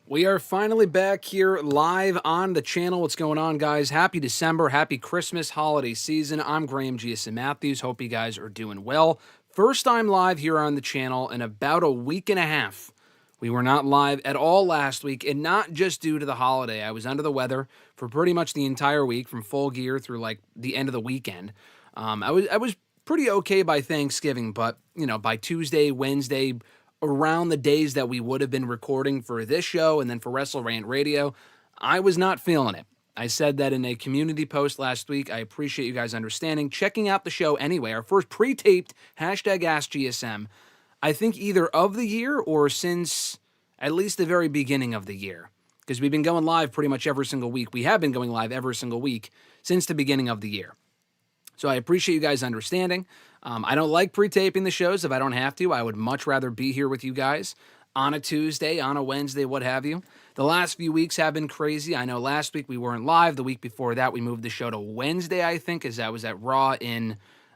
We are finally back here live on the channel. What's going on, guys? Happy December. Happy Christmas holiday season. I'm Graham GSM Matthews. Hope you guys are doing well. First time live here on the channel in about a week and a half. We were not live at all last week, and not just due to the holiday. I was under the weather for pretty much the entire week, from full gear through like the end of the weekend. I was pretty okay by Thanksgiving, but by Tuesday, Wednesday, around the days that we would have been recording for this show and then for WrestleRant Radio, I was not feeling it. I said that in a community post last week. I appreciate you guys understanding, checking out the show anyway. Our first pre-taped #AskGSM, I think either of the year or since at least the very beginning of the year, because we've been going live pretty much every single week. We have been going live every single week since the beginning of the year. So I appreciate you guys understanding. I don't like pre-taping the shows if I don't have to. I would much rather be here with you guys on a Tuesday, on a Wednesday, what have you. The last few weeks have been crazy. I know last week we weren't live. The week before that, we moved the show to Wednesday, I think, as I was at Raw in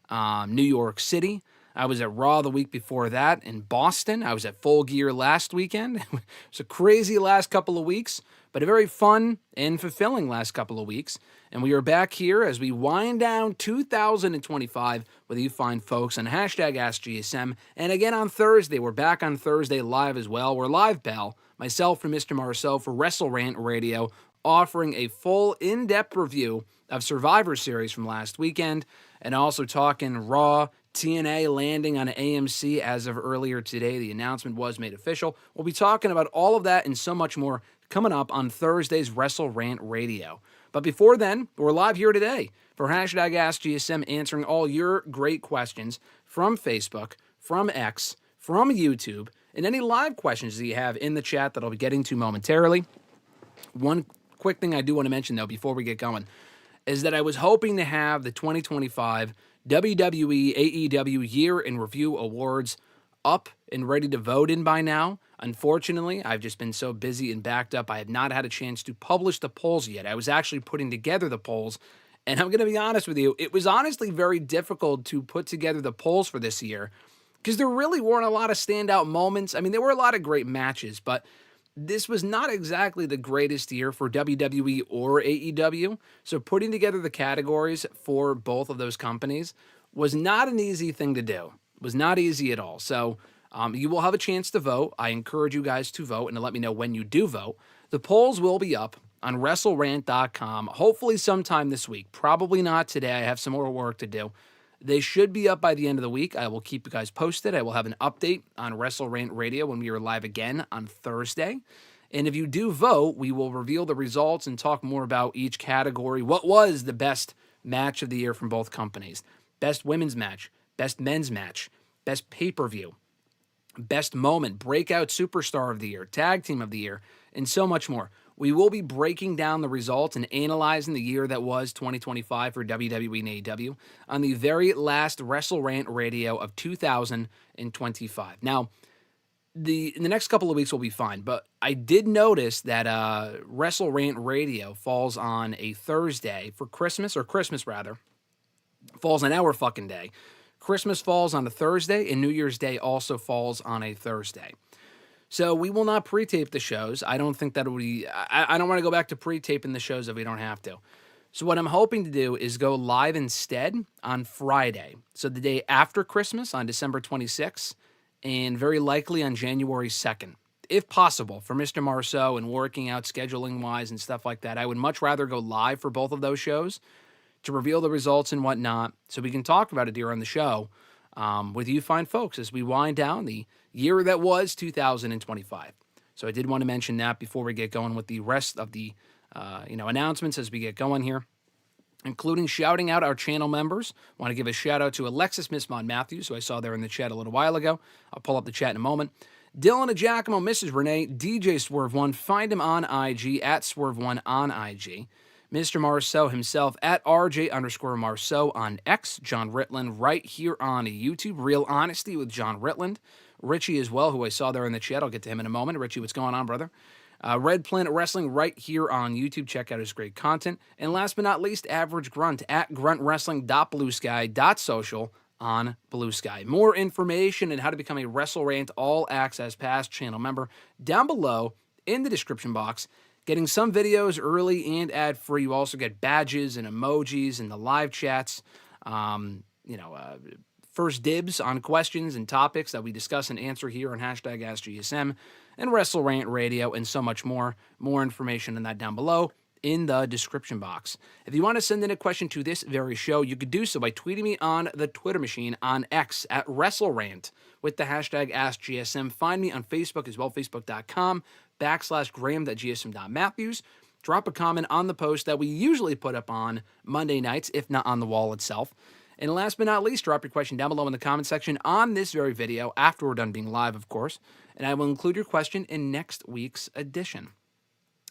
New York City. I was at Raw the week before that in Boston. I was at Full Gear last weekend. It was a crazy last couple of weeks, but a very fun and fulfilling last couple of weeks. And we are back here as we wind down 2025 with you fine folks on #AskGSM. And again on Thursday, we're back on Thursday live as well. We're live, pal. Myself and Mr. Marceau for WrestleRant Radio, offering a full in-depth review of Survivor Series from last weekend, and also talking Raw, TNA landing on AMC as of earlier today. The announcement was made official. We'll be talking about all of that and so much more coming up on Thursday's WrestleRant Radio. But before then, we're live here today for #AskGSM, answering all your great questions from Facebook, from X, from YouTube, and any live questions that you have in the chat that I'll be getting to momentarily. One quick thing I do want to mention, though, before we get going, is that I was hoping to have the 2025 WWE AEW Year in Review Awards up and ready to vote in by now. Unfortunately, I've just been so busy and backed up, I have not had a chance to publish the polls yet. I was actually putting together the polls, and I'm going to be honest with you, it was honestly very difficult to put together the polls for this year, because there really weren't a lot of standout moments. I mean, there were a lot of great matches, but this was not exactly the greatest year for WWE or AEW, so putting together the categories for both of those companies was not an easy thing to do. It was not easy at all. So you will have a chance to vote. I encourage you guys to vote and to let me know when you do vote. The polls will be up on WrestleRant.com, hopefully sometime this week. Probably not today. I have some more work to do. They should be up by the end of the week. I will keep you guys posted. I will have an update on WrestleRant Radio when we are live again on Thursday. And if you do vote, we will reveal the results and talk more about each category. What was the best match of the year from both companies? Best women's match, best men's match, best pay-per-view, best moment, breakout superstar of the year, tag team of the year, and so much more. We will be breaking down the results and analyzing the year that was 2025 for WWE and AEW on the very last WrestleRant Radio of 2025. Now, the next couple of weeks will be fine, but I did notice that WrestleRant Radio falls on a Thursday for Christmas, or Christmas rather, falls on our fucking day. Christmas falls on a Thursday, and New Year's Day also falls on a Thursday. So we will not pre-tape the shows. I don't think that would be... I don't want to go back to pre-taping the shows if we don't have to. So what I'm hoping to do is go live instead on Friday. So the day after Christmas, on December 26th, and very likely on January 2nd. If possible, for Mr. Marceau and working out scheduling-wise and stuff like that, I would much rather go live for both of those shows to reveal the results and whatnot, so we can talk about it here on the show with you fine folks as we wind down the year that was 2025. So I did want to mention that before we get going with the rest of the announcements as we get going here, including shouting out our channel members. I want to give a shout out to Alexis Miss Mon Matthews, who I saw there in the chat a little while ago. I'll pull up the chat in a moment. Dillon, DiGiacomo, Mrs. Renee, DJ Swerve1, find him on IG, at Swerve1 on IG. Mr. Marceau himself, at RJ_Marceau on X. John Ritland right here on YouTube. Real Honesty with John Ritland. Richie as well, who I saw there in the chat. I'll get to him in a moment. Richie, what's going on, brother? Red Planet Wrestling right here on YouTube. Check out his great content. And last but not least, Average Grunt at gruntwrestling.bluesky.social on Blue Sky. More information and how to become a WrestleRant All Access Pass channel member down below in the description box. Getting some videos early and ad-free. You also get badges and emojis and the live chats. First dibs on questions and topics that we discuss and answer here on hashtag AskGSM and WrestleRant Radio and so much more. More information on that down below in the description box. If you want to send in a question to this very show, you could do so by tweeting me on the Twitter machine on X at WrestleRant with the hashtag AskGSM. Find me on Facebook as well, facebook.com/Graham.gsm.Matthews. Drop a comment on the post that we usually put up on Monday nights, if not on the wall itself. And last but not least, drop your question down below in the comment section on this very video, after we're done being live, of course, and I will include your question in next week's edition.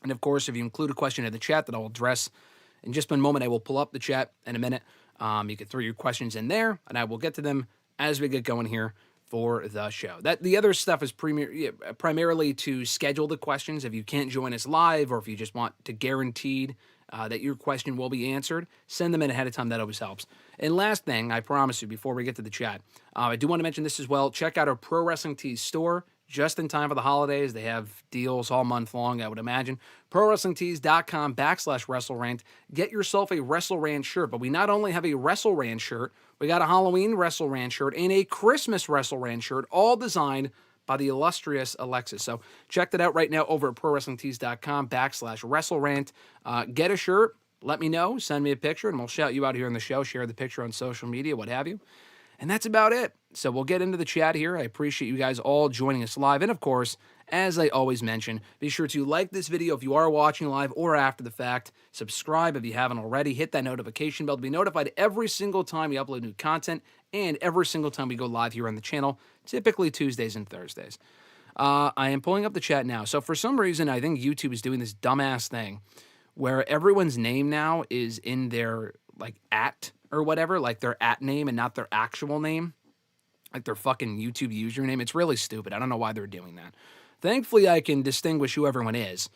And of course, if you include a question in the chat that I will address in just one moment, I will pull up the chat in a minute. You can throw your questions in there, and I will get to them as we get going here for the show. The other stuff is primarily to schedule the questions. If you can't join us live, or if you just want to guaranteed that your question will be answered, send them in ahead of time. That always helps. And last thing, I promise you, before we get to the chat, I do want to mention this as well. Check out our Pro Wrestling Tees store. Just in time for the holidays. They have deals all month long, I would imagine. ProWrestlingTees.com/WrestleRant. Get yourself a WrestleRant shirt. But we not only have a WrestleRant shirt, we got a Halloween WrestleRant shirt and a Christmas WrestleRant shirt, all designed by the illustrious Alexis. So check that out right now over at ProWrestlingTees.com/WrestleRant. Get a shirt. Let me know. Send me a picture, and we'll shout you out here in the show. Share the picture on social media, what have you. And that's about it. So we'll get into the chat here. I appreciate you guys all joining us live. And of course, as I always mention, be sure to like this video if you are watching live or after the fact. Subscribe if you haven't already. Hit that notification bell to be notified every single time we upload new content and every single time we go live here on the channel, typically Tuesdays and Thursdays. I am pulling up the chat now. So for some reason, I think YouTube is doing this dumbass thing where everyone's name now is in their @ or whatever, like their @ name and not their actual name, like their fucking YouTube username. It's really stupid. I don't know why they're doing that. Thankfully, I can distinguish who everyone is,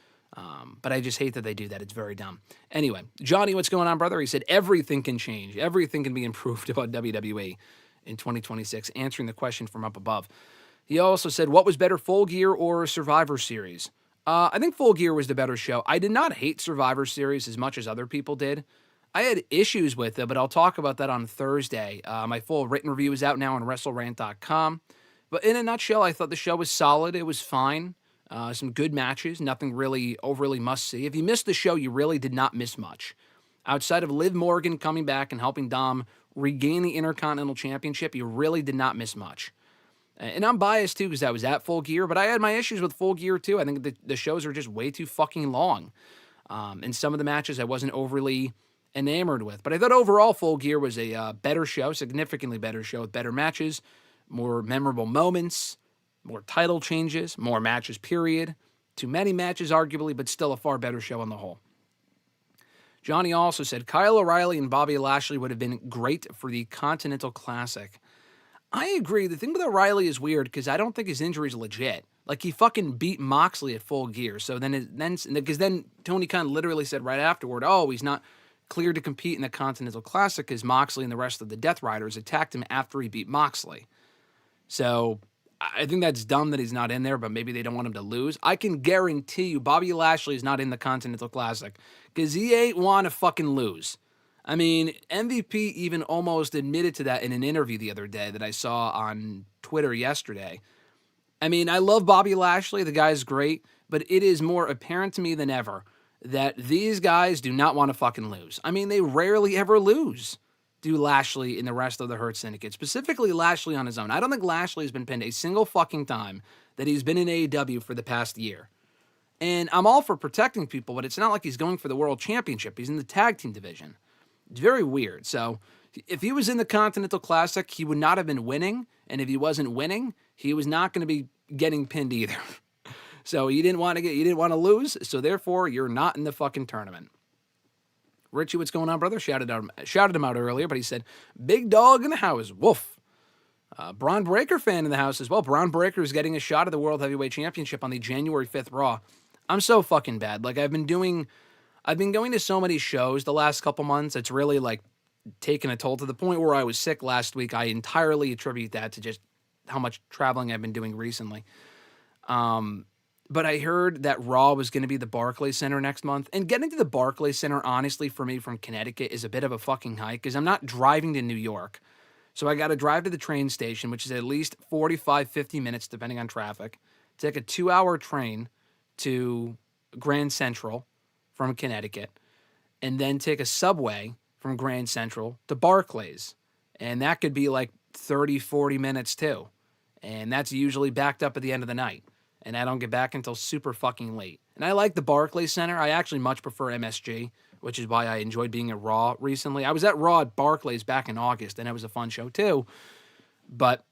but I just hate that they do that. It's very dumb. Anyway, Johnny, what's going on, brother? He said everything can change. Everything can be improved about WWE in 2026, answering the question from up above. He also said, what was better, Full Gear or Survivor Series? I think Full Gear was the better show. I did not hate Survivor Series as much as other people did. I had issues with it, but I'll talk about that on Thursday. My full written review is out now on WrestleRant.com. But in a nutshell, I thought the show was solid. It was fine. Some good matches. Nothing really overly must-see. If you missed the show, you really did not miss much. Outside of Liv Morgan coming back and helping Dom regain the Intercontinental Championship, you really did not miss much. And I'm biased, too, because I was at Full Gear, but I had my issues with Full Gear, too. I think the shows are just way too fucking long. And some of the matches I wasn't overly enamored with. But I thought overall Full Gear was a better show, significantly better show with better matches, more memorable moments, more title changes, more matches, period. Too many matches, arguably, but still a far better show on the whole. Johnny also said, Kyle O'Reilly and Bobby Lashley would have been great for the Continental Classic. I agree. The thing with O'Reilly is weird because I don't think his injury is legit. Like, he fucking beat Moxley at Full Gear. So because then Tony Khan literally said right afterward, oh, he's not cleared to compete in the Continental Classic because Moxley and the rest of the Death Riders attacked him after he beat Moxley. So I think that's dumb that he's not in there, but maybe they don't want him to lose. I can guarantee you Bobby Lashley is not in the Continental Classic because he ain't want to fucking lose. I mean, MVP even almost admitted to that in an interview the other day that I saw on Twitter yesterday. I mean, I love Bobby Lashley. The guy's great, but it is more apparent to me than ever that these guys do not want to fucking lose. I mean, they rarely ever lose, do Lashley and the rest of the Hurt Syndicate, specifically Lashley on his own. I don't think Lashley has been pinned a single fucking time that he's been in AEW for the past year. And I'm all for protecting people, but it's not like he's going for the World Championship. He's in the tag team division. It's very weird. So if he was in the Continental Classic, he would not have been winning. And if he wasn't winning, he was not going to be getting pinned either. So you didn't want to lose, so therefore you're not in the fucking tournament. Richie, what's going on, brother? Shouted him out earlier, but he said, big dog in the house, woof. Braun Breaker fan in the house as well. Braun Breaker is getting a shot at the World Heavyweight Championship on the January 5th Raw. I'm so fucking bad. Like, I've been going to so many shows the last couple months. It's really like taken a toll to the point where I was sick last week. I entirely attribute that to just how much traveling I've been doing recently. But I heard that Raw was going to be the Barclays Center next month. And getting to the Barclays Center, honestly, for me from Connecticut is a bit of a fucking hike because I'm not driving to New York. So I got to drive to the train station, which is at least 45, 50 minutes, depending on traffic. Take a 2-hour train to Grand Central from Connecticut, and then take a subway from Grand Central to Barclays. And that could be like 30, 40 minutes too. And that's usually backed up at the end of the night. And I don't get back until super fucking late. And I like the Barclays Center. I actually much prefer MSG, which is why I enjoyed being at Raw recently. I was at Raw at Barclays back in August, and it was a fun show too. But,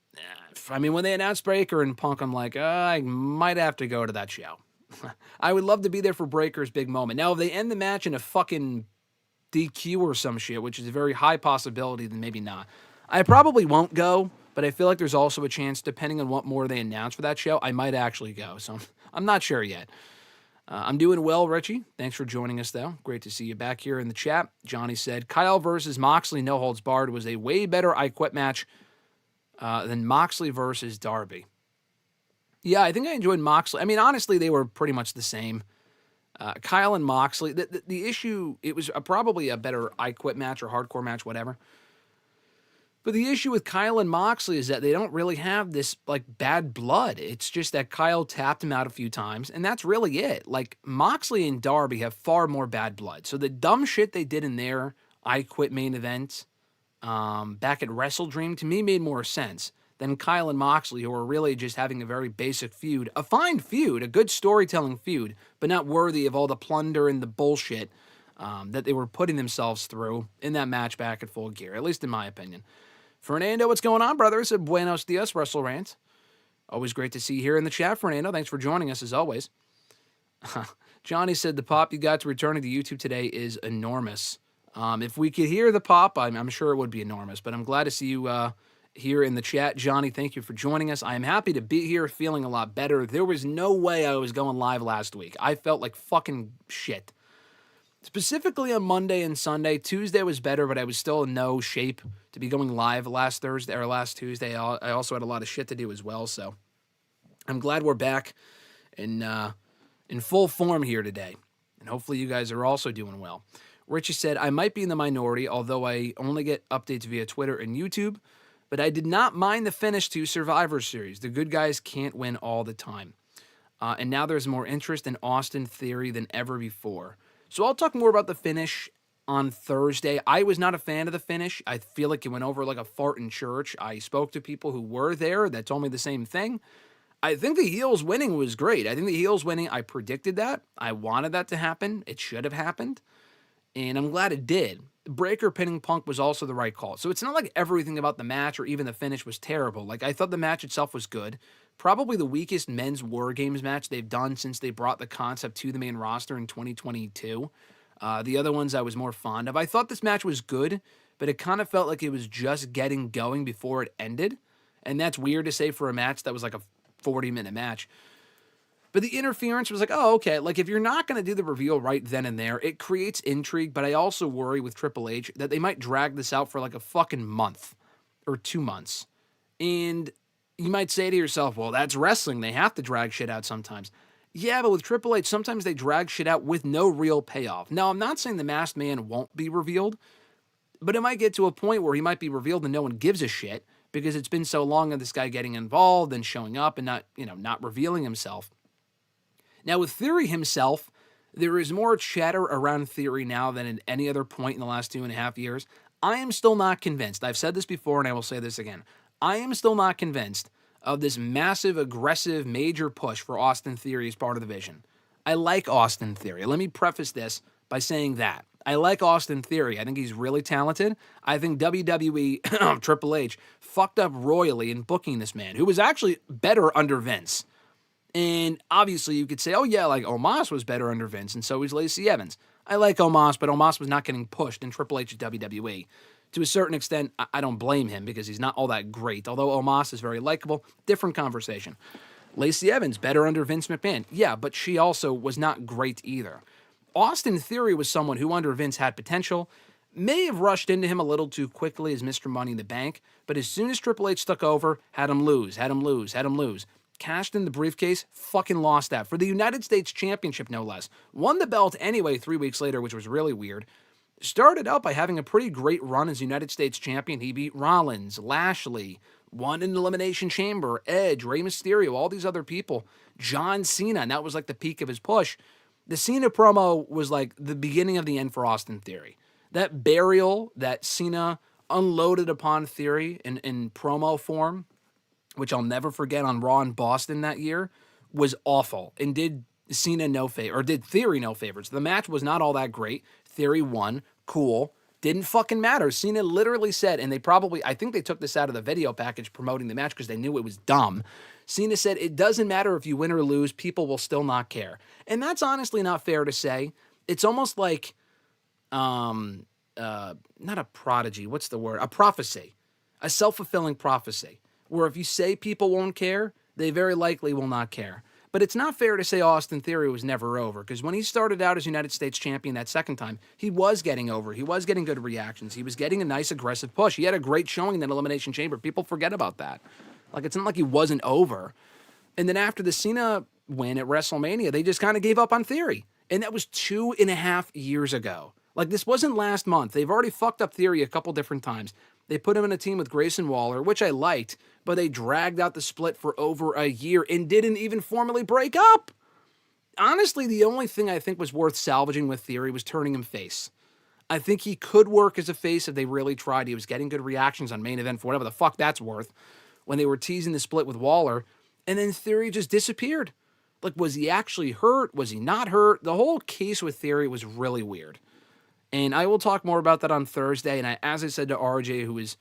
I mean, when they announced Breaker and Punk, I'm like, I might have to go to that show. I would love to be there for Breaker's big moment. Now, if they end the match in a fucking DQ or some shit, which is a very high possibility, then maybe not. I probably won't go, but I feel like there's also a chance, depending on what more they announce for that show, I might actually go. So I'm not sure yet. I'm doing well, Richie. Thanks for joining us, though. Great to see you back here in the chat. Johnny said, Kyle versus Moxley, no holds barred, was a way better I Quit match than Moxley versus Darby. Yeah, I think I enjoyed Moxley. I mean, honestly, they were pretty much the same. Kyle and Moxley, the issue, it was probably a better I Quit match or hardcore match, whatever. But the issue with Kyle and Moxley is that they don't really have this, like, bad blood. It's just that Kyle tapped him out a few times, and that's really it. Like, Moxley and Darby have far more bad blood. So the dumb shit they did in their I Quit main event back at WrestleDream, to me, made more sense than Kyle and Moxley, who are really just having a very basic feud. A fine feud, a good storytelling feud, but not worthy of all the plunder and the bullshit that they were putting themselves through in that match back at Full Gear, at least in my opinion. Fernando, what's going on, brother? It's a Buenos Dias, WrestleRant. Always great to see you here in the chat, Fernando. Thanks for joining us, as always. Johnny said the pop you got to returning to YouTube today is enormous. If we could hear the pop, I'm sure it would be enormous, but I'm glad to see you here in the chat. Johnny, thank you for joining us. I am happy to be here, feeling a lot better. There was no way I was going live last week. I felt like fucking shit. Specifically on Monday and Sunday. Tuesday was better, but I was still in no shape to be going live last Tuesday. I also had a lot of shit to do as well, so I'm glad we're back in full form here today. And hopefully you guys are also doing well. Richie said, I might be in the minority, although I only get updates via Twitter and YouTube, but I did not mind the finish to Survivor Series. The good guys can't win all the time. And now there's more interest in Austin Theory than ever before. So I'll talk more about the finish on Thursday. I was not a fan of the finish. I feel like it went over like a fart in church. I spoke to people who were there that told me the same thing. I think the heels winning was great. I think the heels winning, I predicted that. I wanted that to happen. It should have happened. And I'm glad it did. Breaker pinning Punk was also the right call. So it's not like everything about the match or even the finish was terrible. Like, I thought the match itself was good. Probably the weakest men's War Games match they've done since they brought the concept to the main roster in 2022. The other ones I was more fond of. I thought this match was good, but it kind of felt like it was just getting going before it ended. And that's weird to say for a match that was like a 40-minute match. But the interference was like, oh, okay. Like, if you're not going to do the reveal right then and there, it creates intrigue. But I also worry with Triple H that they might drag this out for like a fucking month or 2 months. And you might say to yourself, well, that's wrestling. They have to drag shit out sometimes. Yeah, but with Triple H, sometimes they drag shit out with no real payoff. Now, I'm not saying the Masked Man won't be revealed, but it might get to a point where he might be revealed and no one gives a shit because it's been so long of this guy getting involved and showing up and not revealing himself. Now, with Theory himself, there is more chatter around Theory now than at any other point in the last 2.5 years. I am still not convinced. I've said this before, and I will say this again. I am still not convinced of this massive, aggressive, major push for Austin Theory as part of the vision. I like Austin Theory. Let me preface this by saying that. I like Austin Theory. I think he's really talented. I think WWE, Triple H, fucked up royally in booking this man, who was actually better under Vince. And obviously you could say, oh yeah, like Omos was better under Vince, and so was Lacey Evans. I like Omos, but Omos was not getting pushed in Triple H at WWE. To a certain extent, I don't blame him because he's not all that great. Although Omos is very likable, different conversation. Lacey Evans, better under Vince McMahon. Yeah, but she also was not great either. Austin Theory was someone who under Vince had potential, may have rushed into him a little too quickly as Mr. Money in the Bank, but as soon as Triple H took over, had him lose. cashed in the briefcase, fucking lost that. For the United States Championship, no less. Won the belt anyway 3 weeks later, which was really weird. Started out by having a pretty great run as United States Champion. He beat Rollins, Lashley, won in Elimination Chamber, Edge, Rey Mysterio, all these other people. John Cena, and that was like the peak of his push. The Cena promo was like the beginning of the end for Austin Theory. That burial that Cena unloaded upon Theory in promo form, which I'll never forget on Raw in Boston that year, was awful and did Cena no favor, or did Theory no favors. The match was not all that great. Theory won. Cool. Didn't fucking matter. Cena literally said, and I think they took this out of the video package promoting the match because they knew it was dumb. Cena said, it doesn't matter if you win or lose, people will still not care. And that's honestly not fair to say. It's almost like, not a prodigy, what's the word? A prophecy. A self-fulfilling prophecy. Where if you say people won't care, they very likely will not care. But it's not fair to say Austin Theory was never over, because when he started out as United States Champion that second time, he was getting over. He was getting good reactions. He was getting a nice aggressive push. He had a great showing in that Elimination Chamber. People forget about that. Like, it's not like he wasn't over. And then after the Cena win at WrestleMania, they just kind of gave up on Theory. And that was 2.5 years ago. Like, this wasn't last month. They've already fucked up Theory a couple different times. They put him in a team with Grayson Waller, which I liked, but they dragged out the split for over a year and didn't even formally break up. Honestly, the only thing I think was worth salvaging with Theory was turning him face. I think he could work as a face if they really tried. He was getting good reactions on Main Event for whatever the fuck that's worth when they were teasing the split with Waller, and then Theory just disappeared. Like, was he actually hurt? Was he not hurt? The whole case with Theory was really weird. And I will talk more about that on Thursday. And as I said to RJ, who is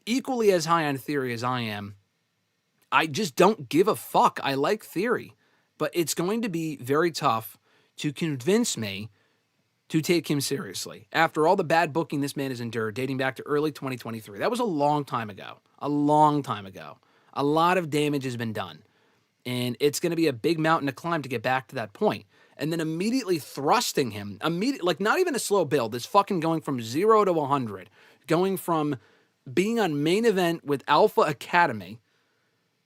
equally as high on Theory as I am, I just don't give a fuck. I like Theory. But it's going to be very tough to convince me to take him seriously. After all the bad booking this man has endured, dating back to early 2023. That was a long time ago. A long time ago. A lot of damage has been done. And it's going to be a big mountain to climb to get back to that point. And then immediately thrusting him, like not even a slow build, it's fucking going from 0 to 100, going from being on Main Event with Alpha Academy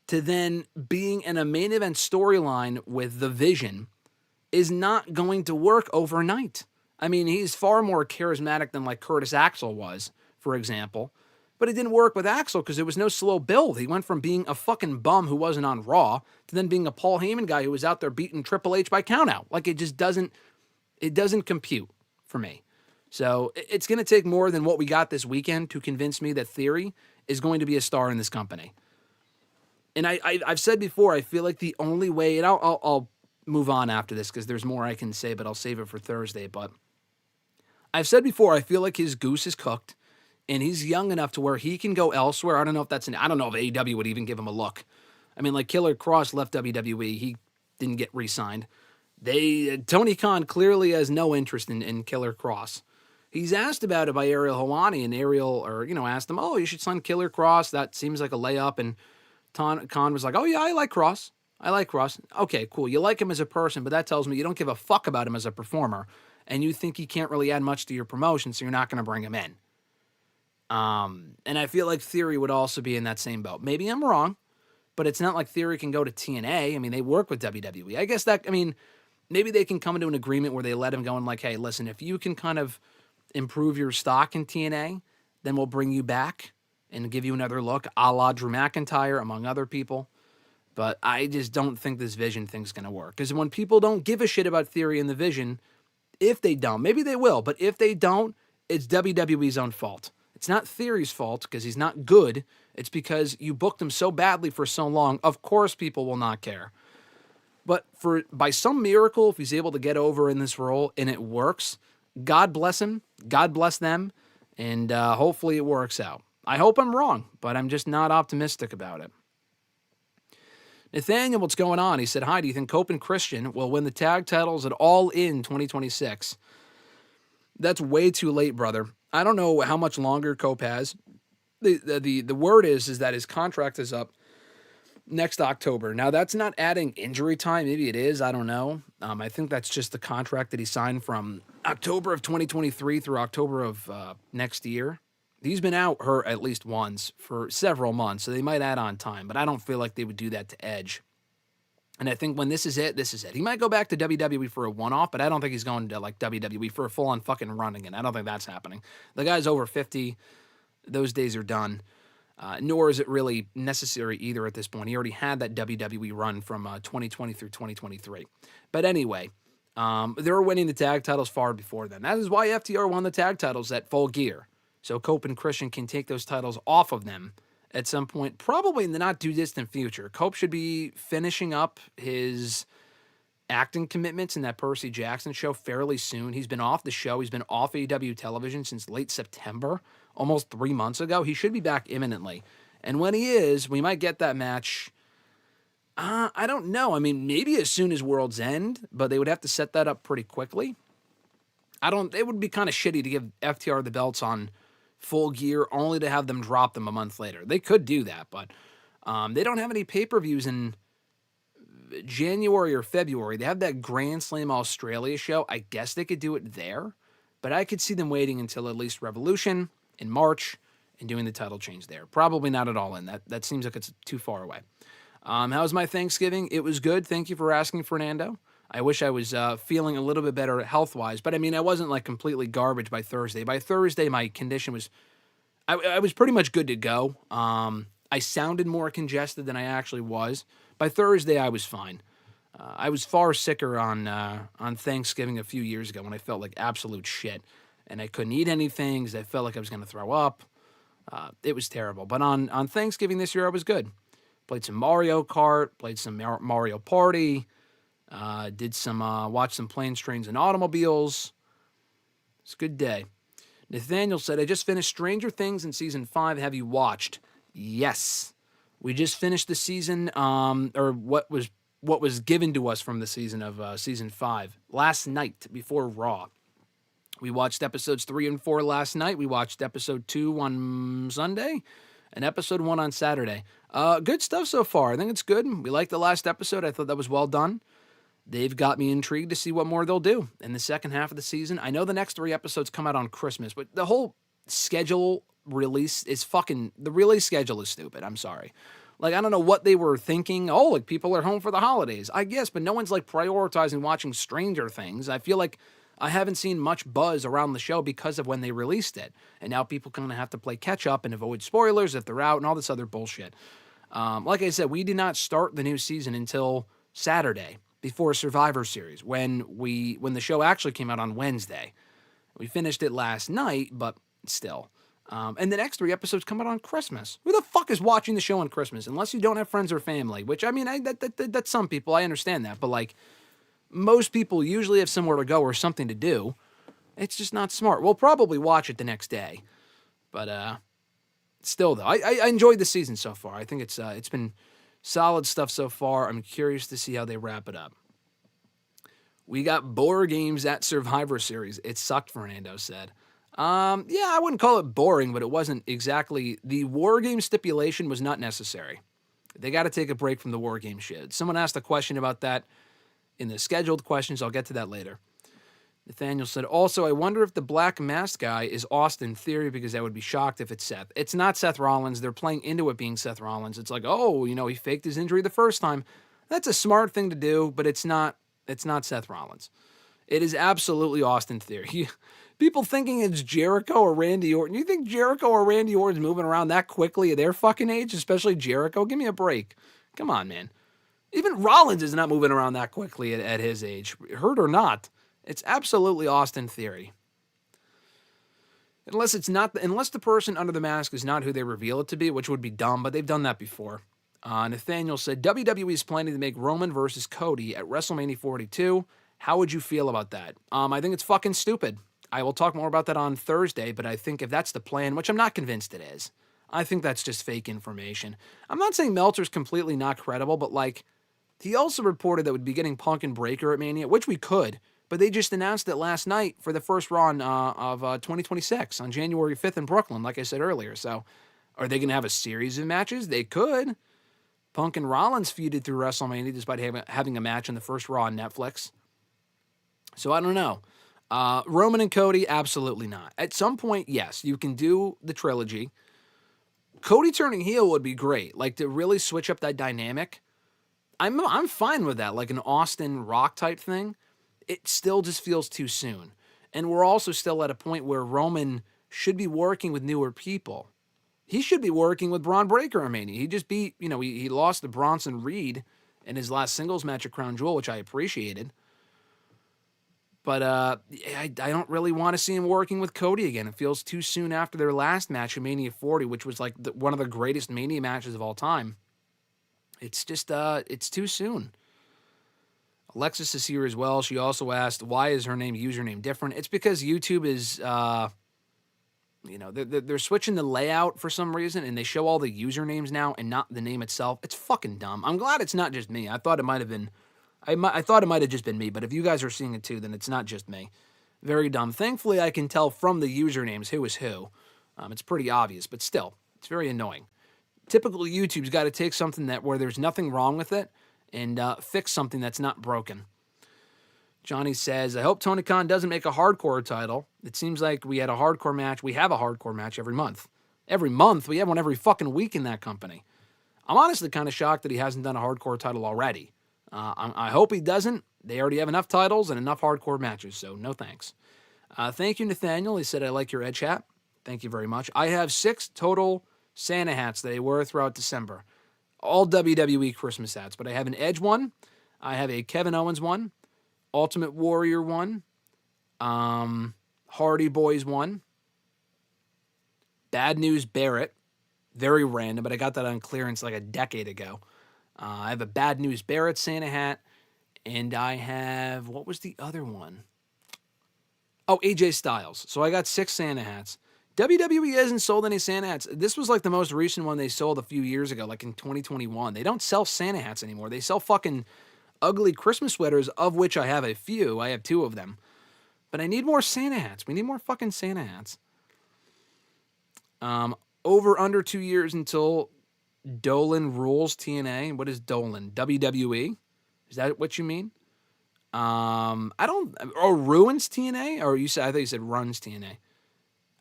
to then being in a Main Event storyline with The Vision is not going to work overnight. I mean, he's far more charismatic than like Curtis Axel was, for example. But it didn't work with Axel because there was no slow build. He went from being a fucking bum who wasn't on Raw to then being a Paul Heyman guy who was out there beating Triple H by countout. Like, it just doesn't compute for me. So it's going to take more than what we got this weekend to convince me that Theory is going to be a star in this company. And I've said before, I feel like the only way, and I'll move on after this because there's more I can say, but I'll save it for Thursday. But I've said before, I feel like his goose is cooked. And he's young enough to where he can go elsewhere. I don't know if I don't know if AEW would even give him a look. I mean, like Killer Cross left WWE. He didn't get re-signed. Tony Khan clearly has no interest in Killer Cross. He's asked about it by Ariel Helwani, and Ariel, asked him, oh, you should sign Killer Cross. That seems like a layup. And Khan was like, oh, yeah, I like Cross. Okay, cool. You like him as a person, but that tells me you don't give a fuck about him as a performer. And you think he can't really add much to your promotion, so you're not going to bring him in. And I feel like Theory would also be in that same boat. Maybe I'm wrong, but it's not like Theory can go to TNA. I mean, they work with WWE. I guess maybe they can come into an agreement where they let him go and like, hey, listen, if you can kind of improve your stock in TNA, then we'll bring you back and give you another look, a la Drew McIntyre, among other people. But I just don't think this Vision thing's going to work. Because when people don't give a shit about Theory and the Vision, if they don't, maybe they will, but if they don't, it's WWE's own fault. It's not Theory's fault because he's not good. It's because you booked him so badly for so long. Of course, people will not care. But by some miracle, if he's able to get over in this role and it works, God bless him. God bless them. And hopefully it works out. I hope I'm wrong, but I'm just not optimistic about it. Nathaniel, what's going on? He said, hi, do you think Cope and Christian will win the tag titles at All In 2026? That's way too late, brother. I don't know how much longer Cope has. The word is that his contract is up next October. Now, that's not adding injury time. Maybe it is. I don't know. I think that's just the contract that he signed from October of 2023 through October of next year. He's been hurt at least once for several months, so they might add on time, but I don't feel like they would do that to Edge. And I think when this is it, this is it. He might go back to WWE for a one-off, but I don't think he's going to like WWE for a full-on fucking run again. I don't think that's happening. The guy's over 50. Those days are done. Nor is it really necessary either at this point. He already had that WWE run from 2020 through 2023. But anyway, they were winning the tag titles far before then. That is why FTR won the tag titles at Full Gear. So Cope and Christian can take those titles off of them at some point, probably in the not-too-distant future. Cope should be finishing up his acting commitments in that Percy Jackson show fairly soon. He's been off the show. He's been off AEW television since late September, almost 3 months ago. He should be back imminently. And when he is, we might get that match. I don't know. I mean, maybe as soon as World's End, but they would have to set that up pretty quickly. It would be kind of shitty to give FTR the belts on Full Gear only to have them drop them a month later. They could do that, but they don't have any pay-per-views in January or February. They have that Grand Slam Australia show. I guess they could do it there, but I could see them waiting until at least Revolution in March and doing the title change there. Probably not at all in. That seems like it's too far away. How was my Thanksgiving? It was good. Thank you for asking, Fernando. I wish I was feeling a little bit better health-wise, but I mean, I wasn't like completely garbage by Thursday. By Thursday, my condition was, I was pretty much good to go. I sounded more congested than I actually was. By Thursday, I was fine. I was far sicker on Thanksgiving a few years ago when I felt like absolute shit, and I couldn't eat anything because I felt like I was going to throw up. It was terrible. But on Thanksgiving this year, I was good. Played some Mario Kart, played some Mario Party. Watched some planes, trains, and automobiles. It's a good day. Nathaniel said, I just finished Stranger Things in season 5. Have you watched? Yes. We just finished the season, or what was given to us from the season of season 5 last night before Raw. We watched episodes 3 and 4 last night. We watched episode 2 on Sunday and episode 1 on Saturday. Good stuff so far. I think it's good. We liked the last episode. I thought that was well done. They've got me intrigued to see what more they'll do in the second half of the season. I know the next 3 episodes come out on Christmas, but the whole schedule release is the release schedule is stupid. I'm sorry. Like, I don't know what they were thinking. Oh, like, people are home for the holidays. I guess, but no one's, like, prioritizing watching Stranger Things. I feel like I haven't seen much buzz around the show because of when they released it. And now people kind of have to play catch-up and avoid spoilers if they're out and all this other bullshit. Like I said, we did not start the new season until Saturday, before Survivor Series, when the show actually came out on Wednesday. We finished it last night, but still. And the next 3 episodes come out on Christmas. Who the fuck is watching the show on Christmas? Unless you don't have friends or family, which, I mean, that's some people. I understand that. But, like, most people usually have somewhere to go or something to do. It's just not smart. We'll probably watch it the next day. But still, though, I enjoyed the season so far. I think it's been solid stuff so far. I'm curious to see how they wrap it up. We got board games at Survivor Series. It sucked, Fernando said. Yeah, I wouldn't call it boring, but it wasn't exactly. The war game stipulation was not necessary. They got to take a break from the war game shit. Someone asked a question about that in the scheduled questions. I'll get to that later. Nathaniel said, also, I wonder if the black mask guy is Austin Theory, because I would be shocked if it's Seth. It's not Seth Rollins. They're playing into it being Seth Rollins. It's like, oh, he faked his injury the first time. That's a smart thing to do, but it's not Seth Rollins. It is absolutely Austin Theory. People thinking it's Jericho or Randy Orton. You think Jericho or Randy Orton's moving around that quickly at their fucking age, especially Jericho? Give me a break. Come on, man. Even Rollins is not moving around that quickly at his age, hurt or not. It's absolutely Austin Theory. Unless the person under the mask is not who they reveal it to be, which would be dumb, but they've done that before. Nathaniel said, WWE is planning to make Roman versus Cody at WrestleMania 42. How would you feel about that? I think it's fucking stupid. I will talk more about that on Thursday, but I think if that's the plan, which I'm not convinced it is, I think that's just fake information. I'm not saying Meltzer's completely not credible, but like, he also reported that we'd be getting Punk and Breaker at Mania, which we could, but they just announced it last night for the first Raw of 2026 on January 5th in Brooklyn, like I said earlier. So are they going to have a series of matches? They could. Punk and Rollins feuded through WrestleMania despite having a match in the first Raw on Netflix. So I don't know. Roman and Cody, absolutely not. At some point, yes, you can do the trilogy. Cody turning heel would be great. Like, to really switch up that dynamic. I'm fine with that, like an Austin Rock type thing. It still just feels too soon. And we're also still at a point where Roman should be working with newer people. He should be working with Braun Breaker in Mania. He just beat, he lost to Bronson Reed in his last singles match at Crown Jewel, which I appreciated. But I don't really want to see him working with Cody again. It feels too soon after their last match at Mania 40, which was like one of the greatest Mania matches of all time. It's just, it's too soon. Alexis is here as well. She also asked, why is her username different? It's because YouTube is, they're switching the layout for some reason, and they show all the usernames now and not the name itself. It's fucking dumb. I'm glad it's not just me. I thought it might have been, I thought it might have just been me, but if you guys are seeing it too, then it's not just me. Very dumb. Thankfully, I can tell from the usernames who is who. It's pretty obvious, but still, it's very annoying. Typical YouTube's got to take something where there's nothing wrong with it and fix something that's not broken. Johnny says, I hope Tony Khan doesn't make a hardcore title. It seems like we had a hardcore match. We have a hardcore match every month. Every month? We have one every fucking week in that company. I'm honestly kind of shocked that he hasn't done a hardcore title already. I hope he doesn't. They already have enough titles and enough hardcore matches, so no thanks. Thank you, Nathaniel. He said, I like your Edge hat. Thank you very much. I have 6 total Santa hats that I wear throughout December. All WWE Christmas hats, but I have an Edge one. I have a Kevin Owens one. Ultimate Warrior one. Hardy Boys one. Bad News Barrett. Very random, but I got that on clearance like a decade ago. I have a Bad News Barrett Santa hat. And I have, what was the other one? Oh, AJ Styles. So I got 6 Santa hats. WWE hasn't sold any Santa hats. This was like the most recent one they sold a few years ago, like in 2021. They don't sell Santa hats anymore. They sell fucking ugly Christmas sweaters, of which I have a few. I have 2 of them. But I need more Santa hats. We need more fucking Santa hats. Over under 2 years until Dolan rules TNA. What is Dolan? WWE? Is that what you mean? I don't. Or ruins TNA? Or I thought you said runs TNA.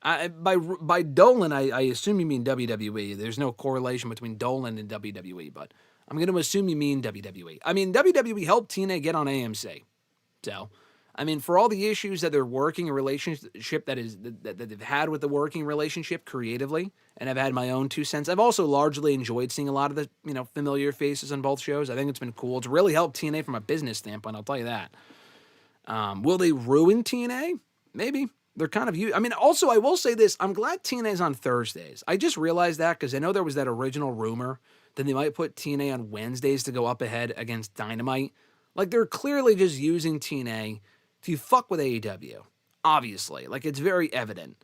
By Dolan, I assume you mean WWE. There's no correlation between Dolan and WWE, but I'm going to assume you mean WWE. I mean, WWE helped TNA get on AMC. So, I mean, for all the issues that their working relationship that they've had with the working relationship creatively, and I've had my own 2 cents. I've also largely enjoyed seeing a lot of the familiar faces on both shows. I think it's been cool. It's really helped TNA from a business standpoint. I'll tell you that. Will they ruin TNA? Maybe. They're kind of also, I will say this. I'm glad TNA's on Thursdays. I just realized that because I know there was that original rumor that they might put TNA on Wednesdays to go up ahead against Dynamite. Like, they're clearly just using TNA to fuck with AEW. Obviously. Like, it's very evident.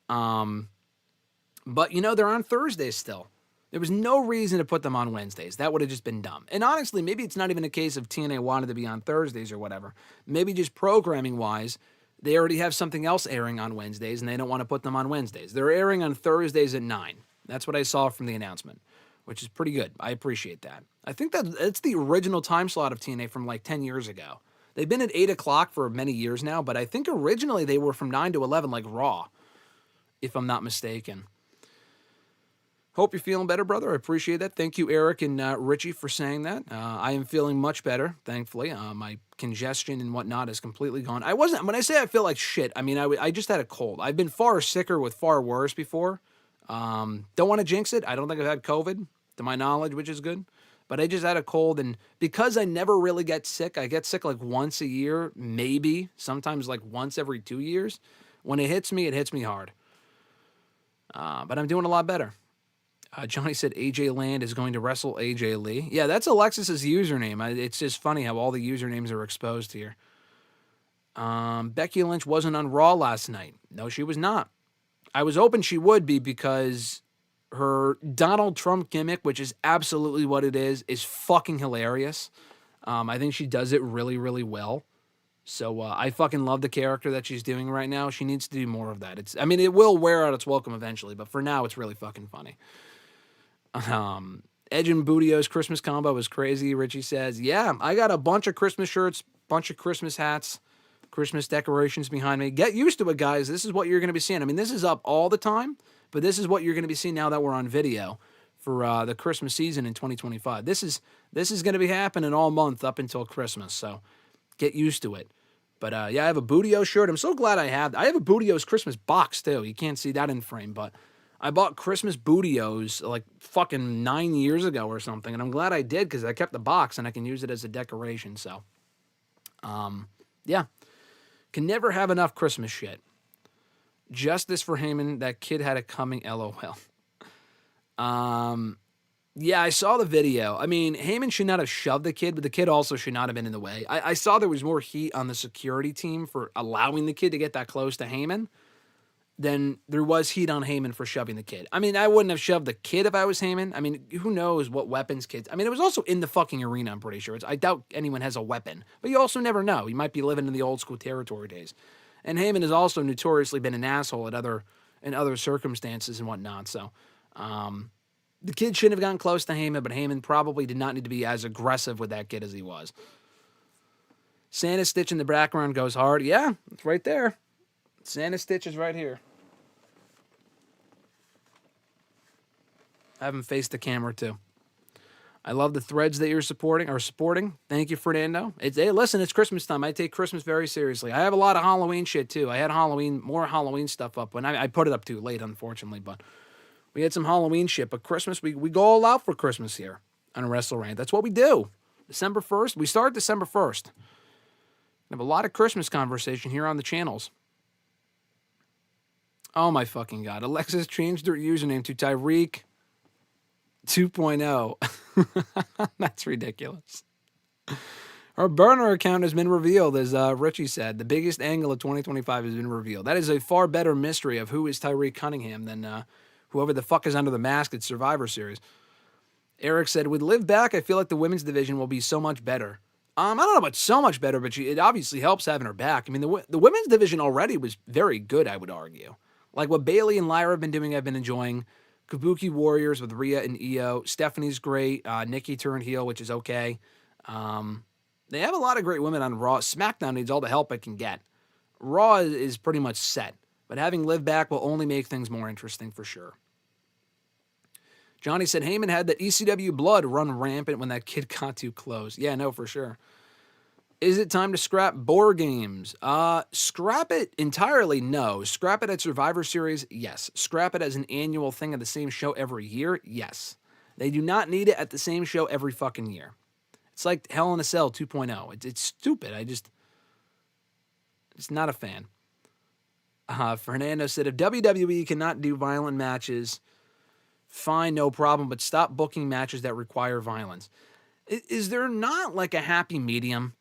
But, they're on Thursdays still. There was no reason to put them on Wednesdays. That would have just been dumb. And honestly, maybe it's not even a case of TNA wanted to be on Thursdays or whatever. Maybe just programming-wise, they already have something else airing on Wednesdays, and they don't want to put them on Wednesdays. They're airing on Thursdays at 9. That's what I saw from the announcement, which is pretty good. I appreciate that. I think that's the original time slot of TNA from like 10 years ago. They've been at 8 o'clock for many years now, but I think originally they were from 9 to 11 like Raw, if I'm not mistaken. Hope you're feeling better, brother. I appreciate that. Thank you, Eric and Richie, for saying that. I am feeling much better, thankfully. My congestion and whatnot is completely gone. When I say I feel like shit, I mean, I just had a cold. I've been far sicker with far worse before. Don't want to jinx it. I don't think I've had COVID, to my knowledge, which is good. But I just had a cold, and because I never really get sick, I get sick like once a year, maybe, sometimes like once every 2 years. When it hits me hard. But I'm doing a lot better. Johnny said AJ Land is going to wrestle AJ Lee. Yeah, that's Alexis's username. It's just funny how all the usernames are exposed here. Becky Lynch wasn't on Raw last night. No, she was not. I was hoping she would be because her Donald Trump gimmick, which is absolutely what it is fucking hilarious. I think she does it really, really well. So I fucking love the character that she's doing right now. She needs to do more of that. It will wear out its welcome eventually, but for now, it's really fucking funny. Edge and Bootio's Christmas combo was crazy, Richie says. Yeah, I got a bunch of Christmas shirts, bunch of Christmas hats, Christmas decorations behind me. Get used to it, guys. This is what you're going to be seeing. This is up all the time, but this is what you're going to be seeing now that we're on video for the Christmas season in 2025. This is going to be happening all month up until Christmas, so get used to it. But yeah, I have a Bootios shirt. I'm so glad I have a Bootios Christmas box too. You can't see that in frame, but I bought Christmas Bootios like fucking 9 years ago or something, and I'm glad I did because I kept the box and I can use it as a decoration. So, yeah, can never have enough Christmas shit. Justice for Heyman. That kid had it coming. LOL. Yeah, I saw the video. I mean, Heyman should not have shoved the kid, but the kid also should not have been in the way. I saw there was more heat on the security team for allowing the kid to get that close to Heyman than there was heat on Heyman for shoving the kid. I mean, I wouldn't have shoved the kid if I was Heyman. I mean, who knows what weapons kids... I mean, it was also in the fucking arena, I'm pretty sure. I doubt anyone has a weapon. But you also never know. You might be living in the old school territory days. And Heyman has also notoriously been an asshole in other circumstances and whatnot, so... the kid shouldn't have gotten close to Heyman, but Heyman probably did not need to be as aggressive with that kid as he was. Santa Stitch in the background goes hard. Yeah, it's right there. Santa Stitch is right here. I have him face the camera, too. I love the threads that you're supporting. Thank you, Fernando. Hey, listen, it's Christmas time. I take Christmas very seriously. I have a lot of Halloween shit, too. I had more Halloween stuff up when I put it up too late, unfortunately, but... we had some Halloween shit, but Christmas, we go all out for Christmas here on WrestleRant. That's what we do. December 1st. We start December 1st. We have a lot of Christmas conversation here on the channels. Oh my fucking God. Alexis changed her username to Tyreek 2.0. That's ridiculous. Our burner account has been revealed, as Richie said. The biggest angle of 2025 has been revealed. That is a far better mystery of who is Tyreek Cunningham than... whoever the fuck is under the mask at Survivor Series. Eric said, with Liv back, I feel like the women's division will be so much better. I don't know about so much better, but it obviously helps having her back. I mean, the women's division already was very good, I would argue. Like what Bayley and Lyra have been doing, I've been enjoying. Kabuki Warriors with Rhea and Io. Stephanie's great. Nikki turned heel, which is okay. They have a lot of great women on Raw. SmackDown needs all the help it can get. Raw is pretty much set. But having Liv back will only make things more interesting for sure. Johnny said Heyman had that ECW blood run rampant when that kid got too close. Yeah, no, for sure. Is it time to scrap board games? Scrap it entirely, no. Scrap it at Survivor Series, yes. Scrap it as an annual thing at the same show every year, yes. They do not need it at the same show every fucking year. It's like Hell in a Cell 2.0. It's stupid. It's not a fan. Fernando said, if WWE cannot do violent matches, fine, no problem, but stop booking matches that require violence. Is there not like a happy medium?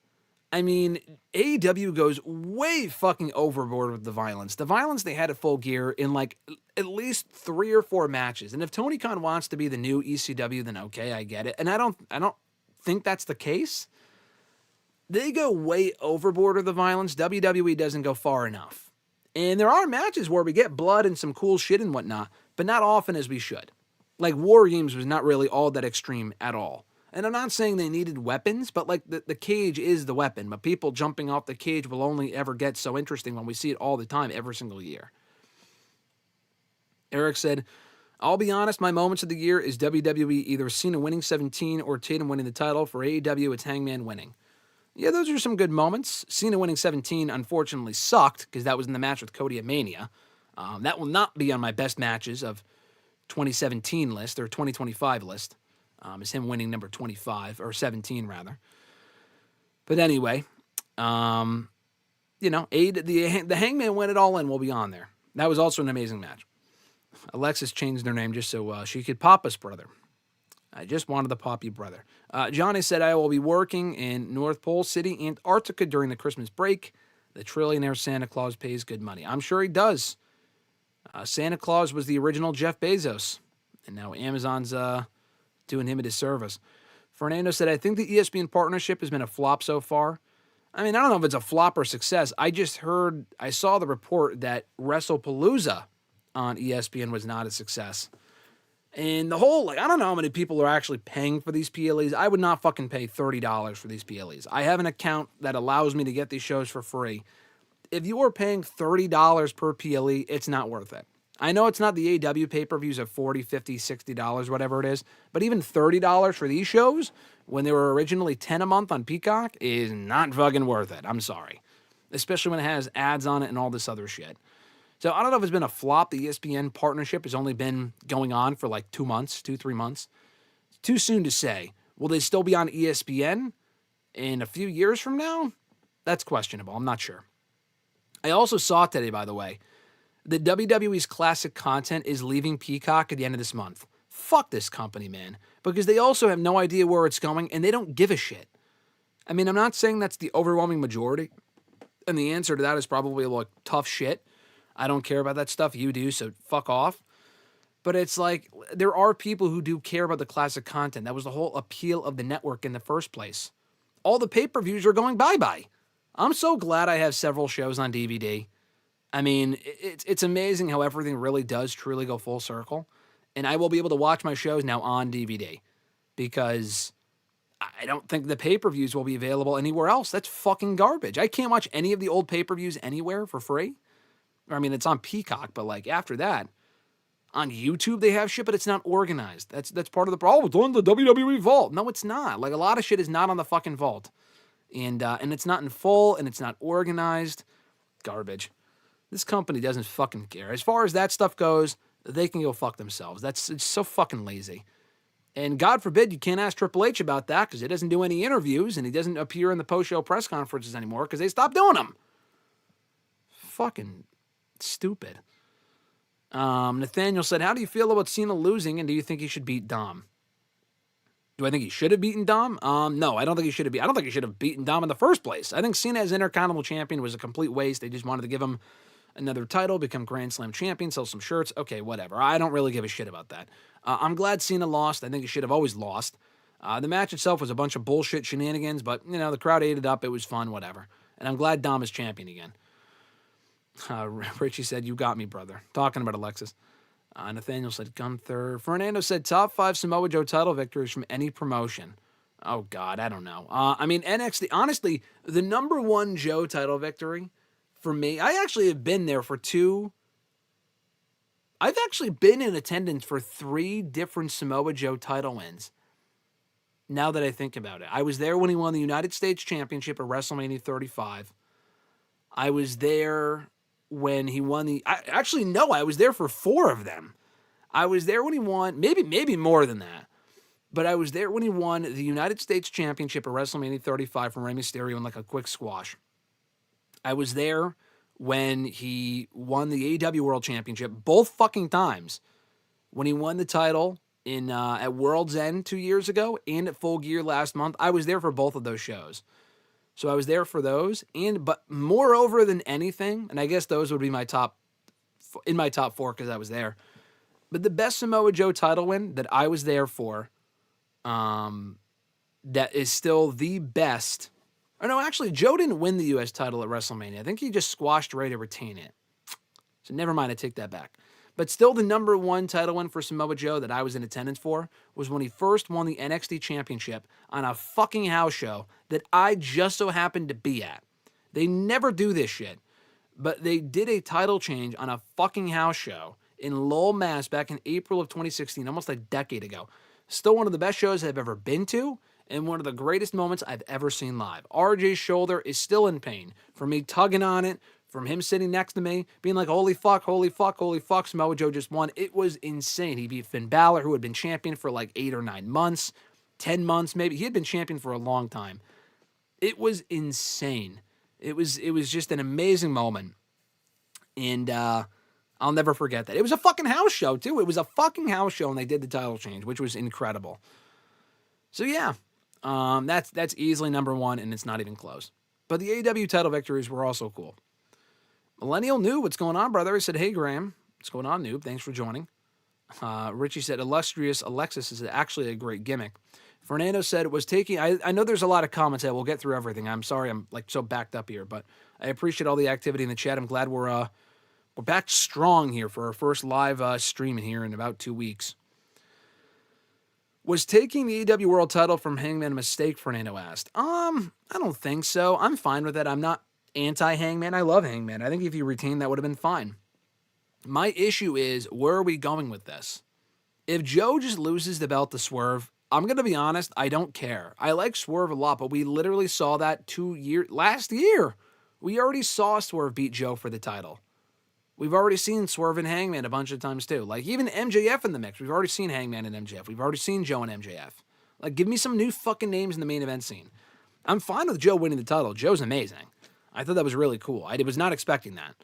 I mean, AEW goes way fucking overboard with the violence. The violence they had at Full Gear in like at least 3 or 4 matches. And if Tony Khan wants to be the new ECW, then okay, I get it. And I don't think that's the case. They go way overboard with the violence. WWE doesn't go far enough. And there are matches where we get blood and some cool shit and whatnot, but not often as we should. Like War Games was not really all that extreme at all. And I'm not saying they needed weapons, but like the cage is the weapon. But people jumping off the cage will only ever get so interesting when we see it all the time, every single year. Eric said, I'll be honest, my moments of the year is WWE either Cena winning 17 or Tatum winning the title. For AEW, it's Hangman winning. Yeah, those are some good moments. Cena winning 17, unfortunately, sucked because that was in the match with Cody at Mania. That will not be on my best matches of 2017 list or 2025 list. Is him winning number 25 or 17 rather. But anyway, the Hangman win it all in will be on there. That was also an amazing match. Alexis changed her name just so she could pop us, brother. I just wanted to pop you, brother. Johnny said, I will be working in North Pole City, Antarctica during the Christmas break. The trillionaire Santa Claus pays good money. I'm sure he does. Santa Claus was the original Jeff Bezos. And now Amazon's doing him a disservice. Fernando said, I think the ESPN partnership has been a flop so far. I mean, I don't know if it's a flop or success. I saw the report that WrestlePalooza on ESPN was not a success. And the whole, I don't know how many people are actually paying for these PLEs. I would not fucking pay $30 for these PLEs. I have an account that allows me to get these shows for free. If you are paying $30 per PLE, it's not worth it. I know it's not the AW pay-per-views of $40, $50, $60, whatever it is, but even $30 for these shows when they were originally $10 a month on Peacock is not fucking worth it. I'm sorry. Especially when it has ads on it and all this other shit. So I don't know if it's been a flop. The ESPN partnership has only been going on for like 2 months, 3 months. It's too soon to say. Will they still be on ESPN in a few years from now? That's questionable. I'm not sure. I also saw today, by the way, that WWE's classic content is leaving Peacock at the end of this month. Fuck this company, man. Because they also have no idea where it's going, and they don't give a shit. I mean, I'm not saying that's the overwhelming majority, and the answer to that is probably like tough shit. I don't care about that stuff. You do, so fuck off. But it's like, there are people who do care about the classic content. That was the whole appeal of the network in the first place. All the pay-per-views are going bye-bye. I'm so glad I have several shows on DVD. I mean, it's amazing how everything really does truly go full circle. And I will be able to watch my shows now on DVD because I don't think the pay-per-views will be available anywhere else. That's fucking garbage. I can't watch any of the old pay-per-views anywhere for free. I mean, it's on Peacock, but like after that, on YouTube they have shit, but it's not organized. That's part of the problem. It's on the WWE Vault. No, it's not. Like a lot of shit is not on the fucking Vault. And it's not in full, and it's not organized. Garbage. This company doesn't fucking care. As far as that stuff goes, they can go fuck themselves. It's so fucking lazy. And God forbid you can't ask Triple H about that because he doesn't do any interviews and he doesn't appear in the post-show press conferences anymore because they stopped doing them. Fucking stupid. Nathaniel said, how do you feel about Cena losing and do you think he should beat Dom? Do I think he should have beaten Dom? No, I don't think he should have I don't think he should have beaten Dom in the first place. I think Cena as Intercontinental Champion was a complete waste. They just wanted to give him another title, become Grand Slam Champion, sell some shirts. Okay, whatever. I don't really give a shit about that. I'm glad Cena lost. I think he should have always lost. The match itself was a bunch of bullshit shenanigans, but, you know, the crowd ate it up. It was fun, whatever. And I'm glad Dom is champion again. Richie said, you got me, brother. Talking about Alexis. Nathaniel said, Gunther. Fernando said, top 5 Samoa Joe title victories from any promotion. Oh, God, I don't know. I mean, NXT, honestly, the number 1 Joe title victory for me, I actually have been there for 2. I've actually been in attendance for 3 different Samoa Joe title wins. Now that I think about it. I was there when he won the United States Championship at WrestleMania 35. I was there when he won I was there for 4 of them. I was there when he won, maybe more than that. But I was there when he won the United States Championship at WrestleMania 35 from Rey Mysterio in like a quick squash. I was there when he won the AEW World Championship both fucking times. When he won the title in at World's End 2 years ago and at Full Gear last month, I was there for both of those shows. So I was there for those, but moreover than anything, and I guess those would be my top 4 because I was there. But the best Samoa Joe title win that I was there for, that is still the best. Or no, actually, Joe didn't win the U.S. title at WrestleMania. I think he just squashed Ray to retain it. So never mind, I take that back. But still the number 1 title win for Samoa Joe that I was in attendance for was when he first won the NXT Championship on a fucking house show that I just so happened to be at. They never do this shit. But they did a title change on a fucking house show in Lowell, Mass back in April of 2016, almost a decade ago. Still one of the best shows I've ever been to and one of the greatest moments I've ever seen live. RJ's shoulder is still in pain from me tugging on it, from him sitting next to me, being like, holy fuck, Samoa Joe just won. It was insane. He beat Finn Balor, who had been champion for like 8 or 9 months, 10 months maybe. He had been champion for a long time. It was insane. It was just an amazing moment. And I'll never forget that. It was a fucking house show, too. It was a fucking house show, and they did the title change, which was incredible. So, yeah, that's easily number 1, and it's not even close. But the AEW title victories were also cool. Millennial Noob, what's going on, brother? He said, hey, Graham. What's going on, Noob? Thanks for joining. Richie said, illustrious Alexis is actually a great gimmick. Fernando said, I know there's a lot of comments. We'll get through everything. I'm sorry I'm like so backed up here, but I appreciate all the activity in the chat. I'm glad we're back strong here for our first live stream here in about 2 weeks. Was taking the AEW World title from Hangman a mistake, Fernando asked. I don't think so. I'm fine with it. I'm not anti-Hangman. I love Hangman. I think if he retained, that would have been fine. My issue is, where are we going with this? If Joe just loses the belt to Swerve, I'm going to be honest, I don't care. I like Swerve a lot, but we literally saw that last year. We already saw Swerve beat Joe for the title. We've already seen Swerve and Hangman a bunch of times too. Like even MJF in the mix. We've already seen Hangman and MJF. We've already seen Joe and MJF. Like give me some new fucking names in the main event scene. I'm fine with Joe winning the title. Joe's amazing. I thought that was really cool. I was not expecting that.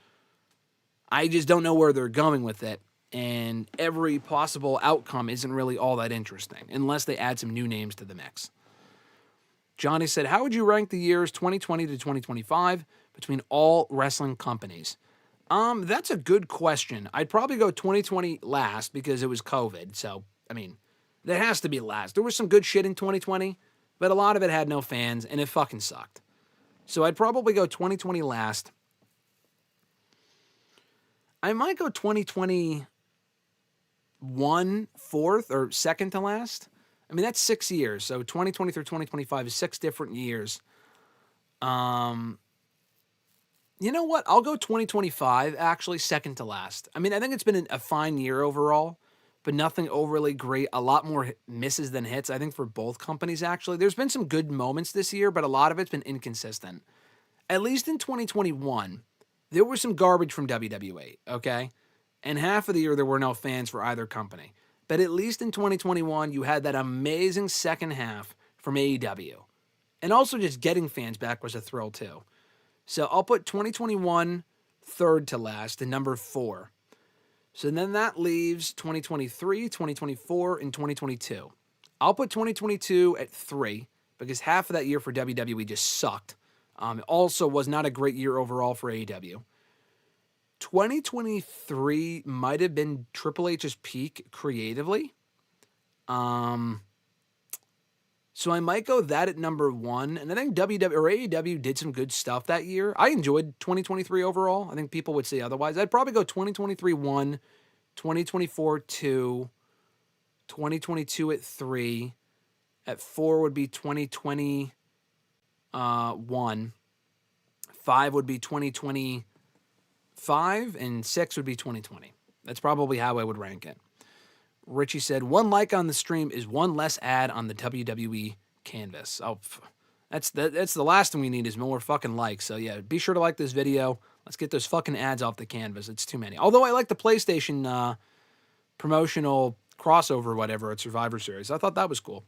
I just don't know where they're going with it. And every possible outcome isn't really all that interesting unless they add some new names to the mix. Johnny said, how would you rank the years 2020 to 2025 between all wrestling companies? That's a good question. I'd probably go 2020 last because it was COVID. So, I mean, that has to be last. There was some good shit in 2020, but a lot of it had no fans and it fucking sucked. So I'd probably go 2020 last. I might go 2021 fourth or second to last. I mean, that's 6 years. So 2020 through 2025 is 6 different years. You know what? I'll go 2025, actually, second to last. I mean, I think it's been a fine year overall, but nothing overly great. A lot more misses than hits, I think, for both companies, actually. There's been some good moments this year, but a lot of it's been inconsistent. At least in 2021, there was some garbage from WWE, okay? And half of the year, there were no fans for either company. But at least in 2021, you had that amazing second half from AEW. And also just getting fans back was a thrill, too. So I'll put 2021 third to last and number 4. So then that leaves 2023, 2024, and 2022. I'll put 2022 at 3 because half of that year for WWE just sucked. It also was not a great year overall for AEW. 2023 might have been Triple H's peak creatively. So I might go that at number 1. And I think AEW did some good stuff that year. I enjoyed 2023 overall. I think people would say otherwise. I'd probably go 2023 1, 2024 2, 2022 at 3. At 4 would be 2020 1. 5 would be 2025. And 6 would be 2020. That's probably how I would rank it. Richie said, 1 like on the stream is 1 less ad on the WWE canvas. Oh, that's the last thing we need is more fucking likes. So yeah, be sure to like this video. Let's get those fucking ads off the canvas. It's too many. Although I like the PlayStation promotional crossover or whatever at Survivor Series. I thought that was cool.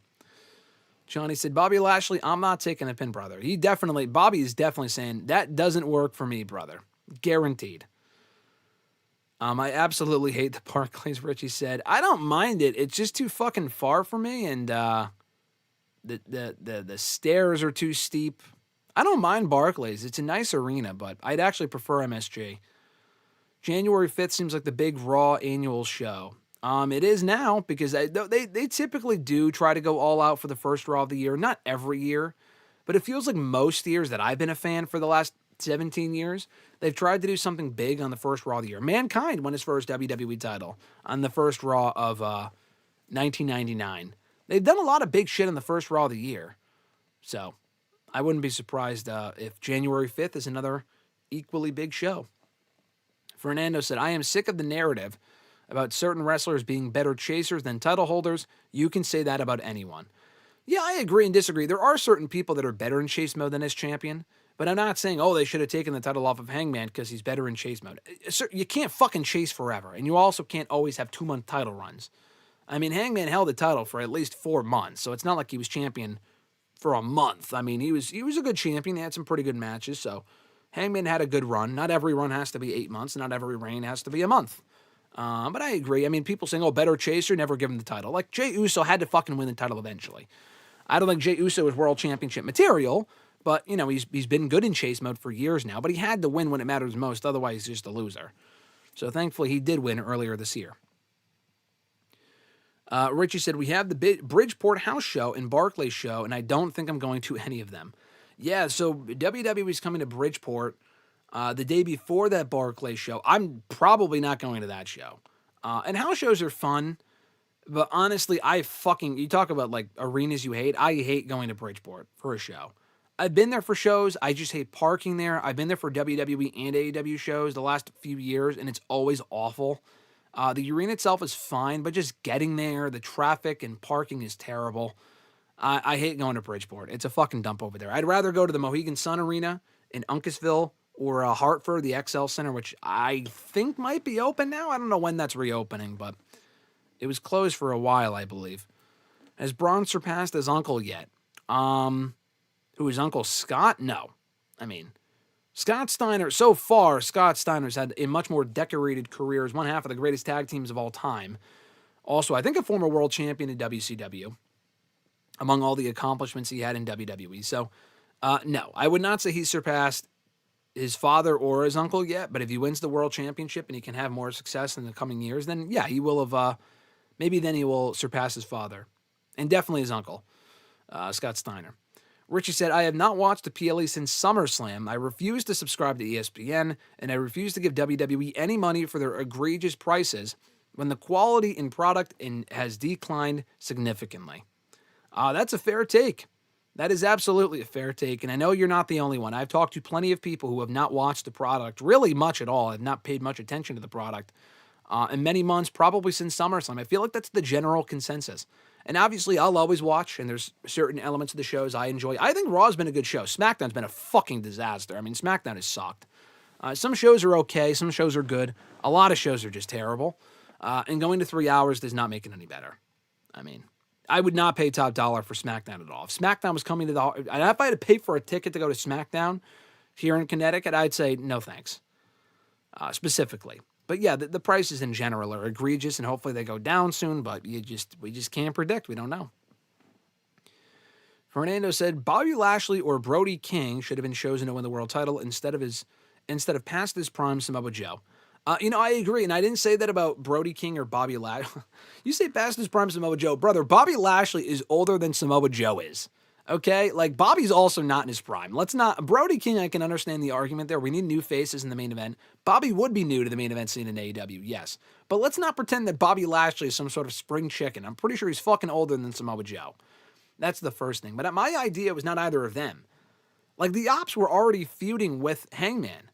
Johnny said, Bobby Lashley, I'm not taking a pin, brother. Bobby is definitely saying, that doesn't work for me, brother. Guaranteed. I absolutely hate the Barclays, Richie said. I don't mind it. It's just too fucking far for me, and the stairs are too steep. I don't mind Barclays. It's a nice arena, but I'd actually prefer MSG. January 5th seems like the big Raw annual show. It is now because they typically do try to go all out for the first Raw of the year. Not every year, but it feels like most years that I've been a fan for the last 17 years, they've tried to do something big on the first Raw of the year. Mankind won his first WWE title on the first Raw of 1999. They've done a lot of big shit on the first Raw of the year. So I wouldn't be surprised if January 5th is another equally big show. Fernando said, I am sick of the narrative about certain wrestlers being better chasers than title holders. You can say that about anyone. Yeah, I agree and disagree. There are certain people that are better in chase mode than as champion. But I'm not saying, they should have taken the title off of Hangman because he's better in chase mode. You can't fucking chase forever. And you also can't always have 2-month title runs. I mean, Hangman held the title for at least 4 months. So it's not like he was champion for a month. I mean, he was a good champion. He had some pretty good matches. So Hangman had a good run. Not every run has to be 8 months. Not every reign has to be a month. But I agree. I mean, people saying, better chaser, never give him the title. Like, Jey Uso had to fucking win the title eventually. I don't think Jey Uso is world championship material. But, he's been good in chase mode for years now. But he had to win when it matters most. Otherwise, he's just a loser. So, thankfully, he did win earlier this year. Richie said, we have the Bridgeport House Show and Barclays Show, and I don't think I'm going to any of them. Yeah, so WWE is coming to Bridgeport the day before that Barclays Show. I'm probably not going to that show. And house shows are fun. But, honestly, you talk about, like, arenas you hate. I hate going to Bridgeport for a show. I've been there for shows. I just hate parking there. I've been there for WWE and AEW shows the last few years, and it's always awful. The arena itself is fine, but just getting there, the traffic and parking is terrible. I hate going to Bridgeport. It's a fucking dump over there. I'd rather go to the Mohegan Sun Arena in Uncasville or Hartford, the XL Center, which I think might be open now. I don't know when that's reopening, but it was closed for a while, I believe. Has Braun surpassed his uncle yet? Who is Uncle Scott? No. I mean, Scott Steiner, so far, Scott Steiner's had a much more decorated career as one half of the greatest tag teams of all time. Also, I think a former world champion in WCW, among all the accomplishments he had in WWE. So, no, I would not say he's surpassed his father or his uncle yet, but if he wins the world championship and he can have more success in the coming years, then yeah, he will have, maybe then he will surpass his father. And definitely his uncle, Scott Steiner. Richie said, I have not watched the PLE since SummerSlam. I refuse to subscribe to ESPN, and I refuse to give WWE any money for their egregious prices when the quality in product has declined significantly. That's a fair take. That is absolutely a fair take, and I know you're not the only one. I've talked to plenty of people who have not watched the product really much at all, have not paid much attention to the product in many months, probably since SummerSlam. I feel like that's the general consensus. And obviously, I'll always watch, and there's certain elements of the shows I enjoy. I think Raw's been a good show. SmackDown's been a fucking disaster. I mean, SmackDown has sucked. Some shows are okay. Some shows are good. A lot of shows are just terrible. And going to 3 hours does not make it any better. I mean, I would not pay top dollar for SmackDown at all. If SmackDown was coming to the... If I had to pay for a ticket to go to SmackDown here in Connecticut, I'd say no thanks. Specifically. But yeah, the prices in general are egregious, and hopefully they go down soon, but we just can't predict. We don't know. Fernando said, Bobby Lashley or Brody King should have been chosen to win the world title instead of past his prime Samoa Joe. I agree, and I didn't say that about Brody King or Bobby Lashley. You say past his prime Samoa Joe. Brother, Bobby Lashley is older than Samoa Joe is. Okay? Like, Bobby's also not in his prime. Brody King, I can understand the argument there. We need new faces in the main event. Bobby would be new to the main event scene in AEW, yes. But let's not pretend that Bobby Lashley is some sort of spring chicken. I'm pretty sure he's fucking older than Samoa Joe. That's the first thing. But my idea was not either of them. Like, the Ops were already feuding with Hangman.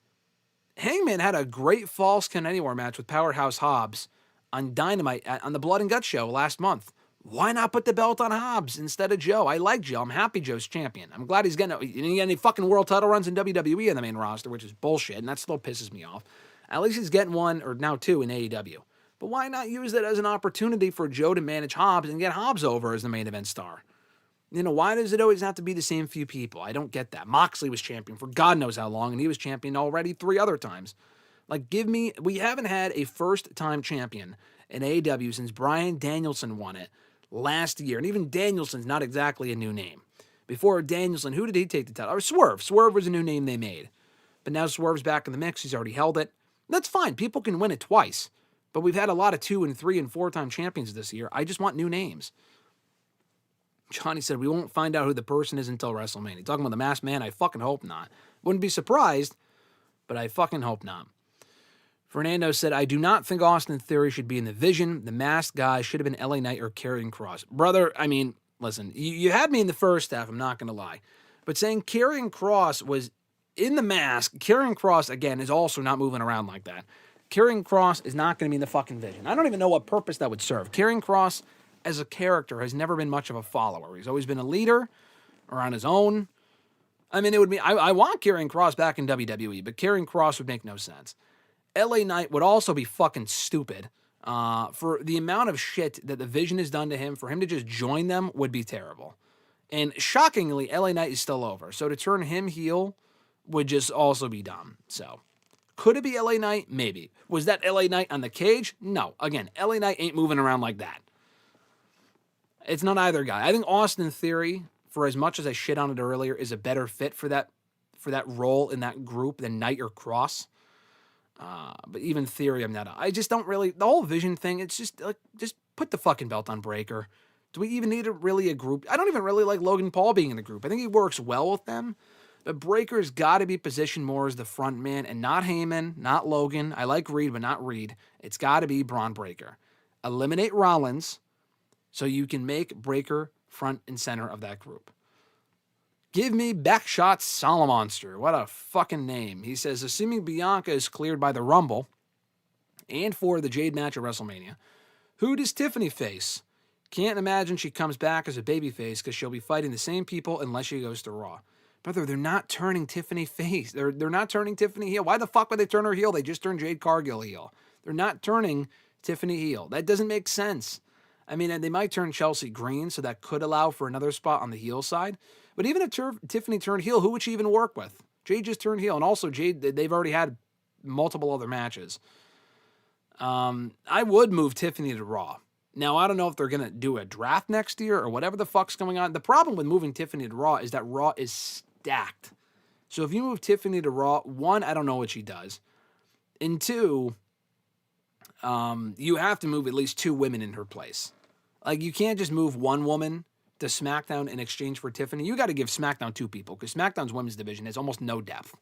Hangman had a great Falls Count Anywhere match with Powerhouse Hobbs on Dynamite on the Blood and Guts show last month. Why not put the belt on Hobbs instead of Joe? I like Joe. I'm happy Joe's champion. I'm glad he didn't get any fucking world title runs in WWE in the main roster, which is bullshit, and that still pisses me off. At least he's getting one, or now two, in AEW. But why not use that as an opportunity for Joe to manage Hobbs and get Hobbs over as the main event star? Why does it always have to be the same few people? I don't get that. Moxley was champion for God knows how long, and he was champion already 3 other times. We haven't had a first-time champion in AEW since Bryan Danielson won it last year. And even Danielson's not exactly a new name. Before Danielson, who did he take the title? Or Swerve. Swerve was a new name they made. But now Swerve's back in the mix. He's already held it. That's fine. People can win it twice. But we've had a lot of 2 and 3 and 4-time champions this year. I just want new names. Johnny said, we won't find out who the person is until WrestleMania. Talking about the Masked Man? I fucking hope not. Wouldn't be surprised, but I fucking hope not. Fernando said, I do not think Austin Theory should be in the Vision. The Masked guy should have been LA Knight or Karrion Kross. Brother, I mean, listen, you had me in the first half, I'm not going to lie. But saying Karrion Kross was in the Mask, Karrion Kross, again, is also not moving around like that. Karrion Kross is not going to be in the fucking Vision. I don't even know what purpose that would serve. Karrion Kross, as a character, has never been much of a follower. He's always been a leader or on his own. I mean, it would be, I want Karrion Kross back in WWE, but Karrion Kross would make no sense. LA Knight would also be fucking stupid. For the amount of shit that the Vision has done to him, for him to just join them would be terrible. And shockingly, LA Knight is still over. So to turn him heel would just also be dumb. So, could it be LA Knight? Maybe. Was that LA Knight on the cage? No. Again, LA Knight ain't moving around like that. It's not either guy. I think Austin Theory, for as much as I shit on it earlier, is a better fit for that role in that group than Knight or Kross. But even Theory, I just don't really, the whole Vision thing, it's just like, just put the fucking belt on Breaker. Do we even need a group? I don't even really like Logan Paul being in the group. I think he works well with them, but Breaker's got to be positioned more as the front man and not Heyman, not Logan. I like Reed, but not Reed. It's got to be Braun Breaker. Eliminate Rollins so you can make Breaker front and center of that group. Give me Backshot Solomonster. What a fucking name. He says, assuming Bianca is cleared by the Rumble and for the Jade match at WrestleMania, who does Tiffany face? Can't imagine she comes back as a babyface because she'll be fighting the same people unless she goes to Raw. Brother, they're not turning Tiffany face. They're not turning Tiffany heel. Why the fuck would they turn her heel? They just turned Jade Cargill heel. They're not turning Tiffany heel. That doesn't make sense. I mean, they might turn Chelsea Green, so that could allow for another spot on the heel side. But even if Tiffany turned heel, who would she even work with? Jade just turned heel. And also, Jade, they've already had multiple other matches. I would move Tiffany to Raw. Now, I don't know if they're going to do a draft next year or whatever the fuck's going on. The problem with moving Tiffany to Raw is that Raw is stacked. So if you move Tiffany to Raw, one, I don't know what she does. And two, you have to move at least two women in her place. Like, you can't just move one woman to SmackDown in exchange for Tiffany. You got to give SmackDown two people because SmackDown's women's division has almost no depth.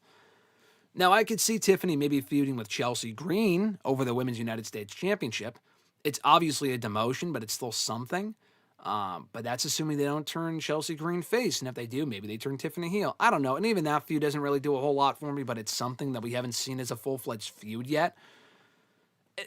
Now, I could see Tiffany maybe feuding with Chelsea Green over the Women's United States Championship. It's obviously a demotion, but it's still something. But that's assuming they don't turn Chelsea Green face. And if they do, maybe they turn Tiffany heel. I don't know. And even that feud doesn't really do a whole lot for me, but it's something that we haven't seen as a full-fledged feud yet.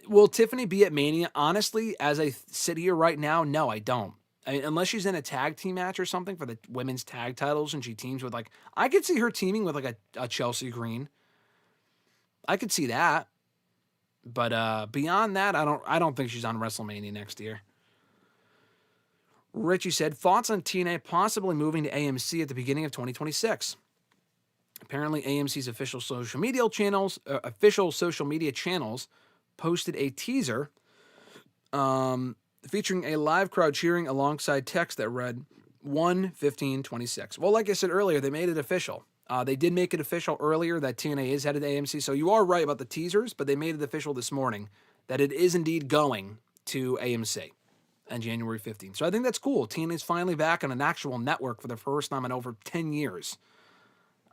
Will Tiffany be at Mania? Honestly, as I sit here right now, no, I don't. I mean, unless she's in a tag team match or something for the women's tag titles and she teams with, like, I could see her teaming with, like, a Chelsea Green. I could see that. But beyond that, I don't think she's on WrestleMania next year. Richie said, thoughts on TNA possibly moving to AMC at the beginning of 2026. Apparently, AMC's official social media channels posted a teaser featuring a live crowd cheering alongside text that read 1/15/26. Well, like I said earlier, they made it official. They did make it official earlier that TNA is headed to AMC, so you are right about the teasers, but they made it official this morning that it is indeed going to AMC on January 15th. So I think that's cool. TNA is finally back on an actual network for the first time in over 10 years.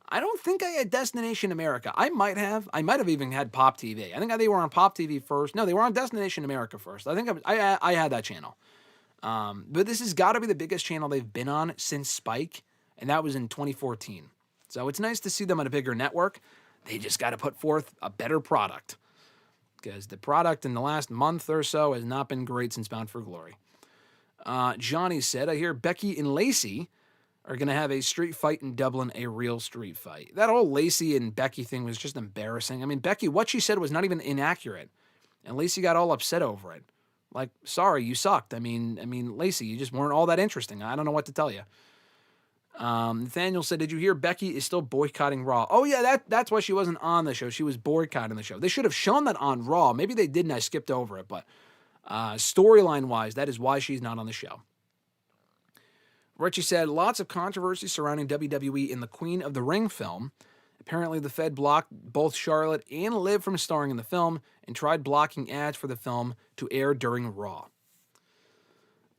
I don't think I had Destination America. I might have even had Pop TV. I think they were on Pop TV first. No, they were on Destination America first. I think I had that channel. But this has got to be the biggest channel they've been on since Spike, and that was in 2014. So it's nice to see them on a bigger network. They just got to put forth a better product, because the product in the last month or so has not been great since Bound for Glory. Johnny said, I hear Becky and Lacey are going to have a street fight in Dublin, a real street fight. That whole Lacey and Becky thing was just embarrassing. I mean, Becky, what she said was not even inaccurate, and Lacey got all upset over it. Like, sorry, you sucked. I mean, Lacey, you just weren't all that interesting. I don't know what to tell you. Nathaniel said, did you hear Becky is still boycotting Raw? Oh, yeah, that's why she wasn't on the show. She was boycotting the show. They should have shown that on Raw. Maybe they didn't. I skipped over it, but storyline-wise, that is why she's not on the show. Richie said, lots of controversy surrounding WWE in the Queen of the Ring film. Apparently, the Fed blocked both Charlotte and Liv from starring in the film and tried blocking ads for the film to air during Raw.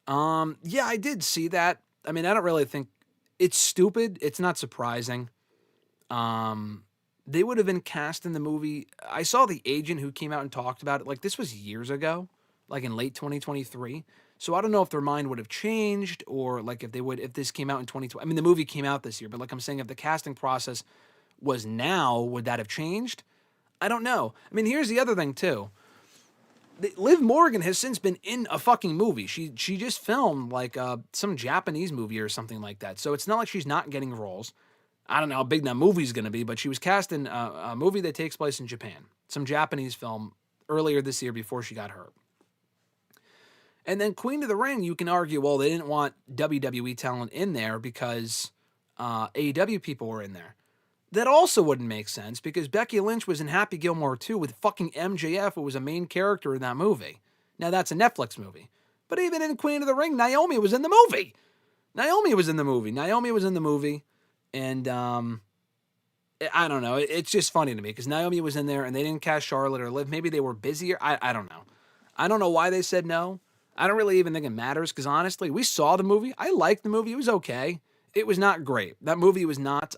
Yeah, I did see that. I mean, I don't really think it's stupid. It's not surprising. They would have been cast in the movie. I saw the agent who came out and talked about it. Like, this was years ago, like in late 2023. So I don't know if their mind would have changed, or like if this came out in 2020. I mean, the movie came out this year, but like I'm saying, if the casting process was now, would that have changed? I don't know. I mean, here's the other thing too. Liv Morgan has since been in a fucking movie. She just filmed like some Japanese movie or something like that. So it's not like she's not getting roles. I don't know how big that movie's going to be, but she was cast in a movie that takes place in Japan, some Japanese film earlier this year before she got hurt. And then Queen of the Ring, you can argue, well, they didn't want WWE talent in there because AEW people were in there. That also wouldn't make sense because Becky Lynch was in Happy Gilmore 2 with fucking MJF, who was a main character in that movie. Now, that's a Netflix movie. But even in Queen of the Ring, Naomi was in the movie. Naomi was in the movie. And I don't know. It's just funny to me because Naomi was in there and they didn't cast Charlotte or Liv. Maybe they were busier. I don't know. I don't know why they said no. I don't really even think it matters because honestly, we saw the movie. I liked the movie. It was okay. It was not great. That movie was not,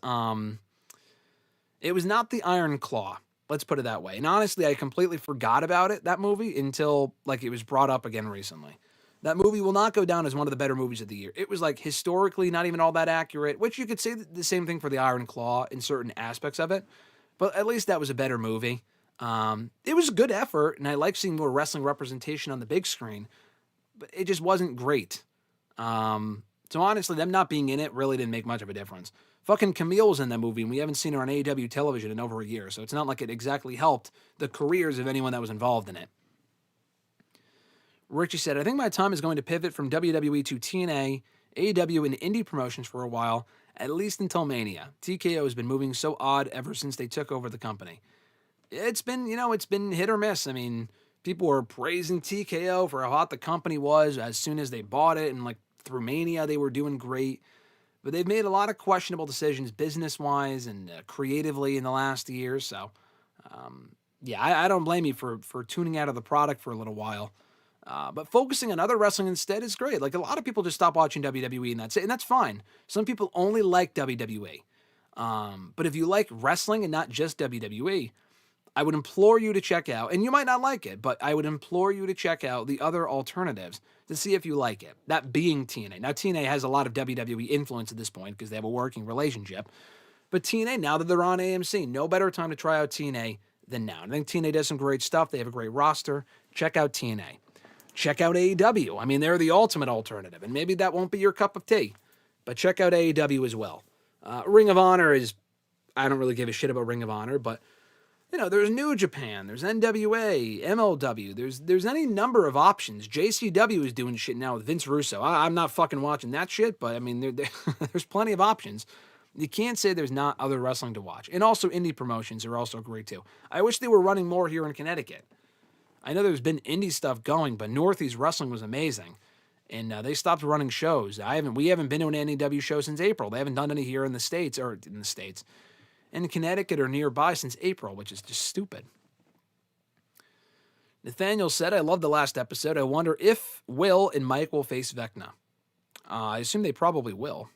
it was not the Iron Claw. Let's put it that way. And honestly, I completely forgot about it, that movie, until like it was brought up again recently. That movie will not go down as one of the better movies of the year. It was like historically not even all that accurate, which you could say the same thing for The Iron Claw in certain aspects of it, but at least that was a better movie. It was a good effort, and I like seeing more wrestling representation on the big screen, but it just wasn't great. So honestly, them not being in it really didn't make much of a difference. Fucking Camille was in that movie, and we haven't seen her on AEW television in over a year, so it's not like it exactly helped the careers of anyone that was involved in it. Richie said, I think my time is going to pivot from WWE to TNA, AEW, and indie promotions for a while, at least until Mania. TKO has been moving so odd ever since they took over the company. It's been, it's been hit or miss. I mean, people were praising TKO for how hot the company was as soon as they bought it, and like through Mania, they were doing great. But they've made a lot of questionable decisions business-wise and creatively in the last year. So, I don't blame you for tuning out of the product for a little while. But focusing on other wrestling instead is great. Like, a lot of people just stop watching WWE and that's it, and that's fine. Some people only like WWE. But if you like wrestling and not just WWE, I would implore you to check out, and you might not like it, but I would implore you to check out the other alternatives to see if you like it. That being TNA. Now, TNA has a lot of WWE influence at this point because they have a working relationship. But TNA, now that they're on AMC, no better time to try out TNA than now. I think TNA does some great stuff. They have a great roster. Check out TNA. Check out AEW. I mean, they're the ultimate alternative, and maybe that won't be your cup of tea, but check out AEW as well. Ring of Honor is, I don't really give a shit about Ring of Honor, but, there's New Japan, there's NWA, MLW, there's any number of options. JCW is doing shit now with Vince Russo. I'm not fucking watching that shit, but, I mean, there's plenty of options. You can't say there's not other wrestling to watch. And also indie promotions are also great, too. I wish they were running more here in Connecticut. I know there's been indie stuff going, but Northeast Wrestling was amazing, and they stopped running shows. We haven't been to an NEW show since April. They haven't done any here in the States, in Connecticut or nearby since April, which is just stupid. Nathaniel said, I love the last episode. I wonder if Will and Mike will face Vecna. I assume they probably will.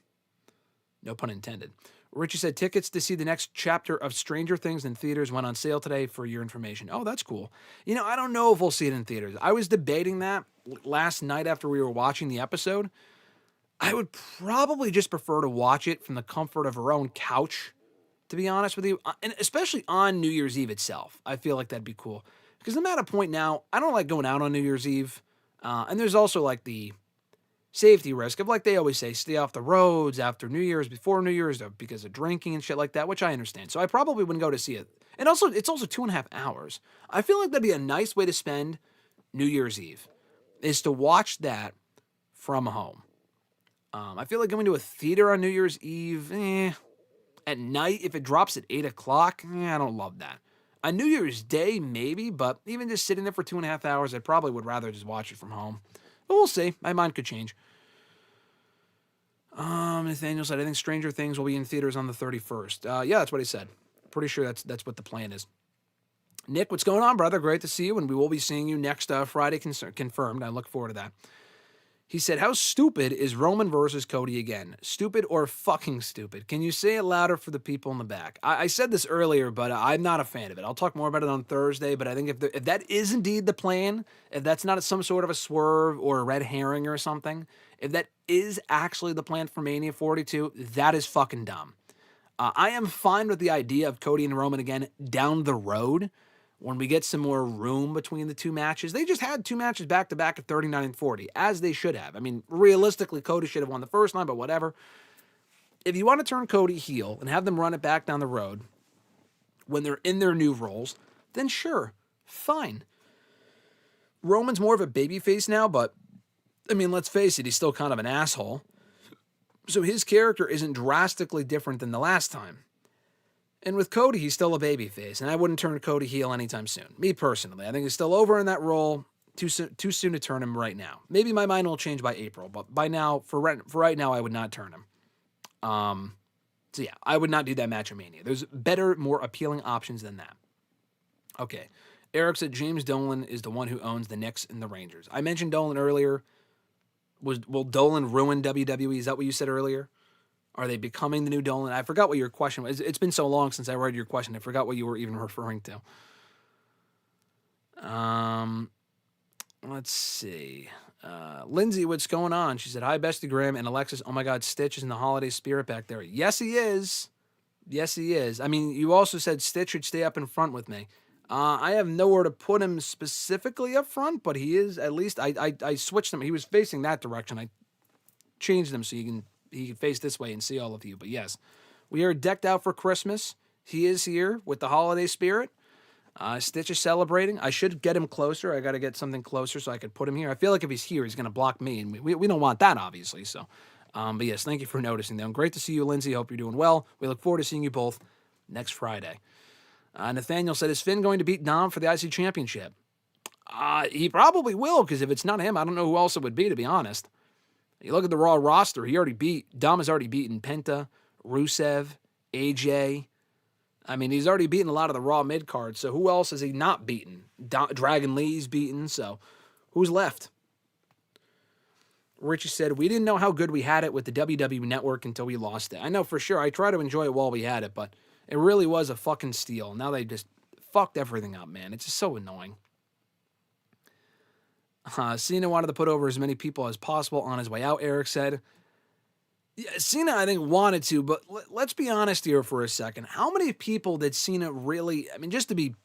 No pun intended. Richie said, tickets to see the next chapter of Stranger Things in theaters went on sale today for your information. Oh, that's cool. I don't know if we'll see it in theaters. I was debating that last night after we were watching the episode. I would probably just prefer to watch it from the comfort of our own couch, to be honest with you, and especially on New Year's Eve itself. I feel like that'd be cool. Because I'm at a point now, I don't like going out on New Year's Eve. And there's also like the safety risk of, like they always say, stay off the roads after New Year's, before New Year's, because of drinking and shit like that, which I understand. So I probably wouldn't go to see it. And also, it's also 2.5 hours. I feel like that'd be a nice way to spend New Year's Eve, is to watch that from home. I feel like going to a theater on New Year's Eve, at night, if it drops at 8 o'clock, I don't love that. On New Year's Day, maybe, but even just sitting there for 2.5 hours, I probably would rather just watch it from home. But we'll see. My mind could change. Nathaniel said, I think Stranger Things will be in theaters on the 31st. Yeah, that's what he said. Pretty sure that's what the plan is. Nick, what's going on, brother? Great to see you, and we will be seeing you next Friday, confirmed. I look forward to that. He said, how stupid is Roman versus Cody again? Stupid or fucking stupid? Can you say it louder for the people in the back? I said this earlier, but I'm not a fan of it. I'll talk more about it on Thursday, but I think if that is indeed the plan, if that's not some sort of a swerve or a red herring or something, if that is actually the plan for Mania 42, that is fucking dumb. I am fine with the idea of Cody and Roman again down the road, when we get some more room between the two matches. They just had two matches back-to-back at 39 and 40, as they should have. I mean, realistically, Cody should have won the first time, but whatever. If you want to turn Cody heel and have them run it back down the road when they're in their new roles, then sure, fine. Roman's more of a babyface now, but, I mean, let's face it, he's still kind of an asshole. So his character isn't drastically different than the last time. And with Cody, he's still a babyface, and I wouldn't turn Cody heel anytime soon. Me personally, I think he's still over in that role. Too soon to turn him right now. Maybe my mind will change by April, but by now, for right now, I would not turn him. So yeah, I would not do that match at Mania. There's better, more appealing options than that. Okay, Eric said James Dolan is the one who owns the Knicks and the Rangers. I mentioned Dolan earlier. Will Dolan ruin WWE? Is that what you said earlier? Are they becoming the new Dolan? I forgot what your question was. It's been so long since I read your question. I forgot what you were even referring to. Let's see. Lindsay, what's going on? She said, hi, Bestie Graham and Alexis. Oh, my God, Stitch is in the holiday spirit back there. Yes, he is. Yes, he is. I mean, you also said Stitch should stay up in front with me. I have nowhere to put him specifically up front, but he is at least. I switched him. He was facing that direction. I changed him so he can face this way and see all of you. But yes, we are decked out for Christmas. He is here with the holiday spirit. Stitch is celebrating. I should get him closer. I got to get something closer so I could put him here. I feel like if he's here, he's going to block me, and we don't want that, obviously. So, but yes, thank you for noticing, though. Great to see you, Lindsay. Hope you're doing well. We look forward to seeing you both next Friday. Nathaniel said, is Finn going to beat Dom for the IC Championship? He probably will, because if it's not him, I don't know who else it would be, to be honest. You look at the Raw roster, Dom has already beaten Penta, Rusev, AJ. I mean, he's already beaten a lot of the Raw mid-card, so who else has he not beaten? Dragon Lee's beaten, so who's left? Richie said, we didn't know how good we had it with the WWE Network until we lost it. I know for sure. I tried to enjoy it while we had it, but it really was a fucking steal. Now they just fucked everything up, man. It's just so annoying. Cena wanted to put over as many people as possible on his way out, Eric said. Yeah, Cena, I think, wanted to, but let's be honest here for a second. How many people did Cena really, I mean, just to be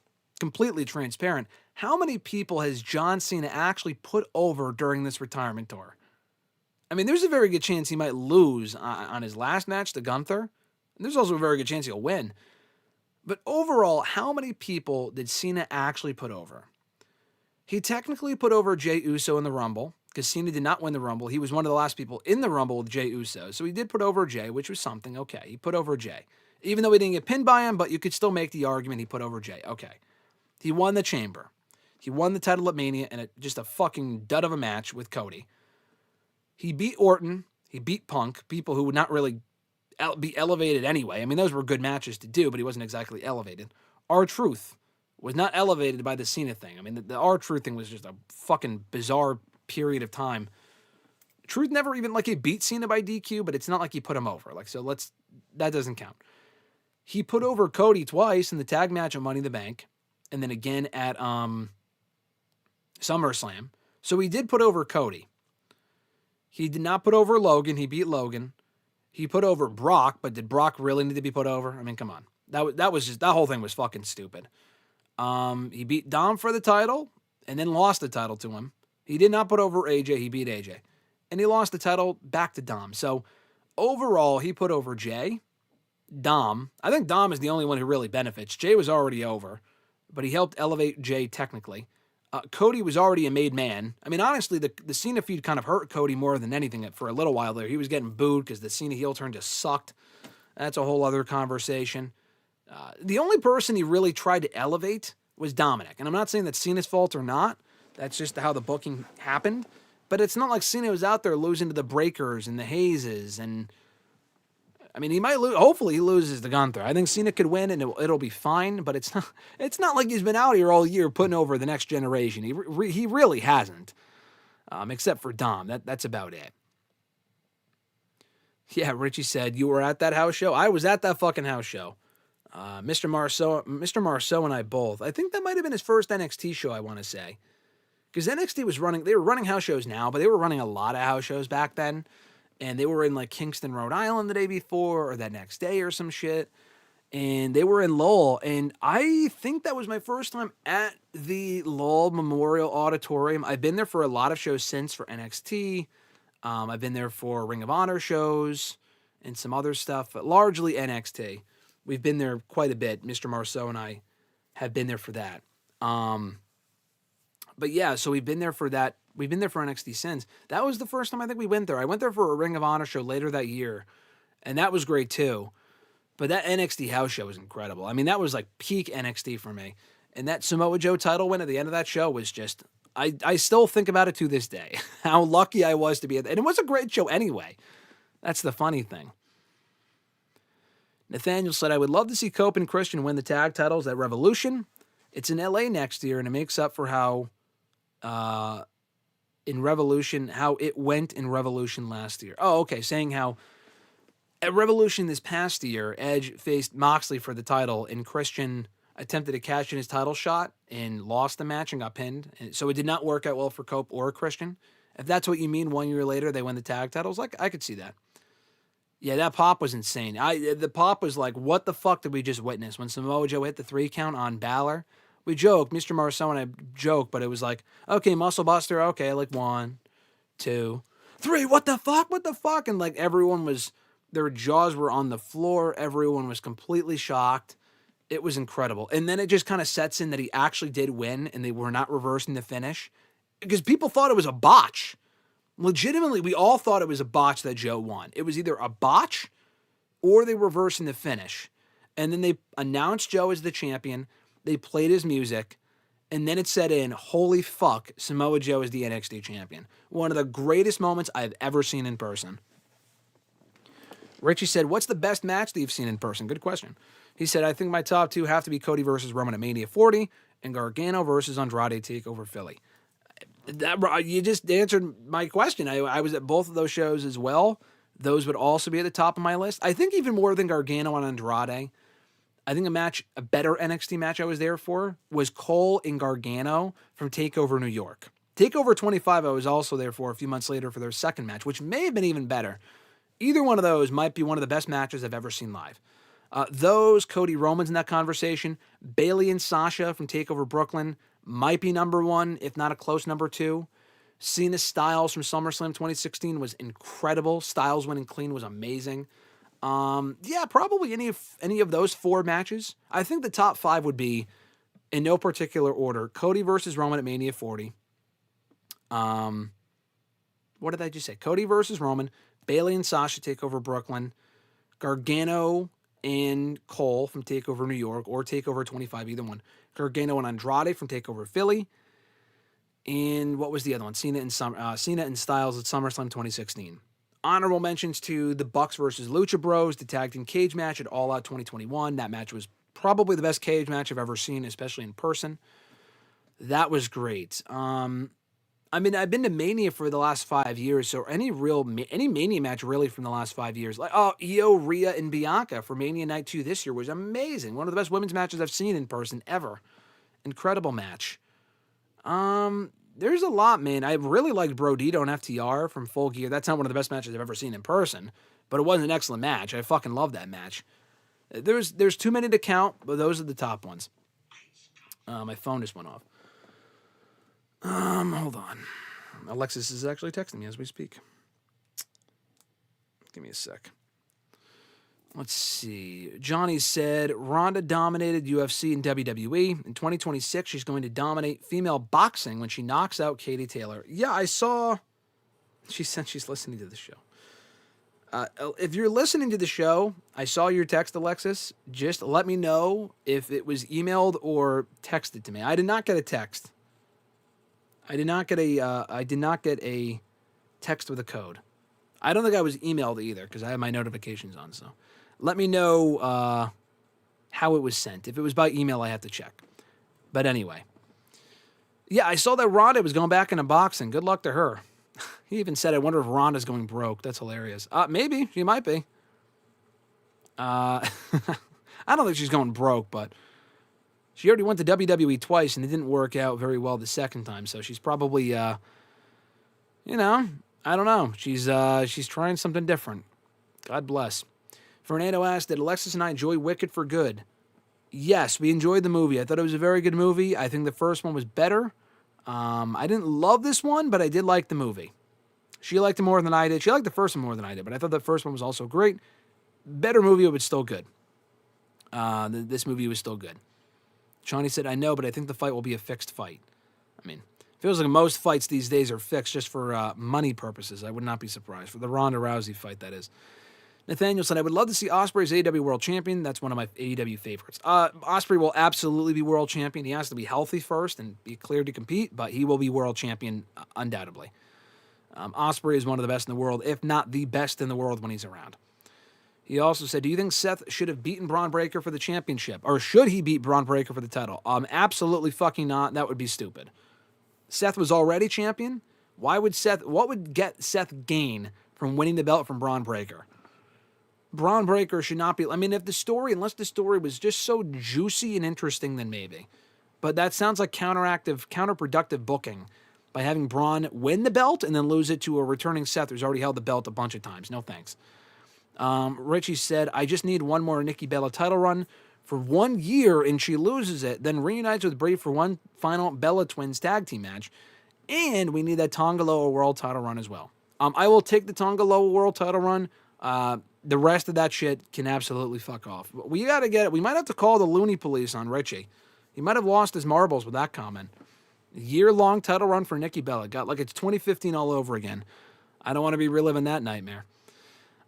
completely transparent, how many people has John Cena actually put over during this retirement tour? I mean, there's a very good chance he might lose on his last match to Gunther. And there's also a very good chance he'll win. But overall, how many people did Cena actually put over? He technically put over Jey Uso in the Rumble, because Cena did not win the Rumble. He was one of the last people in the Rumble with Jey Uso. So he did put over Jey, which was something. Okay, he put over Jey. Even though he didn't get pinned by him, but you could still make the argument he put over Jey. Okay. He won the Chamber. He won the title at Mania in just a fucking dud of a match with Cody. He beat Orton. He beat Punk, people who would not really be elevated anyway. I mean, those were good matches to do, but he wasn't exactly elevated. R-Truth was not elevated by the Cena thing. I mean, the R-Truth thing was just a fucking bizarre period of time. Truth never even, he beat Cena by DQ, but it's not like he put him over. That doesn't count. He put over Cody twice in the tag match at Money in the Bank, and then again at SummerSlam. So he did put over Cody. He did not put over Logan. He beat Logan. He put over Brock, but did Brock really need to be put over? I mean, come on. That whole thing was fucking stupid. He beat Dom for the title, and then lost the title to him. He did not put over AJ. He beat AJ. And he lost the title back to Dom. So, overall, he put over Jey, Dom. I think Dom is the only one who really benefits. Jey was already over, but he helped elevate Jey technically. Cody was already a made man. I mean, honestly, the Cena feud kind of hurt Cody more than anything for a little while there. He was getting booed because the Cena heel turn just sucked. That's a whole other conversation. The only person he really tried to elevate was Dominic. And I'm not saying that's Cena's fault or not. That's just how the booking happened. But it's not like Cena was out there losing to the Breakers and the Hazes. And, I mean, he might lose. Hopefully he loses to Gunther. I think Cena could win and it'll be fine. But it's not like he's been out here all year putting over the next generation. He really hasn't. Except for Dom. That's about it. Yeah, Richie said, you were at that house show? I was at that fucking house show. Mr. Marceau and I both. I think that might have been his first NXT show, I want to say. Because NXT was they were running house shows now, but they were running a lot of house shows back then. And they were in Kingston, Rhode Island the day before, or that next day or some shit. And they were in Lowell. And I think that was my first time at the Lowell Memorial Auditorium. I've been there for a lot of shows since for NXT. I've been there for Ring of Honor shows and some other stuff, but largely NXT. We've been there quite a bit. Mr. Marceau and I have been there for that. But yeah, so we've been there for that. We've been there for NXT since. That was the first time I think we went there. I went there for a Ring of Honor show later that year, and that was great too. But that NXT house show was incredible. I mean, that was peak NXT for me. And that Samoa Joe title win at the end of that show was just, I still think about it to this day. How lucky I was to be at that. And it was a great show anyway. That's the funny thing. Nathaniel said, I would love to see Cope and Christian win the tag titles at Revolution. It's in LA next year, and it makes up for how it went in Revolution last year. Oh, okay, saying how at Revolution this past year, Edge faced Moxley for the title, and Christian attempted to cash in his title shot and lost the match and got pinned. And so it did not work out well for Cope or Christian. If that's what you mean, 1 year later they win the tag titles, like I could see that. Yeah, that pop was insane. The pop was like, what the fuck did we just witness? When Samoa Joe hit the 3 count on Balor, we joked, Mr. Marceau and I joked, but it was like, okay, Muscle Buster, okay, like 1, 2, 3, what the fuck, what the fuck? And like everyone was, their jaws were on the floor. Everyone was completely shocked. It was incredible. And then it just kind of sets in that he actually did win and they were not reversing the finish because people thought it was a botch. Legitimately, we all thought it was a botch that Joe won. It was either a botch or they were reversing the finish. And then they announced Joe as the champion. They played his music. And then it set in, holy fuck, Samoa Joe is the NXT champion. One of the greatest moments I've ever seen in person. Richie said, what's the best match that you've seen in person? Good question. He said, I think my top 2 have to be Cody versus Roman at Mania 40 and Gargano versus Andrade TakeOver Philly. You just answered my question. I was at both of those shows as well. Those would also be at the top of my list. I think even more than Gargano and Andrade. I think a better NXT match I was there for was Cole and Gargano from TakeOver New York. TakeOver 25 I was also there for a few months later for their second match, which may have been even better. Either one of those might be one of the best matches I've ever seen live. Those, Cody Roman's in that conversation. Bayley and Sasha from TakeOver Brooklyn might be number 1, if not a close number 2. Cena Styles from SummerSlam 2016 was incredible. Styles winning clean was amazing. Yeah, probably any of those 4 matches. I think the top 5 would be, in no particular order, Cody versus Roman at Mania 40. What did I just say? Cody versus Roman, Bayley and Sasha TakeOver Brooklyn, Gargano and Cole from TakeOver New York or TakeOver 25, either one. Gargano and Andrade from TakeOver Philly. And what was the other one? Cena and Styles at SummerSlam 2016. Honorable mentions to the Bucks versus Lucha Bros, the tag team cage match at All Out 2021. That match was probably the best cage match I've ever seen, especially in person. That was great. I mean, I've been to Mania for the last 5 years, so any Mania match really from the last 5 years. Like, Io, Rhea, and Bianca for Mania Night 2 this year was amazing. One of the best women's matches I've seen in person ever. Incredible match. There's a lot, man. I really liked Brodito and FTR from Full Gear. That's not one of the best matches I've ever seen in person, but it was an excellent match. I fucking love that match. There's too many to count, but those are the top ones. My phone just went off. Hold on. Alexis is actually texting me as we speak. Give me a sec. Let's see. Johnny said, Ronda dominated UFC and WWE. In 2026, she's going to dominate female boxing when she knocks out Katie Taylor. Yeah, I saw... She said she's listening to the show. If you're listening to the show, I saw your text, Alexis. Just let me know if it was emailed or texted to me. I did not get a text. I did not get a text with a code. I don't think I was emailed either because I have my notifications on. So let me know how it was sent. If it was by email, I have to check. But anyway. Yeah, I saw that Ronda was going back into boxing. Good luck to her. He even said, I wonder if Ronda's going broke. That's hilarious. Maybe. She might be. I don't think she's going broke, but... She already went to WWE twice, and it didn't work out very well the second time. So she's probably, I don't know. She's trying something different. God bless. Fernando asked, did Alexis and I enjoy Wicked for Good? Yes, we enjoyed the movie. I thought it was a very good movie. I think the first one was better. I didn't love this one, but I did like the movie. She liked it more than I did. She liked the first one more than I did, but I thought the first one was also great. Better movie, but still good. This movie was still good. Shawnee said, I know, but I think the fight will be a fixed fight. I mean, it feels like most fights these days are fixed just for money purposes. I would not be surprised. For the Ronda Rousey fight, that is. Nathaniel said, I would love to see Ospreay as AEW World Champion. That's one of my AEW favorites. Ospreay will absolutely be World Champion. He has to be healthy first and be cleared to compete, but he will be World Champion undoubtedly. Ospreay is one of the best in the world, if not the best in the world when he's around. He also said, do you think Seth should have beaten Braun Breaker for the championship? Or should he beat Braun Breaker for the title? Absolutely fucking not. That would be stupid. Seth was already champion. What would get Seth gain from winning the belt from Braun Breaker? Braun Breaker should not be, unless the story was just so juicy and interesting, then maybe. But that sounds like counterproductive booking. by having Braun win the belt and then lose it to a returning Seth who's already held the belt a bunch of times. No thanks. Richie said, I just need one more Nikki Bella title run for 1 year and she loses it, then reunites with Brie for one final Bella Twins tag team match. And we need that Tonga Loa world title run as well. I will take the Tonga Loa world title run. The rest of that shit can absolutely fuck off. We got to get it. We might have to call the loony police on Richie. He might have lost his marbles with that comment. A year-long title run for Nikki Bella. Got like it's 2015 all over again. I don't want to be reliving that nightmare.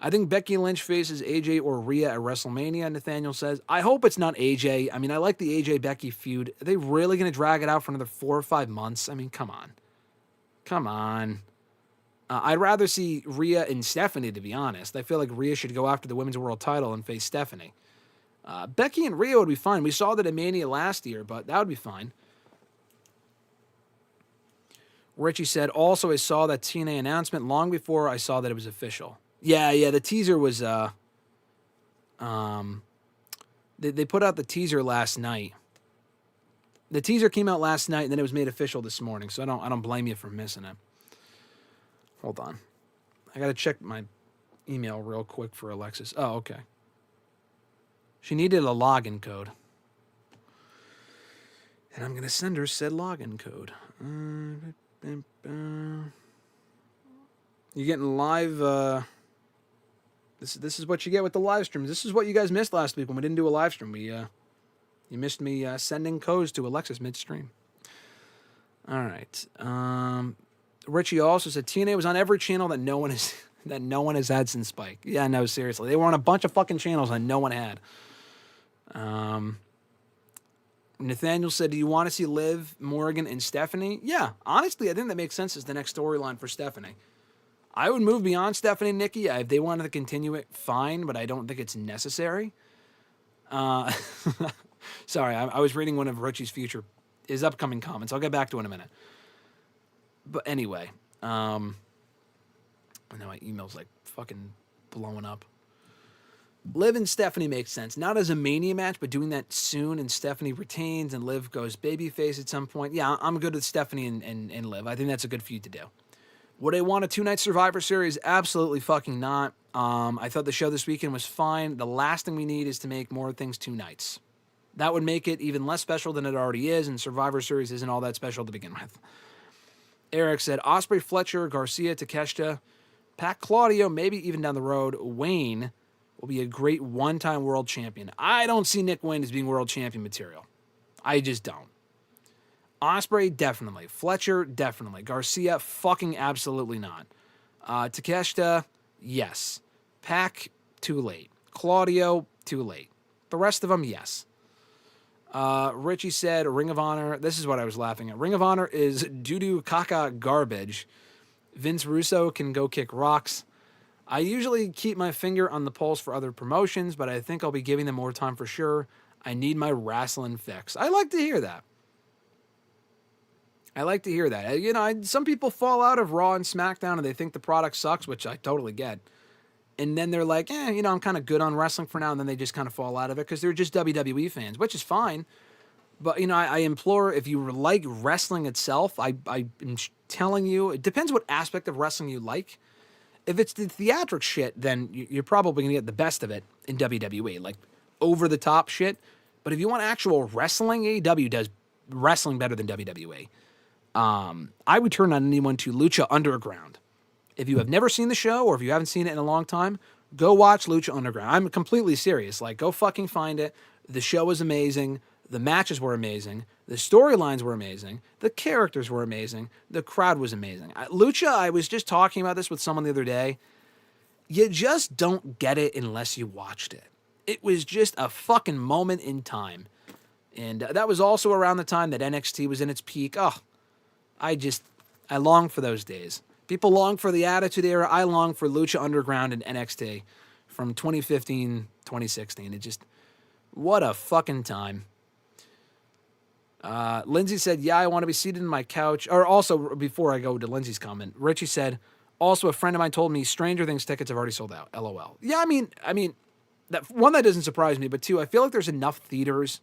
I think Becky Lynch faces AJ or Rhea at WrestleMania, Nathaniel says. I hope it's not AJ. I mean, I like the AJ-Becky feud. Are they really going to drag it out for another 4 or 5 months? I mean, come on. Come on. I'd rather see Rhea and Stephanie, to be honest. I feel like Rhea should go after the Women's World title and face Stephanie. Becky and Rhea would be fine. We saw that at Mania last year, but that would be fine. Richie said, also, I saw that TNA announcement long before I saw that it was official. Yeah, the teaser was, they put out the teaser last night. The teaser came out last night, and then it was made official this morning, so I don't blame you for missing it. Hold on. I got to check my email real quick for Alexis. Oh, okay. She needed a login code. And I'm going to send her said login code. You're getting live... This is what you get with the live streams. This is what you guys missed last week when we didn't do a live stream. You missed me sending codes to Alexis midstream. All right. Richie also said TNA was on every channel that no one has had since Spike. Yeah, no, seriously. They were on a bunch of fucking channels that no one had. Nathaniel said, do you want to see Liv, Morgan, and Stephanie? Yeah, honestly, I think that makes sense as the next storyline for Stephanie. I would move beyond Stephanie and Nikki. If they wanted to continue it, fine, but I don't think it's necessary. Sorry, I was reading one of Richie's his upcoming comments. I'll get back to it in a minute. But anyway, I know my email's like fucking blowing up. Liv and Stephanie makes sense. Not as a Mania match, but doing that soon and Stephanie retains and Liv goes babyface at some point. Yeah, I'm good with Stephanie and Liv. I think that's a good feud to do. Would I want a 2-night Survivor Series? Absolutely fucking not. I thought the show this weekend was fine. The last thing we need is to make more things 2 nights. That would make it even less special than it already is, and Survivor Series isn't all that special to begin with. Eric said, Ospreay, Fletcher, Garcia, Takeshita, Pat Claudio, maybe even down the road, Wayne will be a great one-time world champion. I don't see Nick Wayne as being world champion material. I just don't. Ospreay, definitely. Fletcher, definitely. Garcia, fucking absolutely not. Takeshita, yes. Pac, too late. Claudio, too late. The rest of them, yes. Richie said, Ring of Honor. This is what I was laughing at. Ring of Honor is doo-doo caca garbage. Vince Russo can go kick rocks. I usually keep my finger on the pulse for other promotions, but I think I'll be giving them more time for sure. I need my wrestling fix. I like to hear that. You know, some people fall out of Raw and SmackDown and they think the product sucks, which I totally get. And then they're like, you know, I'm kind of good on wrestling for now. And then they just kind of fall out of it because they're just WWE fans, which is fine. But, you know, I implore, if you like wrestling itself, I'm telling you, it depends what aspect of wrestling you like. If it's the theatric shit, then you're probably going to get the best of it in WWE, like over-the-top shit. But if you want actual wrestling, AEW does wrestling better than WWE. I would turn on anyone to Lucha Underground. If you have never seen the show or if you haven't seen it in a long time, go watch Lucha Underground. I'm completely serious. Like, go fucking find it. The show was amazing. The matches were amazing. The storylines were amazing. The characters were amazing. The crowd was amazing. Lucha, I was just talking about this with someone the other day. You just don't get it unless you watched it. It was just a fucking moment in time. And that was also around the time that NXT was in its peak. Oh, I long for those days. People long for the Attitude Era. I long for Lucha Underground and NXT from 2015, 2016. It just, what a fucking time. Lindsay said, yeah, I want to be seated in my couch. Or also, before I go to Lindsay's comment, Richie said, also a friend of mine told me Stranger Things tickets have already sold out. LOL. Yeah, I mean, that doesn't surprise me, but two, I feel like there's enough theaters.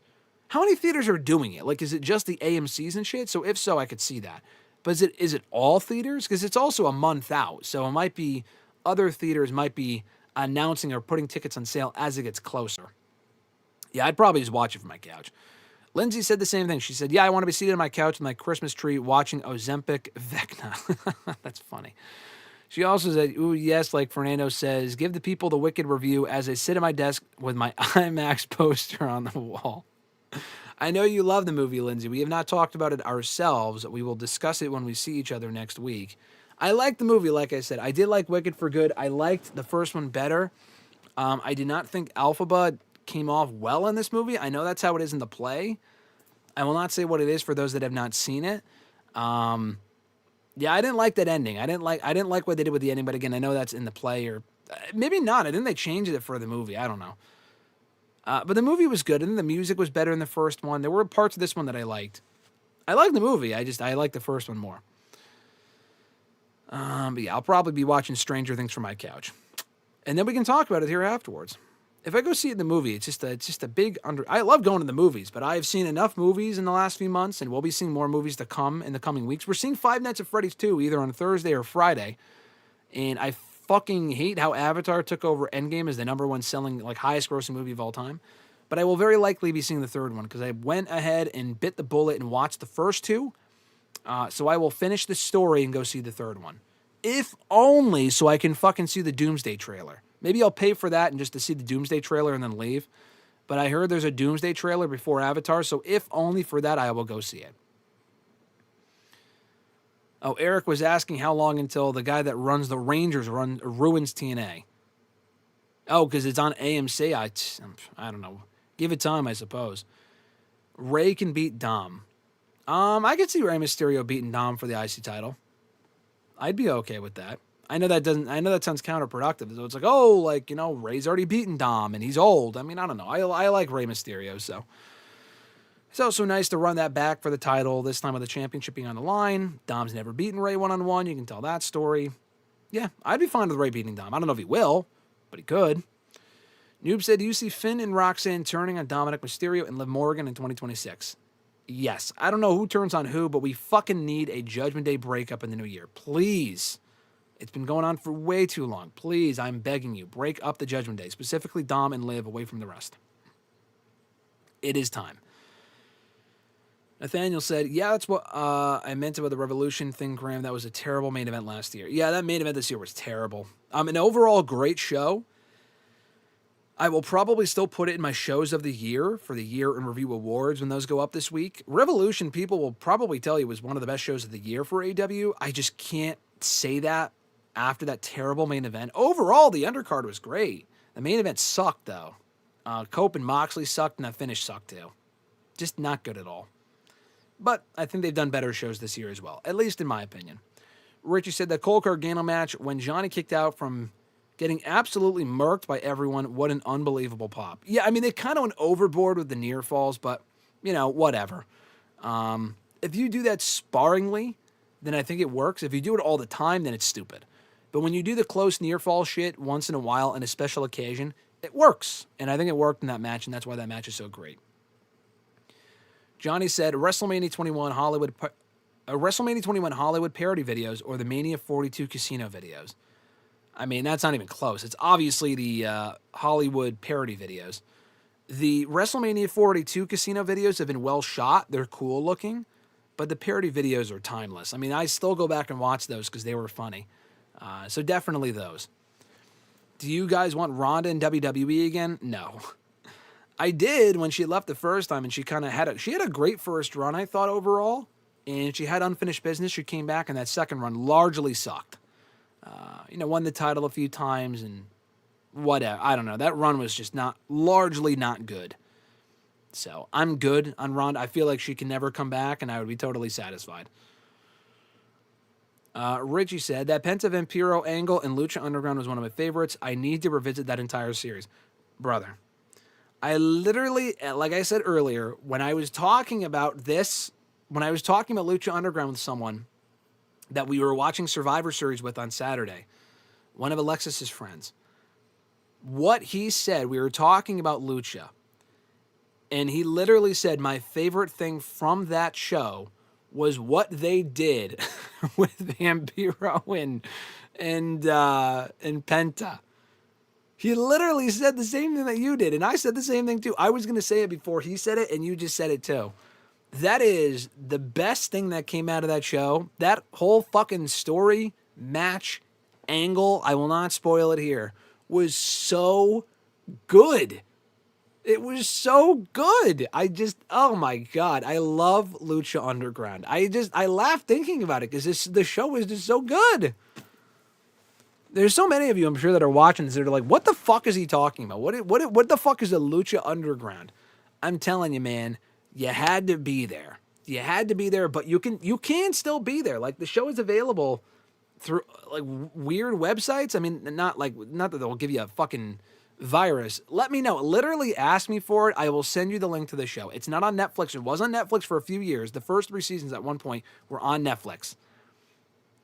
How many theaters are doing it? Like, is it just the AMCs and shit? So if so, I could see that. But is it all theaters? Because it's also a month out, so it might be other theaters might be announcing or putting tickets on sale as it gets closer. Yeah, I'd probably just watch it from my couch. Lindsay said the same thing. She said, yeah, I want to be seated on my couch with my Christmas tree watching Ozempic Vecna. That's funny. She also said, ooh, yes, like Fernando says, give the people the wicked review as I sit at my desk with my IMAX poster on the wall. I know you love the movie, Lindsay. We have not talked about it ourselves. We will discuss it when we see each other next week. I like the movie, like I said. I did like Wicked for Good. I liked the first one better. I did not think Alphaba came off well in this movie. I know that's how it is in the play. I will not say what it is for those that have not seen it. Yeah, I didn't like that ending. I didn't like what they did with the ending, but again, I know that's in the play, or maybe not. I think they changed it for the movie. I don't know. But the movie was good, and the music was better in the first one. There were parts of this one that I liked. I liked the movie. I liked the first one more. But yeah, I'll probably be watching Stranger Things from my couch, and then we can talk about it here afterwards. If I go see it in the movie, it's just a big under. I love going to the movies, but I have seen enough movies in the last few months, and we'll be seeing more movies to come in the coming weeks. We're seeing Five Nights at Freddy's 2 either on Thursday or Friday, and I fucking hate how Avatar took over Endgame as the number one selling, like, highest grossing movie of all time. But I will very likely be seeing the third one because I went ahead and bit the bullet and watched the first two. So I will finish the story and go see the third one. If only so I can fucking see the Doomsday trailer. Maybe I'll pay for that and just to see the Doomsday trailer and then leave. But I heard there's a Doomsday trailer before Avatar, so if only for that, I will go see it. Oh, Eric was asking how long until the guy that runs the Rangers ruins TNA. Oh, because it's on AMC. I don't know. Give it time, I suppose. Ray can beat Dom. I could see Rey Mysterio beating Dom for the IC title. I'd be okay with that. I know that sounds counterproductive. So it's like, oh, like, Ray's already beaten Dom and he's old. I mean, I don't know. I like Rey Mysterio, so. It's also nice to run that back for the title, this time with the championship being on the line. Dom's never beaten Ray one-on-one. You can tell that story. Yeah, I'd be fine with Ray beating Dom. I don't know if he will, but he could. Noob said, do you see Finn and Roxanne turning on Dominic Mysterio and Liv Morgan in 2026? Yes. I don't know who turns on who, but we fucking need a Judgment Day breakup in the new year. Please. It's been going on for way too long. Please, I'm begging you, break up the Judgment Day, specifically Dom and Liv away from the rest. It is time. Nathaniel said, yeah, that's what I meant about the Revolution thing, Graham. That was a terrible main event last year. Yeah, that main event this year was terrible. An overall great show. I will probably still put it in my shows of the year for the Year in Review Awards when those go up this week. Revolution, people will probably tell you, was one of the best shows of the year for AEW. I just can't say that after that terrible main event. Overall, the undercard was great. The main event sucked, though. Cope and Moxley sucked, and that finish sucked, too. Just not good at all. But I think they've done better shows this year as well, at least in my opinion. Richie said that Cole Gargano match, when Johnny kicked out from getting absolutely murked by everyone, what an unbelievable pop. Yeah, I mean, they kind of went overboard with the near falls, but, whatever. If you do that sparingly, then I think it works. If you do it all the time, then it's stupid. But when you do the close near fall shit once in a while in a special occasion, it works. And I think it worked in that match, and that's why that match is so great. Johnny said, WrestleMania 21 Hollywood parody videos or the Mania 42 casino videos. I mean, that's not even close. It's obviously the Hollywood parody videos. The WrestleMania 42 casino videos have been well shot. They're cool looking. But the parody videos are timeless. I mean, I still go back and watch those because they were funny. So definitely those. Do you guys want Ronda in WWE again? No. I did when she left the first time, and she kind of had a great first run, I thought, overall. And she had unfinished business. She came back, and that second run largely sucked. Won the title a few times, and whatever. I don't know. That run was just largely not good. So I'm good on Ronda. I feel like she can never come back, and I would be totally satisfied. Richie said, that Penta Vampiro angle in Lucha Underground was one of my favorites. I need to revisit that entire series. Brother, I literally, like I said earlier, when I was talking about Lucha Underground with someone that we were watching Survivor Series with on Saturday, one of Alexis's friends, what he said, we were talking about Lucha, and he literally said, my favorite thing from that show was what they did with Vampiro and Penta. He literally said the same thing that you did, and I said the same thing too. I was going to say it before he said it, and you just said it too. That is the best thing that came out of that show. That whole fucking story, match, angle, I will not spoil it here, was so good. It was so good. Oh my God. I love Lucha Underground. I laugh thinking about it because the show is just so good. There's so many of you, I'm sure, that are watching this that are like, what the fuck is he talking about? What the fuck is a Lucha Underground? I'm telling you, man, you had to be there. You had to be there, but you can still be there. Like, the show is available through like weird websites. I mean, not that they'll give you a fucking virus. Let me know. Literally ask me for it. I will send you the link to the show. It's not on Netflix. It was on Netflix for a few years. The first 3 seasons at one point were on Netflix.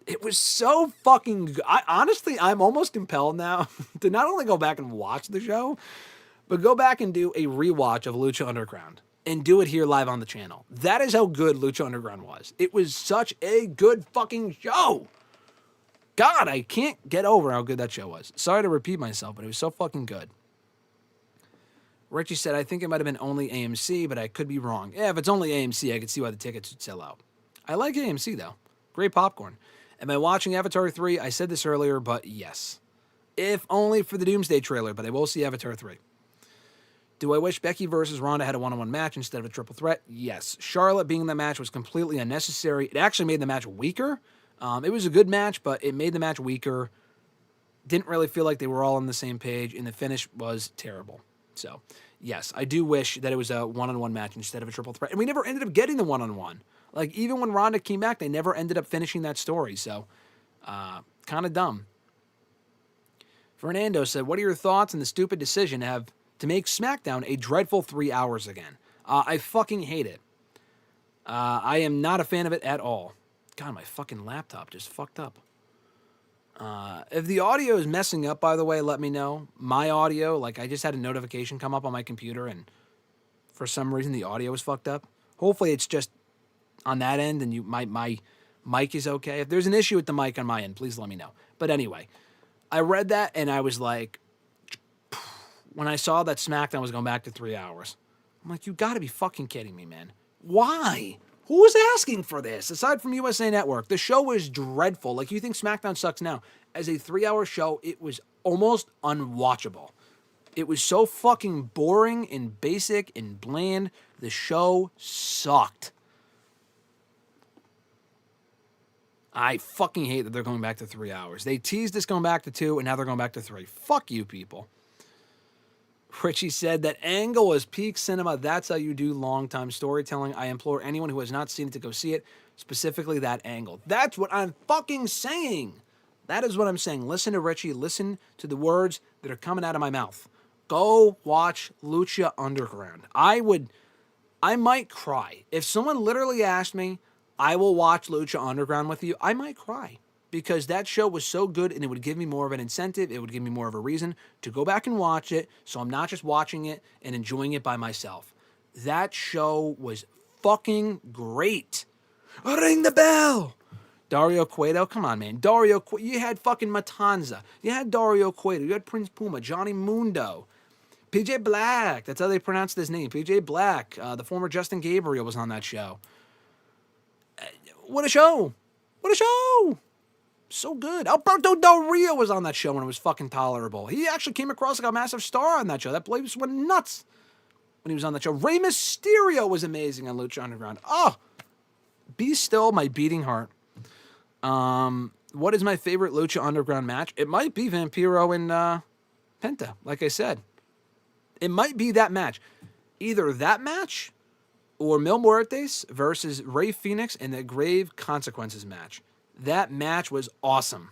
It was so fucking good. Honestly, I'm almost compelled now to not only go back and watch the show, but go back and do a rewatch of Lucha Underground and do it here live on the channel. That is how good Lucha Underground was. It was such a good fucking show. God, I can't get over how good that show was. Sorry to repeat myself, but it was so fucking good. Richie said, I think it might have been only AMC, but I could be wrong. Yeah, if it's only AMC, I could see why the tickets would sell out. I like AMC, though. Great popcorn. Am I watching Avatar 3? I said this earlier, but yes. If only for the Doomsday trailer, but I will see Avatar 3. Do I wish Becky versus Ronda had a one-on-one match instead of a triple threat? Yes. Charlotte being in the match was completely unnecessary. It actually made the match weaker. It was a good match, but it made the match weaker. Didn't really feel like they were all on the same page, and the finish was terrible. So, yes, I do wish that it was a one-on-one match instead of a triple threat. And we never ended up getting the one-on-one. Like, even when Ronda came back, they never ended up finishing that story. So, kind of dumb. Fernando said, what are your thoughts on the stupid decision to make SmackDown a dreadful 3 hours again? I fucking hate it. I am not a fan of it at all. God, my fucking laptop just fucked up. If the audio is messing up, by the way, let me know. My audio, like, I just had a notification come up on my computer, and for some reason the audio was fucked up. Hopefully it's just on that end, and my mic is okay. If there's an issue with the mic on my end, please let me know. But anyway, I read that, and I was like, when I saw that SmackDown was going back to 3 hours, I'm like, you gotta be fucking kidding me, man. Why? Who was asking for this? Aside from USA Network, the show was dreadful. Like, you think SmackDown sucks now. As a 3 hour show, it was almost unwatchable. It was so fucking boring and basic and bland. The show sucked. I fucking hate that they're going back to 3 hours. They teased us going back to 2, and now they're going back to 3. Fuck you, people. Richie said that Angle was peak cinema. That's how you do long-time storytelling. I implore anyone who has not seen it to go see it, specifically that Angle. That's what I'm fucking saying. That is what I'm saying. Listen to Richie. Listen to the words that are coming out of my mouth. Go watch Lucha Underground. I might cry. If someone literally asked me, I will watch Lucha Underground with you, I might cry. Because that show was so good, and it would give me more of an incentive. It would give me more of a reason to go back and watch it, so I'm not just watching it and enjoying it by myself. That show was fucking great. Ring the bell! Dario Cueto, come on, man. Dario Cueto, you had fucking Matanza. You had Dario Cueto. You had Prince Puma, Johnny Mundo, PJ Black. That's how they pronounced his name. PJ Black, the former Justin Gabriel, was on that show. What a show! What a show! So good. Alberto Del Rio was on that show and it was fucking tolerable. He actually came across like a massive star on that show. That place went nuts when he was on that show. Rey Mysterio was amazing on Lucha Underground. Oh, be still my beating heart. What is my favorite Lucha Underground match? It might be Vampiro and Penta, like I said. It might be that match. Either that match or Mil Muertes versus Rey Fenix in the Grave Consequences match. That match was awesome.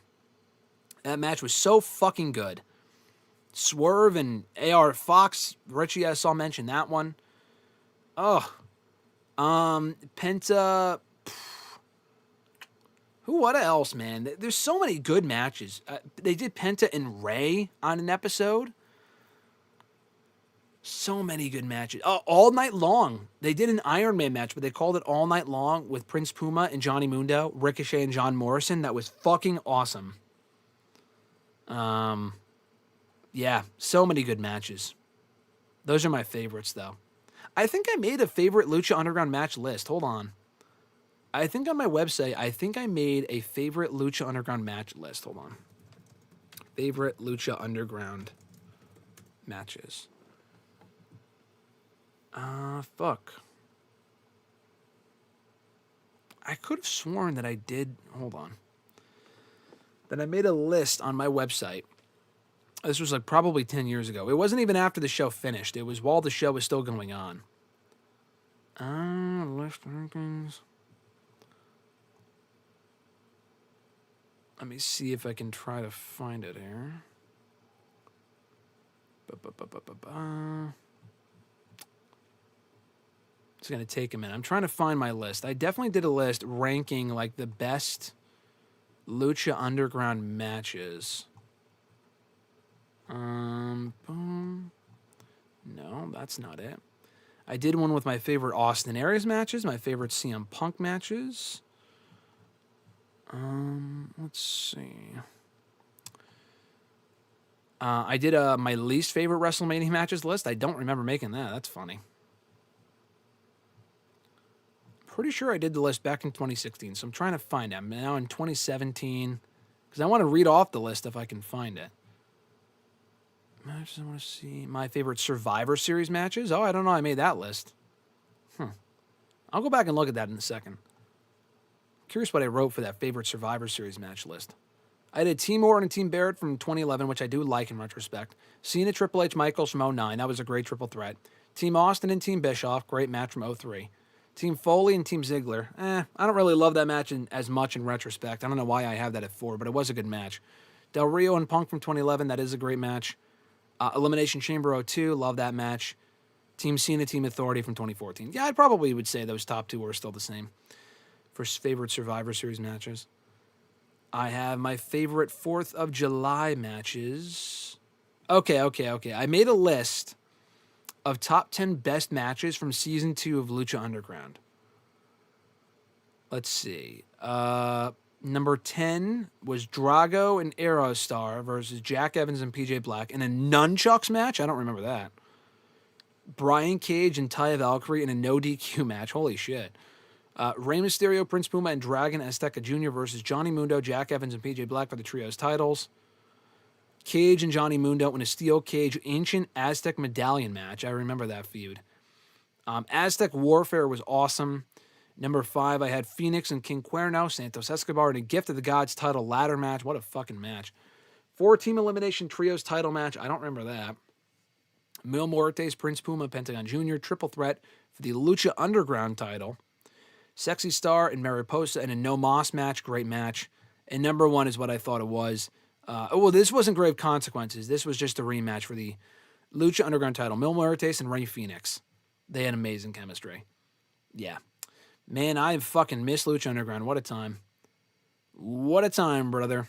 That match was so fucking good. Swerve and AR Fox, Richie, I saw mention that one. Oh. Penta. What else, man? There's so many good matches. They did Penta and Rey on an episode. So many good matches. Oh, All Night Long. They did an Iron Man match, but they called it All Night Long with Prince Puma and Johnny Mundo, Ricochet and John Morrison. That was fucking awesome. Yeah, so many good matches. Those are my favorites, though. I think I made a favorite Lucha Underground match list. Hold on. I think on my website, I made a favorite Lucha Underground match list. Hold on. Favorite Lucha Underground matches. Fuck. I could have sworn that I did. Hold on. That I made a list on my website. This was like probably 10 years ago. It wasn't even after the show finished. It was while the show was still going on. List rankings. Let me see if I can try to find it here. It's going to take a minute. I'm trying to find my list. I definitely did a list ranking like the best Lucha Underground matches. Boom. No, that's not it. I did one with my favorite Austin Aries matches, my favorite CM Punk matches. Let's see. I did my least favorite WrestleMania matches list. I don't remember making that. That's funny. Pretty sure I did the list back in 2016, so I'm trying to find it. I'm now in 2017, because I want to read off the list if I can find it. Matches I want to see. My favorite Survivor Series matches. Oh, I don't know. I made that list. I'll go back and look at that in a second. Curious what I wrote for that favorite Survivor Series match list. I did Team Orton and Team Barrett from 2011, which I do like in retrospect. Cena, Triple H, Michaels from 2009. That was a great triple threat. Team Austin and Team Bischoff. Great match from 2003. Team Foley and Team Ziggler. I don't really love that match as much in retrospect. I don't know why I have that at 4, but it was a good match. Del Rio and Punk from 2011. That is a great match. Elimination Chamber 02. Love that match. Team Cena, Team Authority from 2014. Yeah, I probably would say those top two are still the same for favorite Survivor Series matches. I have my favorite 4th of July matches. Okay. I made a list of top 10 best matches from Season 2 of Lucha Underground. Let's see. Number 10 was Drago and Aerostar versus Jack Evans and PJ Black in a nunchucks match. I don't remember that. Brian Cage and Taya Valkyrie in a no DQ match. Holy shit. Rey Mysterio, Prince Puma, and Dragon Azteca Jr. versus Johnny Mundo, Jack Evans, and PJ Black for the trios titles. Cage and Johnny Mundo in a steel cage ancient Aztec medallion match. I remember that feud. Aztec Warfare was awesome. Number 5, I had Phoenix and King Cuerno, Santos Escobar in a Gift of the Gods title ladder match. What a fucking match. 4-team elimination trios title match. I don't remember that. Mil Muertes, Prince Puma, Pentagon Jr. triple threat for the Lucha Underground title. Sexy Star and Mariposa in a no Moss match. Great match. And number 1 is what I thought it was. This wasn't Grave Consequences. This was just a rematch for the Lucha Underground title. Mil Muertes and Rey Fenix. They had amazing chemistry. Yeah. Man, I fucking miss Lucha Underground. What a time. What a time, brother.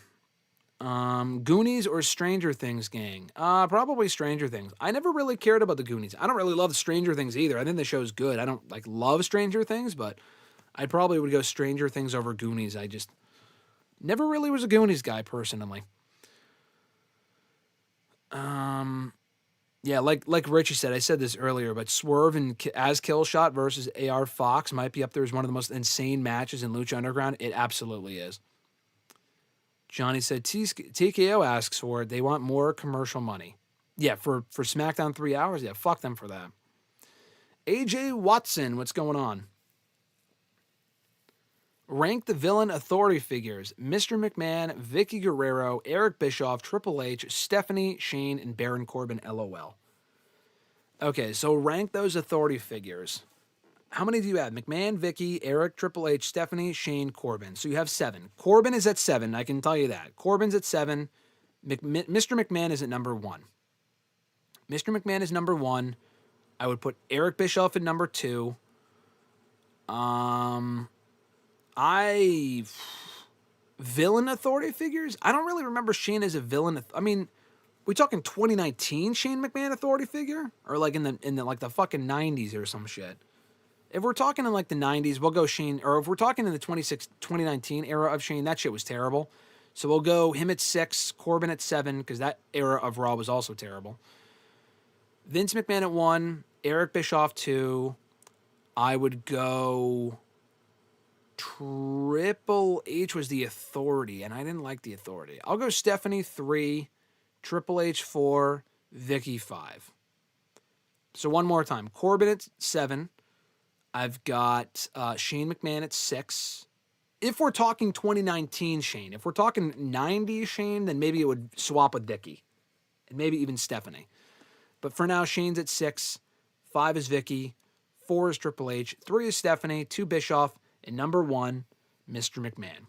Goonies or Stranger Things, gang? Probably Stranger Things. I never really cared about the Goonies. I don't really love Stranger Things either. I think the show's good. I don't love Stranger Things, but I probably would go Stranger Things over Goonies. I just never really was a Goonies guy personally. Yeah, like Richie said, I said this earlier, but Swerve and as Killshot versus AR Fox might be up there as one of the most insane matches in Lucha Underground. It absolutely is. Johnny said, TKO asks for it. They want more commercial money. Yeah, for SmackDown 3 hours? Yeah, fuck them for that. AJ Watson, what's going on? Rank the villain authority figures. Mr. McMahon, Vicky Guerrero, Eric Bischoff, Triple H, Stephanie, Shane, and Baron Corbin, LOL. Okay, so rank those authority figures. How many do you have? McMahon, Vicky, Eric, Triple H, Stephanie, Shane, Corbin. So you have 7. Corbin is at 7, I can tell you that. Corbin's at 7. Mr. McMahon is at number 1. Mr. McMahon is number 1. I would put Eric Bischoff at number 2. Villain authority figures? I don't really remember Shane as a villain. I mean, We talking 2019 Shane McMahon authority figure, or like in the like the fucking 90s or some shit? If we're talking in like the 90s, we'll go Shane. Or if we're talking in the 2019 era of Shane, that shit was terrible. So we'll go him at 6, Corbin at 7, because that era of Raw was also terrible. Vince McMahon at 1, Eric Bischoff 2. I would go Triple H was the authority, and I didn't like the authority. I'll go Stephanie 3, Triple H 4, Vicky 5. So one more time. Corbin at 7. I've got Shane McMahon at 6. If we're talking 2019 Shane, if we're talking 90s Shane, then maybe it would swap with Vicky. And maybe even Stephanie. But for now, Shane's at 6. 5 is Vicky. 4 is Triple H. 3 is Stephanie. 2 Bischoff. And number 1, Mr. McMahon.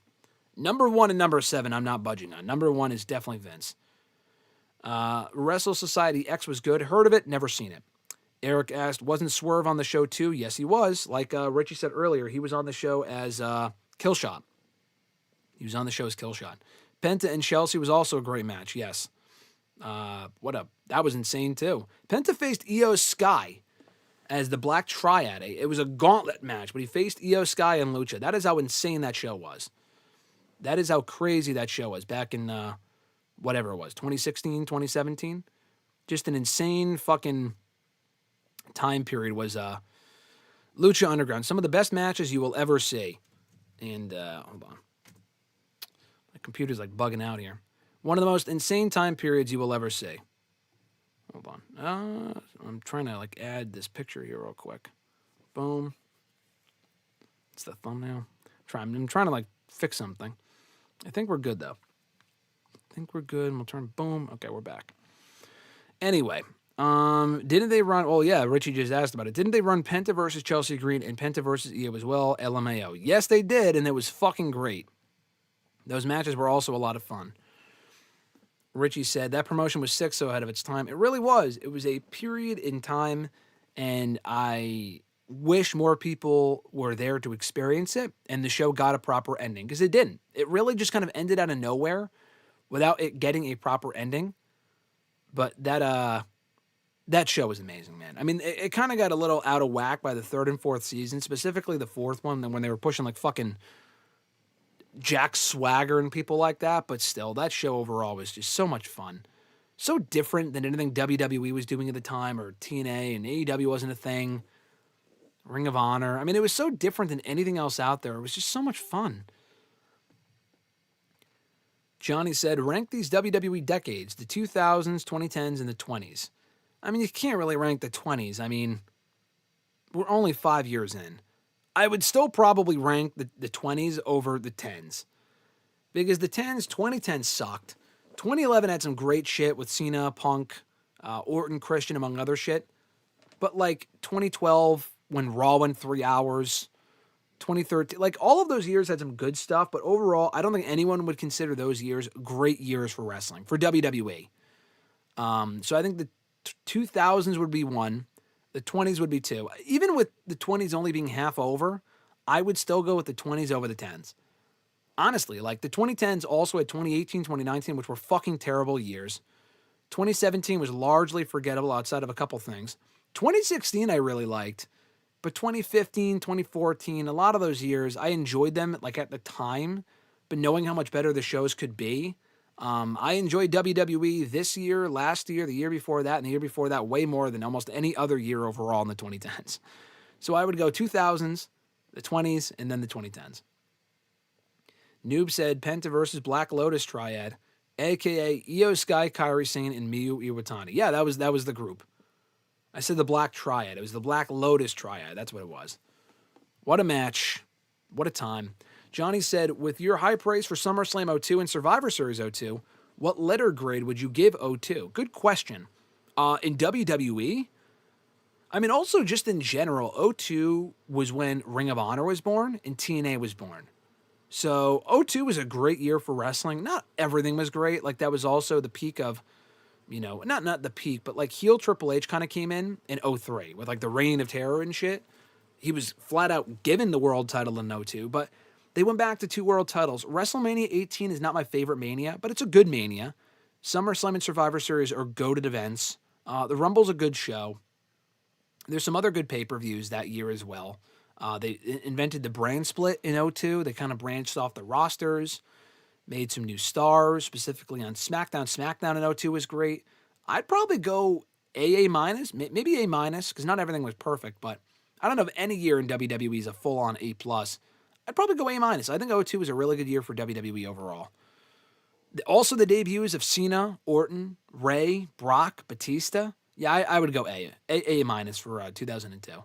Number 1 and number 7, I'm not budging on. Number 1 is definitely Vince. Wrestle Society X was good. Heard of it, never seen it. Eric asked, wasn't Swerve on the show too? Yes, he was. Like Richie said earlier, he was on the show as Killshot. He was on the show as Killshot. Penta and Chelsea was also a great match, yes. That was insane too. Penta faced Io Sky as the Black Triad. It was a gauntlet match, but he faced Io Sky and Lucha. That is how insane that show was. That is how crazy that show was back in whatever it was, 2016, 2017. Just an insane fucking time period was Lucha Underground. Some of the best matches you will ever see. And hold on. My computer's like bugging out here. One of the most insane time periods you will ever see. Hold on. I'm trying to like add this picture here real quick. Boom. It's the thumbnail. I'm trying to like fix something. I think we're good though. I think we're good. And we'll turn boom. Okay, we're back. Anyway, didn't they run? Well, yeah, Richie just asked about it. Didn't they run Penta versus Chelsea Green and Penta versus Io as well? LMAO. Yes, they did, and it was fucking great. Those matches were also a lot of fun. Richie said that promotion was sick so ahead of its time. It really was. It was a period in time, and I wish more people were there to experience it, and the show got a proper ending, because it didn't. It really just kind of ended out of nowhere without it getting a proper ending. But that show was amazing, man. I mean, it kind of got a little out of whack by the 3rd and 4th season, specifically the 4th one, when they were pushing like fucking Jack Swagger and people like that. But still, that show overall was just so much fun. So different than anything WWE was doing at the time, or TNA, and AEW wasn't a thing. Ring of Honor. I mean, it was so different than anything else out there. It was just so much fun. Johnny said, rank these WWE decades, the 2000s, 2010s, and the 20s. I mean, you can't really rank the 20s. I mean, we're only 5 years in. I would still probably rank the 20s over the 10s. Because the 2010 sucked. 2011 had some great shit with Cena, Punk, Orton, Christian, among other shit. But like 2012, when Raw went 3 hours, 2013, like all of those years had some good stuff. But overall, I don't think anyone would consider those years great years for wrestling, for WWE. So I think the 2000s would be 1. The 20s would be 2. Even with the 20s only being half over, I would still go with the 20s over the 10s. Honestly, like the 2010s also had 2018, 2019, which were fucking terrible years. 2017 was largely forgettable outside of a couple things. 2016 I really liked. But 2015, 2014, a lot of those years, I enjoyed them like at the time. But knowing how much better the shows could be, I enjoyed WWE this year, last year, the year before that, and the year before that way more than almost any other year overall in the 2010s. So I would go 2000s, the 20s, and then the 2010s. Noob said Penta versus Black Lotus Triad, a.k.a. Io Sky, Kairi Sane, and Miyu Iwatani. Yeah, that was the group. I said the Black Triad. It was the Black Lotus Triad. That's what it was. What a match. What a time. Johnny said, with your high praise for SummerSlam 02 and Survivor Series 02, what letter grade would you give 02? Good question. In WWE? I mean, also just in general, 02 was when Ring of Honor was born and TNA was born. So 02 was a great year for wrestling. Not everything was great. Like that was also the peak of, you know, not the peak, but like heel Triple H kind of came in 03 with like the Reign of Terror and shit. He was flat out given the world title in 02, but they went back to 2 world titles. WrestleMania 18 is not my favorite Mania, but it's a good Mania. SummerSlam and Survivor Series are goated events. The Rumble's a good show. There's some other good pay-per-views that year as well. They invented the brand split in '02. They kind of branched off the rosters, made some new stars, specifically on SmackDown. SmackDown in '02 was great. I'd probably go A minus, maybe A minus, because not everything was perfect, but I don't know if any year in WWE is a full-on A plus. I'd probably go A minus. I think '02 was a really good year for WWE overall. Also, the debuts of Cena, Orton, Ray, Brock, Batista. Yeah, I would go A minus for 2002.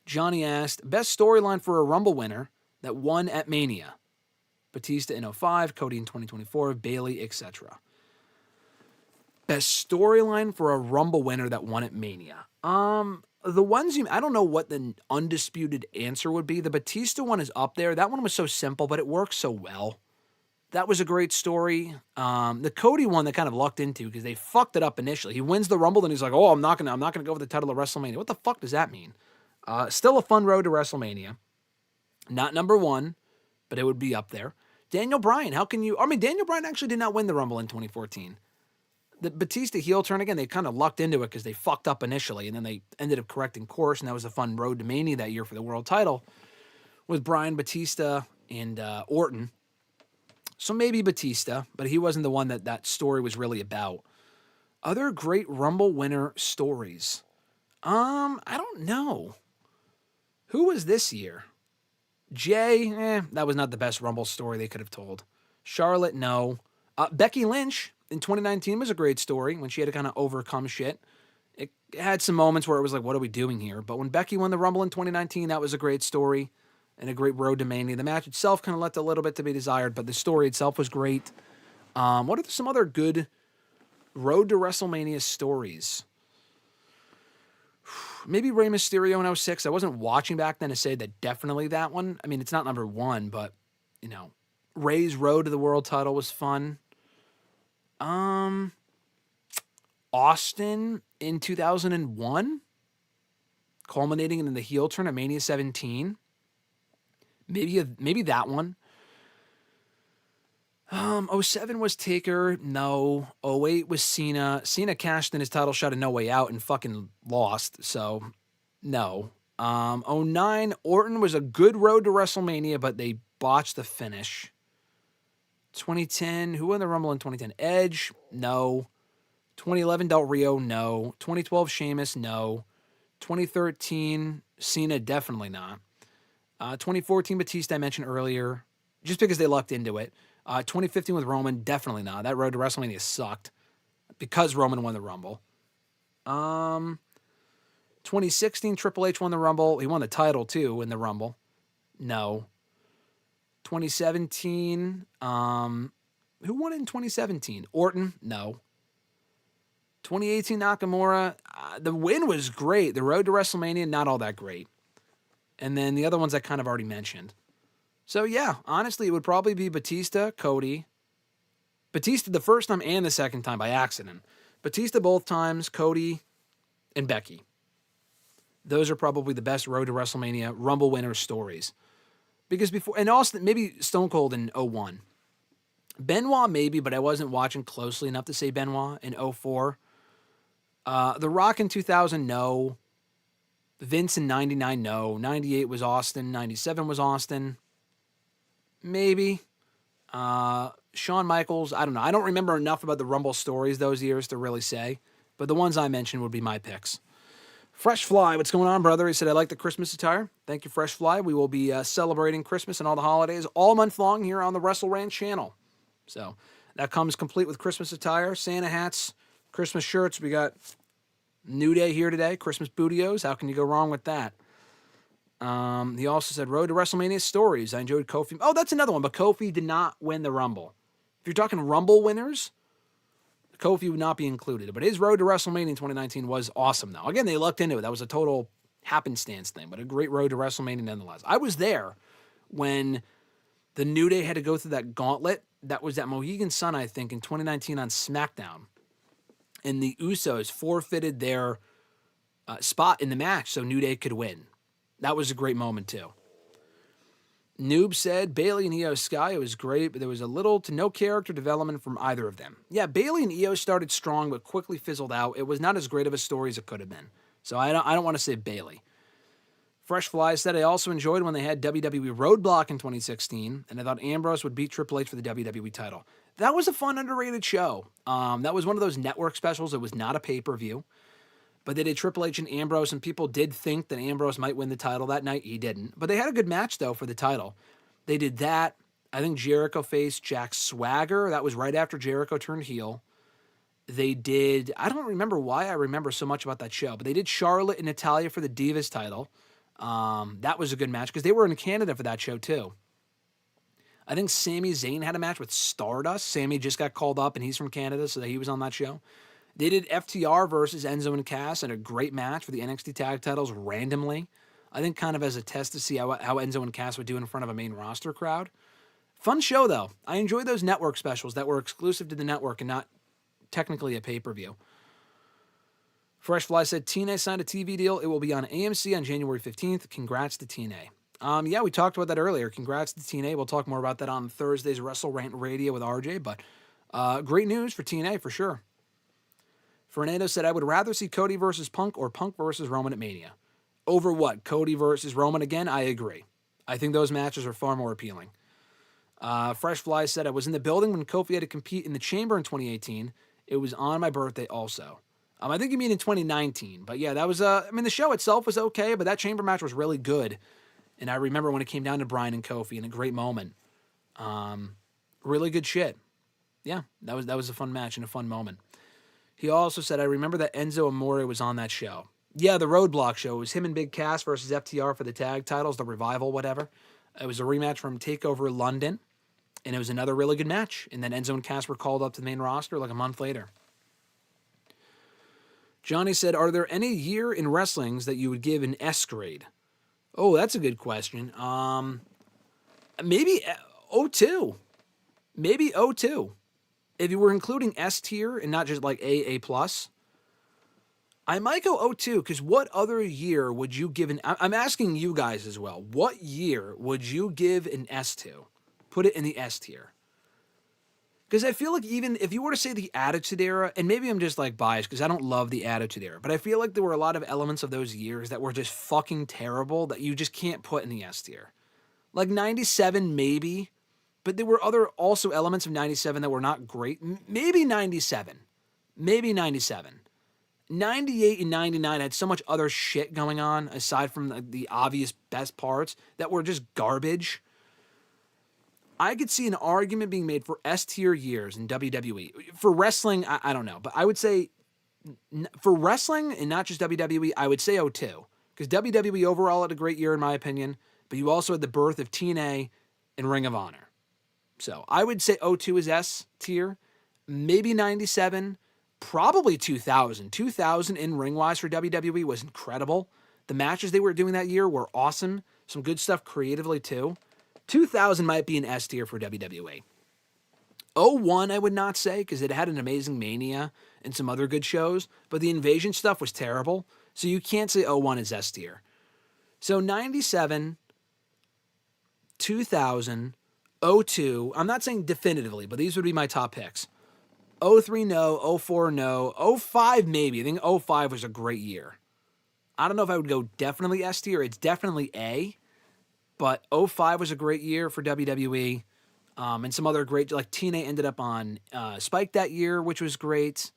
Johnny asked, best storyline for a Rumble winner that won at Mania. Batista in '05, Cody in 2024, Bayley, etc. Best storyline for a Rumble winner that won at Mania. The ones I don't know what the undisputed answer would be. The Batista one is up there. That one was so simple, but it works so well. That was a great story. The Cody one they kind of lucked into because they fucked it up initially. He wins the Rumble, and he's like, "Oh, I'm not gonna go for the title of WrestleMania." What the fuck does that mean? Still a fun road to WrestleMania. Not number one, but it would be up there. Daniel Bryan, how can you? I mean, Daniel Bryan actually did not win the Rumble in 2014. The Batista heel turn again, they kind of lucked into it because they fucked up initially, and then they ended up correcting course, and that was a fun road to Mania that year for the world title with Bryan, Batista, and Orton. So maybe Batista, but he wasn't the one that story was really about. Other great Rumble winner stories. I don't know. Who was this year? Jay, that was not the best Rumble story they could have told. Charlotte, no. Becky Lynch in 2019 was a great story when she had to kind of overcome shit. It had some moments where it was like, what are we doing here? But when Becky won the Rumble in 2019, that was a great story and a great road to Mania. The match itself kind of left a little bit to be desired, but the story itself was great. What are some other good road to WrestleMania stories? Maybe Rey Mysterio in '06. I wasn't watching back then to say that definitely that one. I mean, it's not number one, but, Rey's road to the world title was fun. Austin in 2001, culminating in the heel turn at Mania 17. Maybe that one. '07 was Taker. No. '08 was Cena. Cena cashed in his title shot at No Way Out and fucking lost. So, no. '09, Orton was a good road to WrestleMania, but they botched the finish. 2010, who won the Rumble in 2010? Edge? No. 2011, Del Rio? No. 2012, Sheamus? No. 2013, Cena? Definitely not. 2014, Batista I mentioned earlier, just because they lucked into it. 2015 with Roman, definitely not. That road to WrestleMania sucked because Roman won the Rumble. 2016, Triple H won the Rumble. He won the title, too, in the Rumble. No. 2017, who won it in 2017? Orton? No. 2018, Nakamura, the win was great. The road to WrestleMania, not all that great. And then the other ones I kind of already mentioned. So, yeah, honestly, it would probably be Batista, Cody. Batista the first time and the second time by accident. Batista both times, Cody, and Becky. Those are probably the best road to WrestleMania Rumble winner stories. Because before, and Austin, maybe Stone Cold in '01. Benoit maybe, but I wasn't watching closely enough to say Benoit in '04. The Rock in 2000, no. Vince in 99, no. 98 was Austin. 97 was Austin. Maybe. Shawn Michaels, I don't know. I don't remember enough about the Rumble stories those years to really say. But the ones I mentioned would be my picks. Fresh Fly, what's going on, brother? He said, I like the Christmas attire. Thank you, Fresh Fly. We will be celebrating Christmas and all the holidays all month long here on the WrestleRant channel. So that comes complete with Christmas attire, Santa hats, Christmas shirts. We got New Day here today, Christmas bootios. How can you go wrong with that? He also said, Road to WrestleMania stories. I enjoyed Kofi. Oh, that's another one, but Kofi did not win the Rumble. If you're talking Rumble winners, Kofi would not be included. But his road to WrestleMania in 2019 was awesome, though. Again, they lucked into it. That was a total happenstance thing, but a great road to WrestleMania nonetheless. I was there when the New Day had to go through that gauntlet. That was at Mohegan Sun, I think, in 2019 on SmackDown. And the Usos forfeited their spot in the match so New Day could win. That was a great moment, too. Noob said Bailey and Io Sky was great, but there was a little to no character development from either of them. Yeah, Bailey and Io started strong but quickly fizzled out. It was not as great of a story as it could have been. So I don't want to say Bailey. Fresh Fly said I also enjoyed when they had WWE Roadblock in 2016, and I thought Ambrose would beat Triple H for the WWE title. That was a fun, underrated show. That was one of those network specials. It was not a pay-per-view. But they did Triple H and Ambrose, and people did think that Ambrose might win the title that night. He didn't. But they had a good match, though, for the title. They did that. I think Jericho faced Jack Swagger. That was right after Jericho turned heel. They did, I don't remember why I remember so much about that show, but they did Charlotte and Natalya for the Divas title. That was a good match because they were in Canada for that show, too. I think Sami Zayn had a match with Stardust. Sami just got called up, and he's from Canada, so he was on that show. They did FTR versus Enzo and Cass and a great match for the NXT tag titles randomly. I think kind of as a test to see how Enzo and Cass would do in front of a main roster crowd. Fun show, though. I enjoyed those network specials that were exclusive to the network and not technically a pay-per-view. Fresh Fly said, TNA signed a TV deal. It will be on AMC on January 15th. Congrats to TNA. Yeah, we talked about that earlier. Congrats to TNA. We'll talk more about that on Thursday's WrestleRant Radio with RJ, but great news for TNA for sure. Fernando said, I would rather see Cody versus Punk or Punk versus Roman at Mania. Over what? Cody versus Roman again? I agree. I think those matches are far more appealing. Fresh Fly said, I was in the building when Kofi had to compete in the Chamber in 2018. It was on my birthday also. I think you mean in 2019. But yeah, that was, the show itself was okay, but that Chamber match was really good. And I remember when it came down to Bryan and Kofi in a great moment. Really good shit. Yeah, that was a fun match and a fun moment. He also said, I remember that Enzo Amore was on that show. Yeah, the Roadblock show. It was him and Big Cass versus FTR for the tag titles, the Revival, whatever. It was a rematch from TakeOver London, and it was another really good match. And then Enzo and Cass were called up to the main roster like a month later. Johnny said, are there any year in wrestlings that you would give an S grade? Oh, that's a good question. Maybe 02. Maybe 02. If you were including S tier and not just like A+, I might go 02, because what other year would you give I'm asking you guys as well, what year would you give an S to? Put it in the S tier. Because I feel like even if you were to say the Attitude Era, and maybe I'm just like biased because I don't love the Attitude Era, but I feel like there were a lot of elements of those years that were just fucking terrible that you just can't put in the S tier. Like 97 maybe, but there were other also elements of 97 that were not great. Maybe 97. Maybe 97. 98 and 99 had so much other shit going on aside from the obvious best parts that were just garbage. I could see an argument being made for S-tier years in WWE. For wrestling, I don't know. But I would say, for wrestling and not just WWE, I would say 02. Because WWE overall had a great year in my opinion. But you also had the birth of TNA and Ring of Honor. So I would say 02 is S-tier. Maybe 97. Probably 2000. 2000 in ring-wise for WWE was incredible. The matches they were doing that year were awesome. Some good stuff creatively too. 2000 might be an S tier for WWE. 01 I would not say, because it had an amazing Mania and some other good shows, but the Invasion stuff was terrible, so you can't say 01 is S tier. So 97, 2000, 02, I'm not saying definitively, but these would be my top picks. 03 no, 04 no, 05 maybe. I think 05 was a great year. I don't know if I would go definitely S tier. It's definitely A. But 05 was a great year for WWE. And some other great, like TNA ended up on Spike that year, which was great.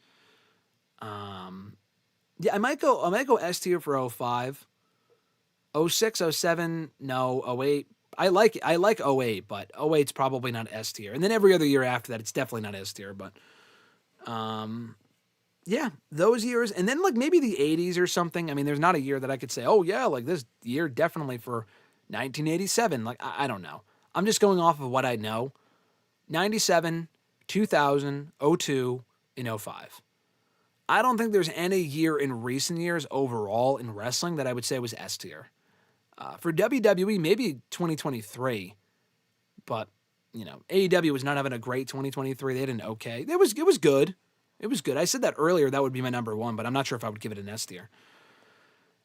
Yeah, I might go S tier for 05. 06, 07, no, 08. I like 08, but 08's probably not S tier. And then every other year after that, it's definitely not S tier, but yeah, those years. And then like maybe the 80s or something. I mean, there's not a year that I could say, oh yeah, like this year definitely for 1987. Like, I don't know. I'm just going off of what I know. 97, 2000, 02, and 05. I don't think there's any year in recent years overall in wrestling that I would say was S tier. For WWE, maybe 2023. But, you know, AEW was not having a great 2023. They had an okay. It was good. It was good. I said that earlier. That would be my number one, but I'm not sure if I would give it an S tier.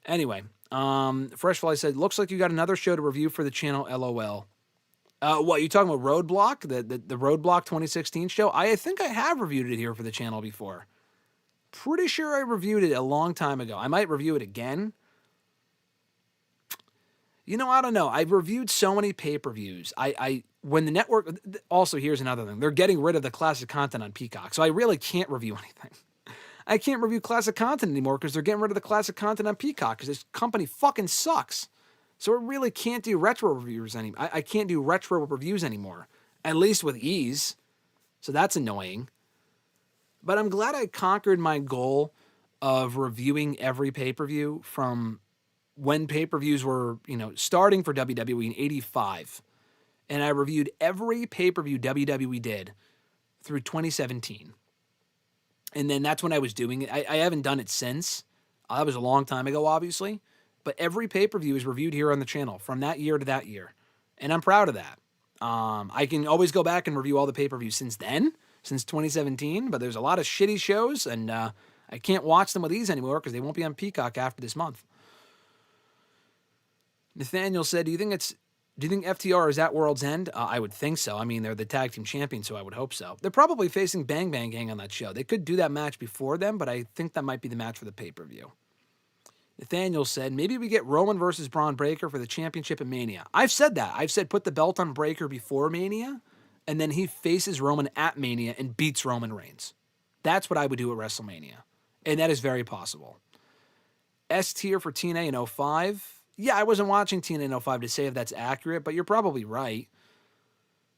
Anyway, Fresh Fly said, looks like you got another show to review for the channel, LOL. What, you talking about Roadblock, the Roadblock 2016 show? I think I have reviewed it here for the channel before. Pretty sure I reviewed it a long time ago. I might review it again. I don't know. I've reviewed so many pay-per-views. When the network, also here's another thing. They're getting rid of the classic content on Peacock, so I really can't review anything. I can't review classic content anymore because they're getting rid of the classic content on Peacock because this company fucking sucks. So I really can't do retro reviews anymore. I can't do retro reviews anymore, at least with ease. So that's annoying. But I'm glad I conquered my goal of reviewing every pay-per-view from when pay-per-views were, starting for WWE in '85. And I reviewed every pay-per-view WWE did through 2017. And then that's when I was doing it. I haven't done it since. That was a long time ago, obviously. But every pay-per-view is reviewed here on the channel from that year to that year. And I'm proud of that. I can always go back and review all the pay-per-views since then, since 2017. But there's a lot of shitty shows, and I can't watch them with ease anymore because they won't be on Peacock after this month. Nathaniel said, do you think FTR is at World's End? I would think so. I mean, they're the tag team champions, so I would hope so. They're probably facing Bang Bang Gang on that show. They could do that match before them, but I think that might be the match for the pay-per-view. Nathaniel said, maybe we get Roman versus Braun Breaker for the championship at Mania. I've said that. I've said put the belt on Breaker before Mania, and then he faces Roman at Mania and beats Roman Reigns. That's what I would do at WrestleMania, and that is very possible. S tier for TNA in 05. Yeah, I wasn't watching TNA in 05 to say if that's accurate, but you're probably right.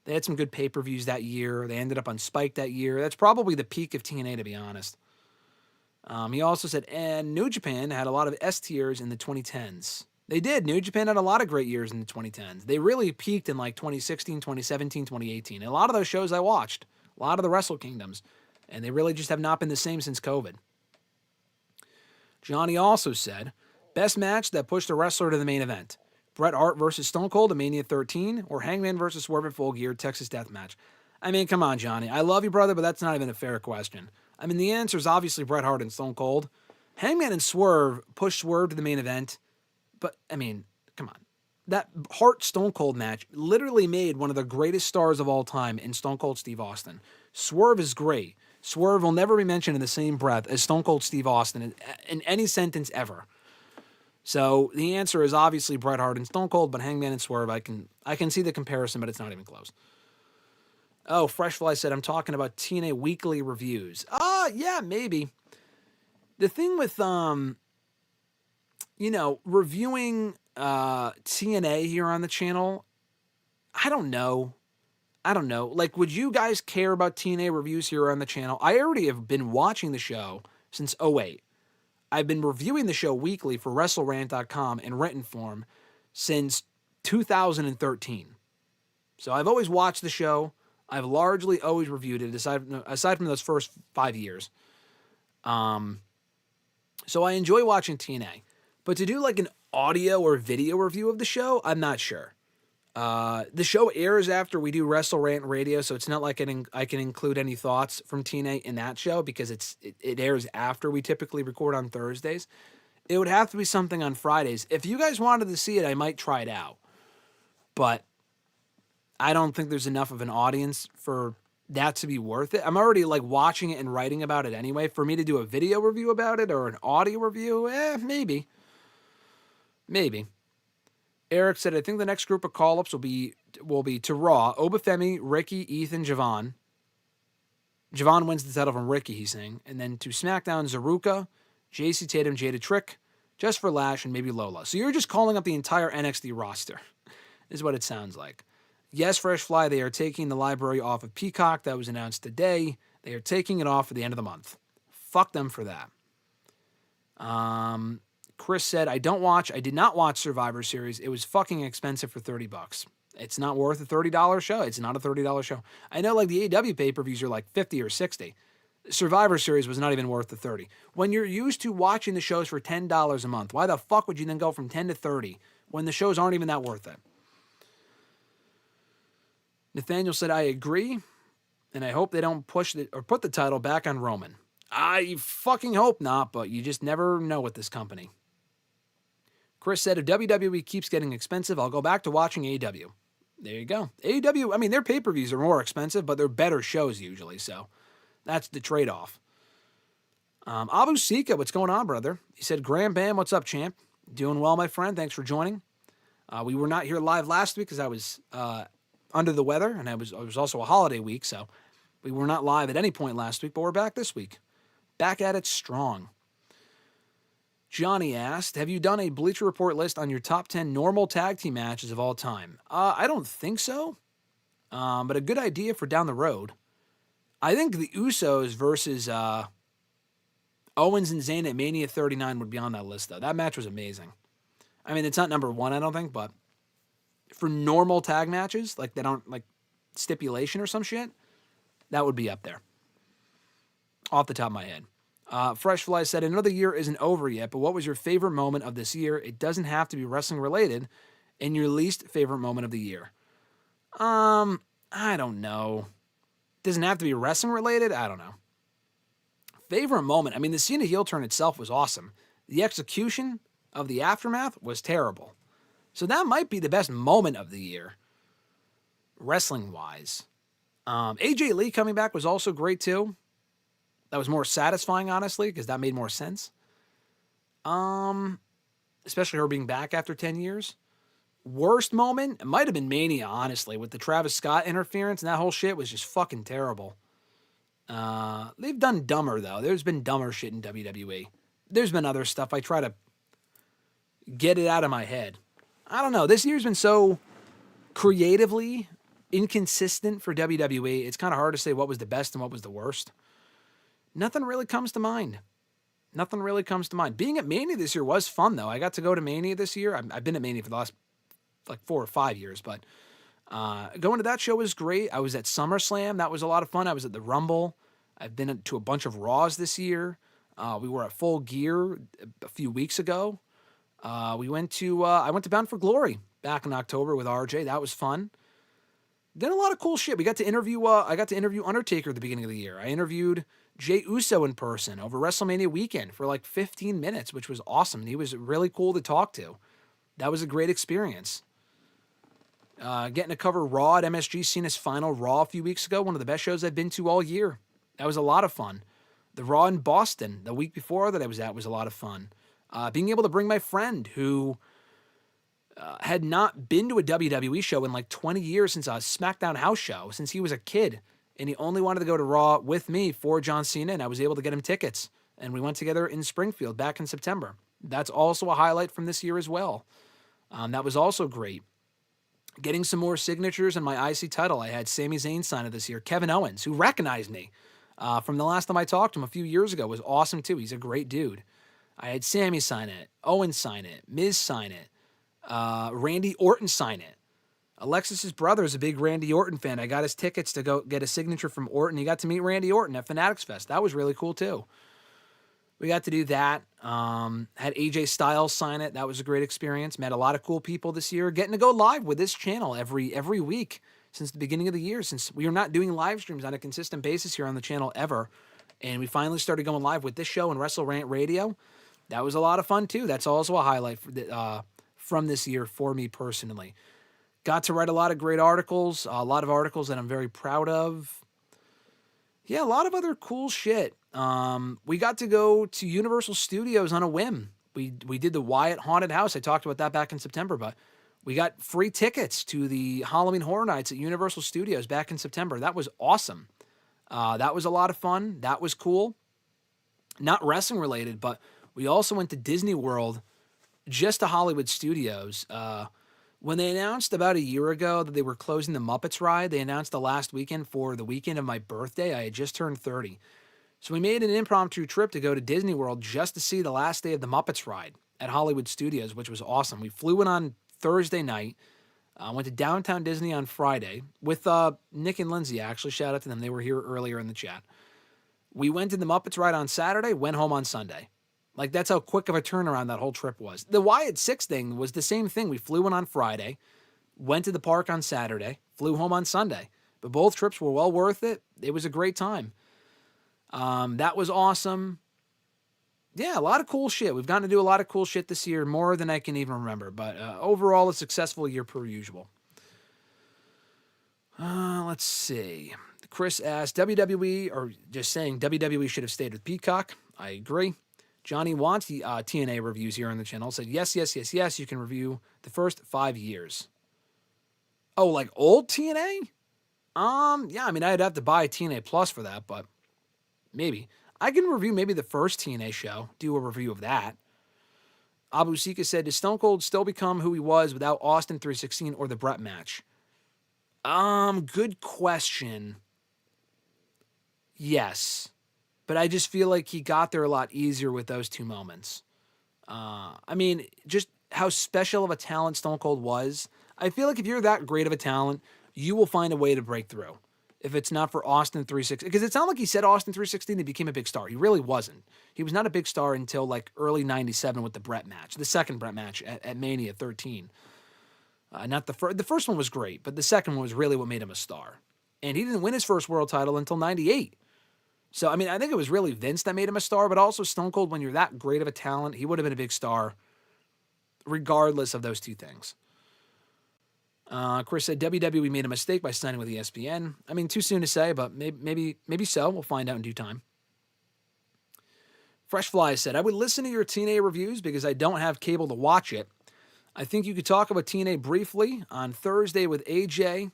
They had some good pay-per-views that year. They ended up on Spike that year. That's probably the peak of TNA, to be honest. He also said, and New Japan had a lot of S tiers in the 2010s. They did. New Japan had a lot of great years in the 2010s. They really peaked in like 2016, 2017, 2018. And a lot of those shows I watched, a lot of the Wrestle Kingdoms, and they really just have not been the same since COVID. Johnny also said, best match that pushed a wrestler to the main event. Bret Hart versus Stone Cold at Mania 13 or Hangman versus Swerve at Full Gear Texas Death Match. I mean, come on, Johnny. I love you, brother, but that's not even a fair question. I mean, the answer is obviously Bret Hart and Stone Cold. Hangman and Swerve pushed Swerve to the main event. But, I mean, come on. That Hart-Stone Cold match literally made one of the greatest stars of all time in Stone Cold Steve Austin. Swerve is great. Swerve will never be mentioned in the same breath as Stone Cold Steve Austin in any sentence ever. So the answer is obviously Bret Hart and Stone Cold, but Hangman and Swerve, I can see the comparison, but it's not even close. Oh, Freshfly said, I'm talking about TNA weekly reviews. Yeah, maybe. The thing with, reviewing TNA here on the channel, I don't know. Like, would you guys care about TNA reviews here on the channel? I already have been watching the show since 2008. I've been reviewing the show weekly for WrestleRant.com in written form since 2013. So I've always watched the show. I've largely always reviewed it, aside from those first 5 years. So I enjoy watching TNA. But to do like an audio or video review of the show, I'm not sure. The show airs after we do WrestleRant Radio, so it's not like I can include any thoughts from TNA in that show because it airs after we typically record on Thursdays. It would have to be something on Fridays. If you guys wanted to see it, I might try it out. But I don't think there's enough of an audience for that to be worth it. I'm already like watching it and writing about it anyway. For me to do a video review about it or an audio review, maybe. Maybe. Eric said, I think the next group of call-ups will be to Raw, Obafemi, Ricky, Ethan, Javon. Javon wins the title from Ricky, he's saying. And then to SmackDown, Zaruka, JC Tatum, Jada Trick, Just for Lash, and maybe Lola. So you're just calling up the entire NXT roster, is what it sounds like. Yes, Fresh Fly, they are taking the library off of Peacock. That was announced today. They are taking it off at the end of the month. Fuck them for that. Chris said, I did not watch Survivor Series. It was fucking expensive for $30. It's not worth a $30 show. It's not a $30 show. I know like the AEW pay-per-views are like 50 or 60. Survivor Series was not even worth the 30. When you're used to watching the shows for $10 a month, why the fuck would you then go from 10 to 30 when the shows aren't even that worth it? Nathaniel said, I agree, and I hope they don't put the title back on Roman. I fucking hope not, but you just never know with this company. Chris said, if WWE keeps getting expensive, I'll go back to watching AEW. There you go. AEW, I mean, their pay-per-views are more expensive, but they're better shows usually, so that's the trade-off. Abu Sika, what's going on, brother? He said, Graham Bam, what's up, champ? Doing well, my friend. Thanks for joining. We were not here live last week because I was under the weather, and it was also a holiday week, so we were not live at any point last week, but we're back this week. Back at it strong. Johnny asked, have you done a Bleacher Report list on your top 10 normal tag team matches of all time? I don't think so, but a good idea for down the road. I think the Usos versus Owens and Zayn at Mania 39 would be on that list, though. That match was amazing. I mean, it's not number one, I don't think, but for normal tag matches, like they don't, like stipulation or some shit, that would be up there. Off the top of my head. Fresh Fly said, another year isn't over yet, but what was your favorite moment of this year? It doesn't have to be wrestling related. And your least favorite moment of the year? I don't know. Doesn't have to be wrestling related? I don't know. Favorite moment? I mean, the Cena heel turn itself was awesome. The execution of the aftermath was terrible. So that might be the best moment of the year, wrestling-wise. AJ Lee coming back was also great, too. That was more satisfying, honestly, because that made more sense. Especially her being back after 10 years. Worst moment? It might have been Mania, honestly, with the Travis Scott interference, and that whole shit was just fucking terrible. They've done dumber, though. There's been dumber shit in WWE. There's been other stuff. I try to get it out of my head. I don't know. This year's been so creatively inconsistent for WWE. It's kind of hard to say what was the best and what was the worst. Nothing really comes to mind. Being at Mania this year was fun, though. I got to go to Mania this year. I've been at Mania for the last, 4 or 5 years, but going to that show was great. I was at SummerSlam. That was a lot of fun. I was at the Rumble. I've been to a bunch of Raws this year. We were at Full Gear a few weeks ago. I went to Bound for Glory back in October with RJ. That was fun. Did a lot of cool shit. I got to interview Undertaker at the beginning of the year. I interviewed Jey Uso in person over WrestleMania weekend for 15 minutes, which was awesome. He was really cool to talk to. That was a great experience. Getting to cover Raw at MSG Cena's final Raw a few weeks ago, one of the best shows I've been to all year. That was a lot of fun. The Raw in Boston the week before that I was at was a lot of fun. Being able to bring my friend who had not been to a WWE show in 20 years since a SmackDown house show, since he was a kid, and he only wanted to go to Raw with me for John Cena, and I was able to get him tickets. And we went together in Springfield back in September. That's also a highlight from this year as well. That was also great. Getting some more signatures in my IC title. I had Sami Zayn sign it this year. Kevin Owens, who recognized me from the last time I talked to him a few years ago, was awesome too. He's a great dude. I had Sami sign it, Owens sign it, Miz sign it, Randy Orton sign it. Alexis' brother is a big Randy Orton fan. I got his tickets to go get a signature from Orton. He got to meet Randy Orton at Fanatics Fest. That was really cool too. We got to do that. Had AJ Styles sign it. That was a great experience. Met a lot of cool people this year. Getting to go live with this channel every week since the beginning of the year, since we are not doing live streams on a consistent basis here on the channel ever. And we finally started going live with this show and WrestleRant Radio. That was a lot of fun too. That's also a highlight from this year for me personally. Got to write a lot of great articles, a lot of articles that I'm very proud of. Yeah, a lot of other cool shit. We got to go to Universal Studios on a whim. We did the Wyatt Haunted House. I talked about that back in September, but we got free tickets to the Halloween Horror Nights at Universal Studios back in September. That was awesome. That was a lot of fun. That was cool. Not wrestling related, but we also went to Disney World, just to Hollywood Studios. When they announced about a year ago that they were closing the Muppets ride, they announced the last weekend for the weekend of my birthday. I had just turned 30. So we made an impromptu trip to go to Disney World just to see the last day of the Muppets ride at Hollywood Studios, which was awesome. We flew in on Thursday night, went to Downtown Disney on Friday with Nick and Lindsay, actually. Shout out to them. They were here earlier in the chat. We went to the Muppets ride on Saturday, went home on Sunday. That's how quick of a turnaround that whole trip was. The Wyatt Six thing was the same thing. We flew in on Friday, went to the park on Saturday, flew home on Sunday. But both trips were well worth it. It was a great time. That was awesome. Yeah, a lot of cool shit. We've gotten to do a lot of cool shit this year, more than I can even remember. But overall, a successful year per usual. Let's see. Chris asked, WWE, or just saying WWE should have stayed with Peacock. I agree. Johnny wants the TNA reviews here on the channel. Said, yes, yes, yes, yes, you can review the first 5 years. Oh, like old TNA? Yeah, I mean, I'd have to buy TNA Plus for that, but maybe. I can review maybe the first TNA show, do a review of that. Abu Sika said, does Stone Cold still become who he was without Austin 316 or the Brett match? Good question. Yes. But I just feel like he got there a lot easier with those two moments. I mean, just how special of a talent Stone Cold was. I feel like if you're that great of a talent, you will find a way to break through. If it's not for Austin 316, because it sounded like he said Austin 316 and became a big star. He really wasn't. He was not a big star until like early 97 with the Brett match, the second Brett match at Mania 13. Not the first. The first one was great, but the second one was really what made him a star. And he didn't win his first world title until 98. So, I mean, I think it was really Vince that made him a star, but also Stone Cold, when you're that great of a talent, he would have been a big star regardless of those two things. Chris said WWE made a mistake by signing with ESPN. I mean, too soon to say, but maybe so. We'll find out in due time. Fresh Fly said, I would listen to your TNA reviews because I don't have cable to watch it. I think you could talk about TNA briefly on Thursday with AJ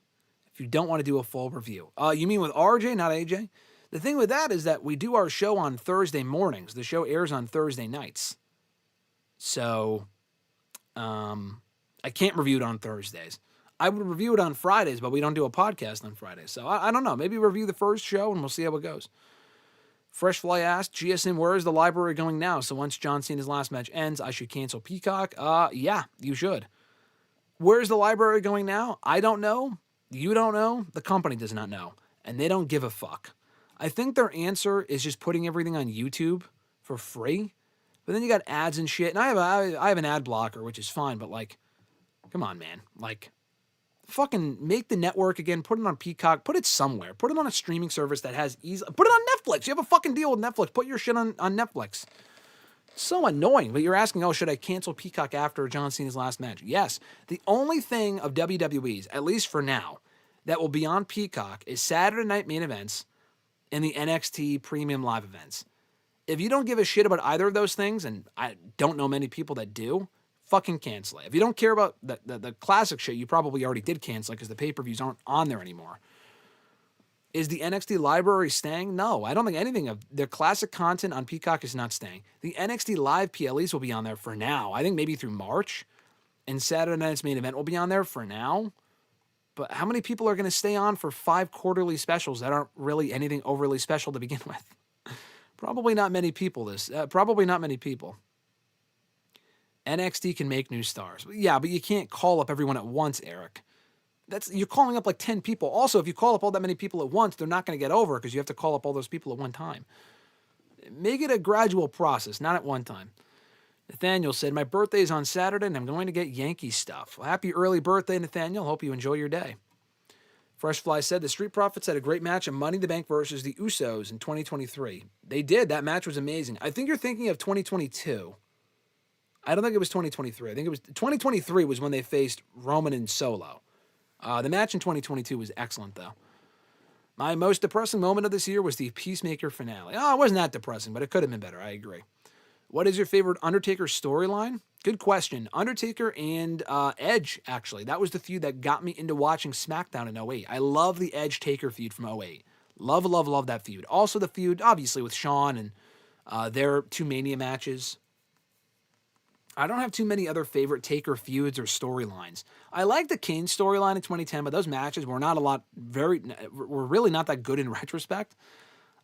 if you don't want to do a full review. You mean with RJ, not AJ? The thing with that is that we do our show on Thursday mornings. The show airs on Thursday nights. So, I can't review it on Thursdays. I would review it on Fridays, but we don't do a podcast on Fridays. So, I don't know. Maybe review the first show and we'll see how it goes. Fresh Fly asked, GSM, where is the library going now? So once John Cena's last match ends, I should cancel Peacock? Yeah, you should. Where's the library going now? I don't know. You don't know. The company does not know. And they don't give a fuck. I think their answer is just putting everything on YouTube for free. But then you got ads and shit. And I have an ad blocker, which is fine. But, like, come on, man. Like, fucking make the network again. Put it on Peacock. Put it somewhere. Put it on a streaming service that has easy. Put it on Netflix. You have a fucking deal with Netflix. Put your shit on Netflix. So annoying. But you're asking, oh, should I cancel Peacock after John Cena's last match? Yes. The only thing of WWE's, at least for now, that will be on Peacock is Saturday night main events and the NXT premium live events. If you don't give a shit about either of those things, and I don't know many people that do, fucking cancel it. If you don't care about the classic shit, you probably already did cancel it because the pay-per-views aren't on there anymore. Is the NXT library staying? No, I don't think anything of their classic content on Peacock is not staying. The NXT live PLEs will be on there for now. I think maybe through March. And Saturday night's main event will be on there for now. But how many people are going to stay on for 5 quarterly specials that aren't really anything overly special to begin with? Probably not many people. Probably not many people. NXT can make new stars. Yeah, but you can't call up everyone at once, Eric. You're calling up like 10 people. Also, if you call up all that many people at once, they're not going to get over because you have to call up all those people at one time. Make it a gradual process, not at one time. Nathaniel said, my birthday is on Saturday and I'm going to get Yankee stuff. Well, happy early birthday, Nathaniel. Hope you enjoy your day. Fresh Fly said, the Street Profits had a great match at Money in the Bank versus the Usos in 2023. They did. That match was amazing. I think you're thinking of 2022. I don't think it was 2023. I think it was 2023 was when they faced Roman and Solo. The match in 2022 was excellent, though. My most depressing moment of this year was the Peacemaker finale. Oh, it wasn't that depressing, but it could have been better. I agree. What is your favorite Undertaker storyline? Good question. Undertaker and Edge, actually. That was the feud that got me into watching SmackDown in 08. I love the Edge-Taker feud from 08. Love, love, love that feud. Also the feud, obviously, with Shawn and their 2 Mania matches. I don't have too many other favorite Taker feuds or storylines. I like the Kane storyline in 2010, but those matches were were really not that good in retrospect.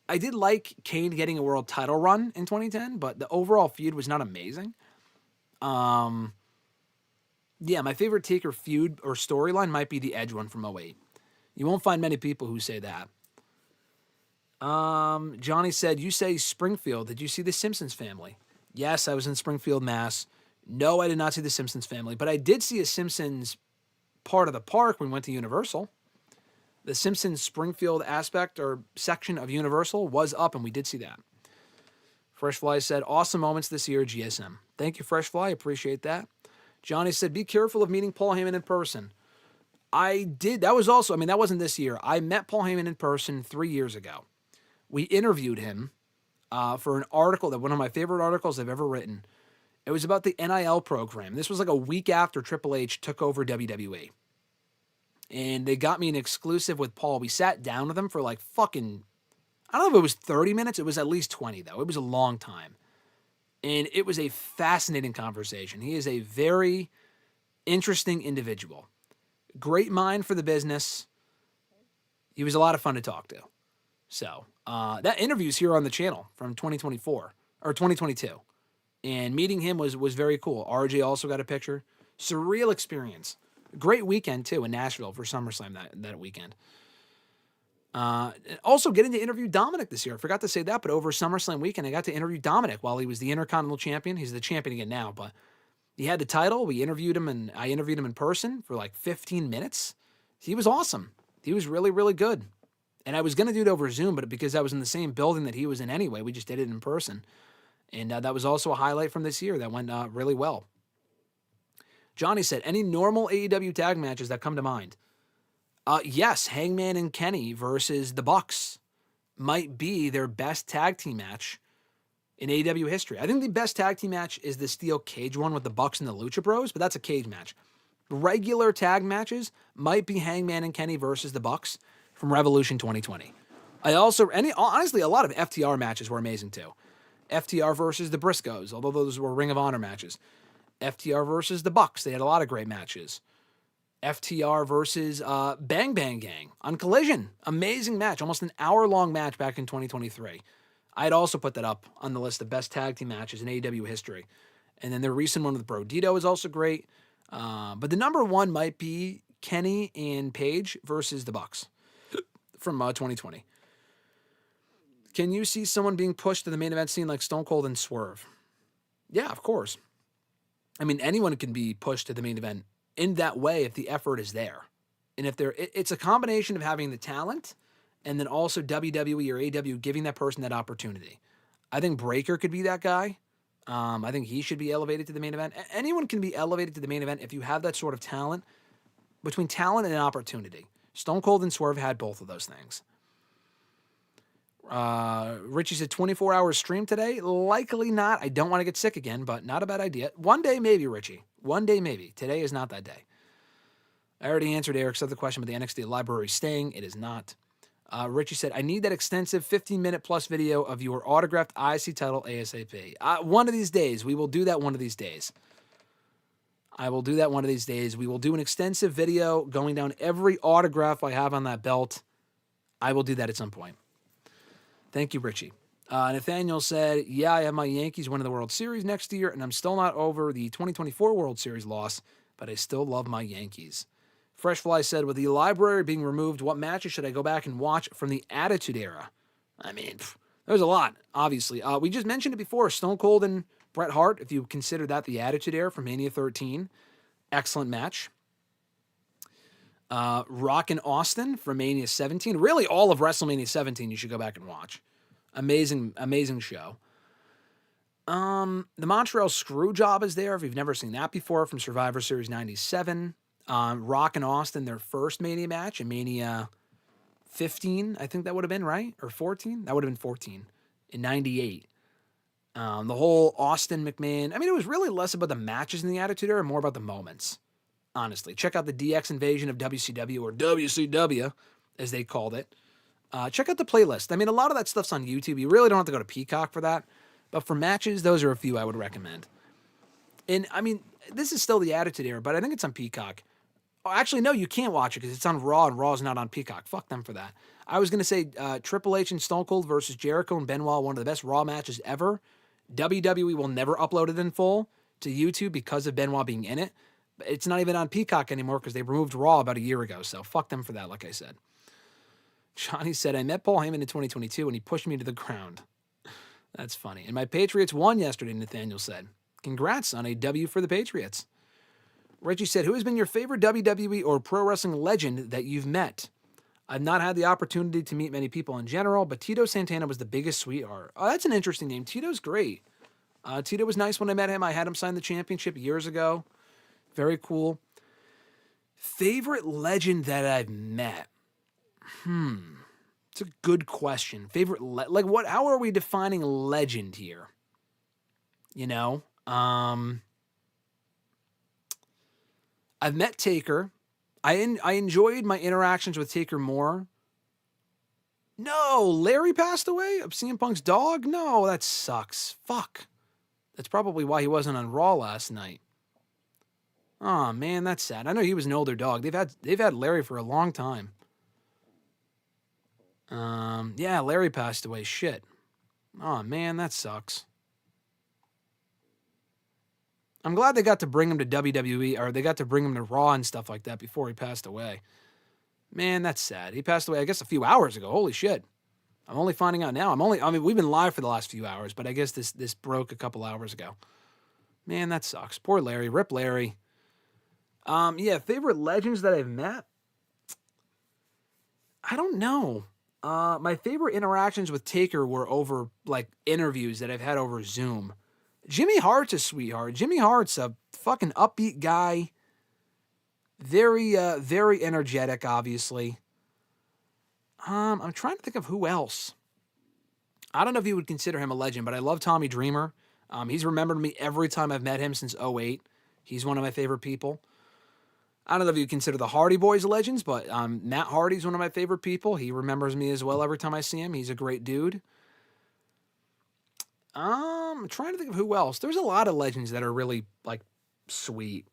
I did like Kane getting a world title run in 2010, but the overall feud was not amazing. Yeah, my favorite Taker feud or storyline might be the Edge one from 08. You won't find many people who say that. Johnny said, you say Springfield. Did you see The Simpsons Family? Yes, I was in Springfield, Mass. No, I did not see The Simpsons Family, but I did see a Simpsons part of the park when we went to Universal. The Simpsons Springfield aspect or section of Universal was up, and we did see that. Fresh Fly said, awesome moments this year, GSM. Thank you, Fresh Fly. Appreciate that. Johnny said, be careful of meeting Paul Heyman in person. I did. That was also, I mean, that wasn't this year. I met Paul Heyman in person 3 years ago. We interviewed him for an article that one of my favorite articles I've ever written. It was about the NIL program. This was like a week after Triple H took over WWE. And they got me an exclusive with Paul. We sat down with him for like fucking, I don't know if it was 30 minutes. It was at least 20, though. It was a long time. And it was a fascinating conversation. He is a very interesting individual. Great mind for the business. He was a lot of fun to talk to. So, that interview's here on the channel from 2024, or 2022. And meeting him was very cool. RJ also got a picture. Surreal experience. Great weekend, too, in Nashville for SummerSlam that weekend. Also getting to interview Dominic this year. I forgot to say that, but over SummerSlam weekend, I got to interview Dominic while he was the Intercontinental Champion. He's the champion again now, but he had the title. We interviewed him, and I interviewed him in person for like 15 minutes. He was awesome. He was really, really good. And I was going to do it over Zoom, but because I was in the same building that he was in anyway, we just did it in person. And that was also a highlight from this year that went really well. Johnny said, any normal AEW tag matches that come to mind? Yes, Hangman and Kenny versus the Bucks might be their best tag team match in AEW history. I think the best tag team match is the steel cage one with the Bucks and the Lucha Bros, but that's a cage match. Regular tag matches might be Hangman and Kenny versus the Bucks from Revolution 2020. Honestly, a lot of FTR matches were amazing too. FTR versus the Briscoes, although those were Ring of Honor matches. FTR versus the Bucks, they had a lot of great matches. FTR versus Bang Bang Gang on Collision. Amazing match. Almost an hour-long match back in 2023. I'd also put that up on the list of best tag team matches in AEW history. And then their recent one with Bro Dito is also great. But the number one might be Kenny and Paige versus the Bucks from 2020. Can you see someone being pushed to the main event scene like Stone Cold and Swerve? Yeah, of course. I mean, anyone can be pushed to the main event in that way if the effort is there. And if it's a combination of having the talent and then also WWE or AEW giving that person that opportunity. I think Breaker could be that guy. I think he should be elevated to the main event. Anyone can be elevated to the main event if you have that sort of talent. Between talent and opportunity. Stone Cold and Swerve had both of those things. Richie said 24-hour stream today. Likely not. I don't want to get sick again, but not a bad idea. One day maybe, Richie. One day maybe. Today is not that day. I already answered Eric's other question about the NXT library staying. It is not. Richie said, I need that extensive 15-minute plus video of your autographed IC title ASAP. One of these days. We will do that one of these days. I will do that one of these days. We will do an extensive video going down every autograph I have on that belt. I will do that at some point. Thank you, Richie. Nathaniel said, yeah, I have my Yankees winning the World Series next year, and I'm still not over the 2024 World Series loss, but I still love my Yankees. Freshfly said, with the library being removed, what matches should I go back and watch from the Attitude Era? I mean, there's a lot, obviously. We just mentioned it before, Stone Cold and Bret Hart, if you consider that the Attitude Era from Mania 13. Excellent match. Rock and Austin from Mania 17. Really, all of WrestleMania 17 you should go back and watch. Amazing, amazing show. The Montreal Screwjob is there, if you've never seen that before, from Survivor Series 97. Rock and Austin, their first Mania match in Mania 15, I think that would have been, right? Or 14? That would have been 14 in 98. The whole Austin McMahon, I mean, it was really less about the matches in the Attitude Era, more about the moments. Honestly, check out the DX invasion of WCW, or WCW, as they called it. Check out the playlist. I mean, a lot of that stuff's on YouTube. You really don't have to go to Peacock for that. But for matches, those are a few I would recommend. And, I mean, this is still the Attitude Era, but I think it's on Peacock. Oh, actually, no, you can't watch it because it's on Raw, and Raw's not on Peacock. Fuck them for that. I was going to say Triple H and Stone Cold versus Jericho and Benoit, one of the best Raw matches ever. WWE will never upload it in full to YouTube because of Benoit being in it. It's not even on Peacock anymore because they removed Raw about a year ago, so fuck them for that, like I said. Johnny said, I met Paul Heyman in 2022 and he pushed me to the ground. That's funny. And my Patriots won yesterday, Nathaniel said. Congrats on a W for the Patriots. Reggie said, who has been your favorite WWE or pro wrestling legend that you've met? I've not had the opportunity to meet many people in general, but Tito Santana was the biggest sweetheart. Oh, that's an interesting name. Tito's great. Tito was nice when I met him. I had him sign the championship years ago. Very cool. Favorite legend that I've met? It's a good question. Favorite, like what, how are we defining legend here? You know? I've met Taker. I enjoyed my interactions with Taker more. No, Larry passed away of CM Punk's dog? No, that sucks. Fuck. That's probably why he wasn't on Raw last night. Oh man, that's sad. I know he was an older dog. They've had Larry for a long time. Yeah, Larry passed away. Shit. Oh man, that sucks. I'm glad they got to bring him to WWE, or they got to bring him to Raw and stuff like that before he passed away. Man, that's sad. He passed away, I guess, a few hours ago. Holy shit. I'm only finding out now. I mean, we've been live for the last few hours, but I guess this broke a couple hours ago. Man, that sucks. Poor Larry. Rip Larry. Yeah, favorite legends that I've met? I don't know. My favorite interactions with Taker were over, like, interviews that I've had over Zoom. Jimmy Hart's a sweetheart. Jimmy Hart's a fucking upbeat guy. Very energetic, obviously. I'm trying to think of who else. I don't know if you would consider him a legend, but I love Tommy Dreamer. He's remembered me every time I've met him since '08. He's one of my favorite people. I don't know if you consider the Hardy Boys legends, but Matt Hardy's one of my favorite people. He remembers me as well every time I see him. He's a great dude. I'm trying to think of who else. There's a lot of legends that are really, like, sweet.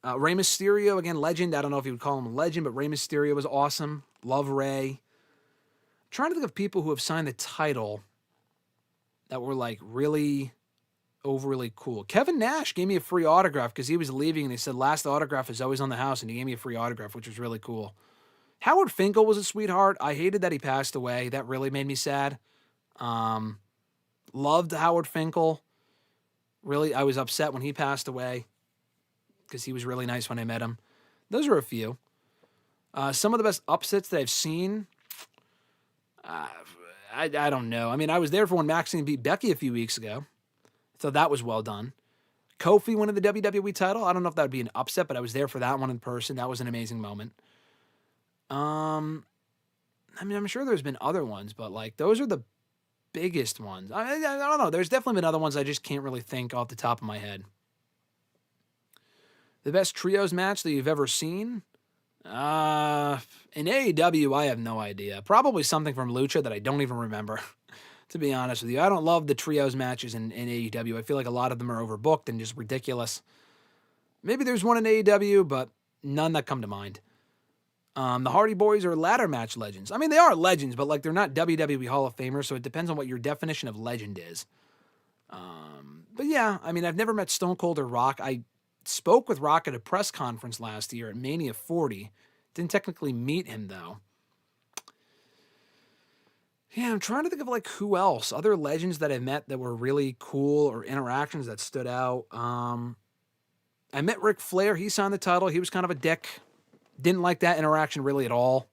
Rey Mysterio, again, legend. I don't know if you would call him a legend, but Rey Mysterio was awesome. Love Rey. I'm trying to think of people who have signed the title that were, like, really overly cool. Kevin Nash gave me a free autograph because he was leaving, and he said last autograph is always on the house, and he gave me a free autograph, which was really cool. Howard Finkel was a sweetheart. I hated that he passed away. That really made me sad. Loved Howard Finkel. Really, I was upset when he passed away because he was really nice when I met him. Those are a few. Some of the best upsets that I've seen, I don't know. I mean, I was there for when Maxine beat Becky a few weeks ago. So that was well done. Kofi winning the WWE title. I don't know if that would be an upset, but I was there for that one in person. That was an amazing moment. I mean, I'm sure there's been other ones, but, like, those are the biggest ones. I don't know. There's definitely been other ones I just can't really think off the top of my head. The best trios match that you've ever seen? In AEW, I have no idea. Probably something from Lucha that I don't even remember. To be honest with you, I don't love the trios matches in AEW. I feel like a lot of them are overbooked and just ridiculous. Maybe there's one in AEW, but none that come to mind. The Hardy Boys are ladder match legends. I mean, they are legends, but, like, they're not WWE Hall of Famers, so it depends on what your definition of legend is. But yeah, I mean, I've never met Stone Cold or Rock. I spoke with Rock at a press conference last year at Mania 40. Didn't technically meet him, though. Yeah, I'm trying to think of, like, who else. Other legends that I met that were really cool or interactions that stood out. I met Ric Flair. He signed the title. He was kind of a dick. Didn't like that interaction really at all.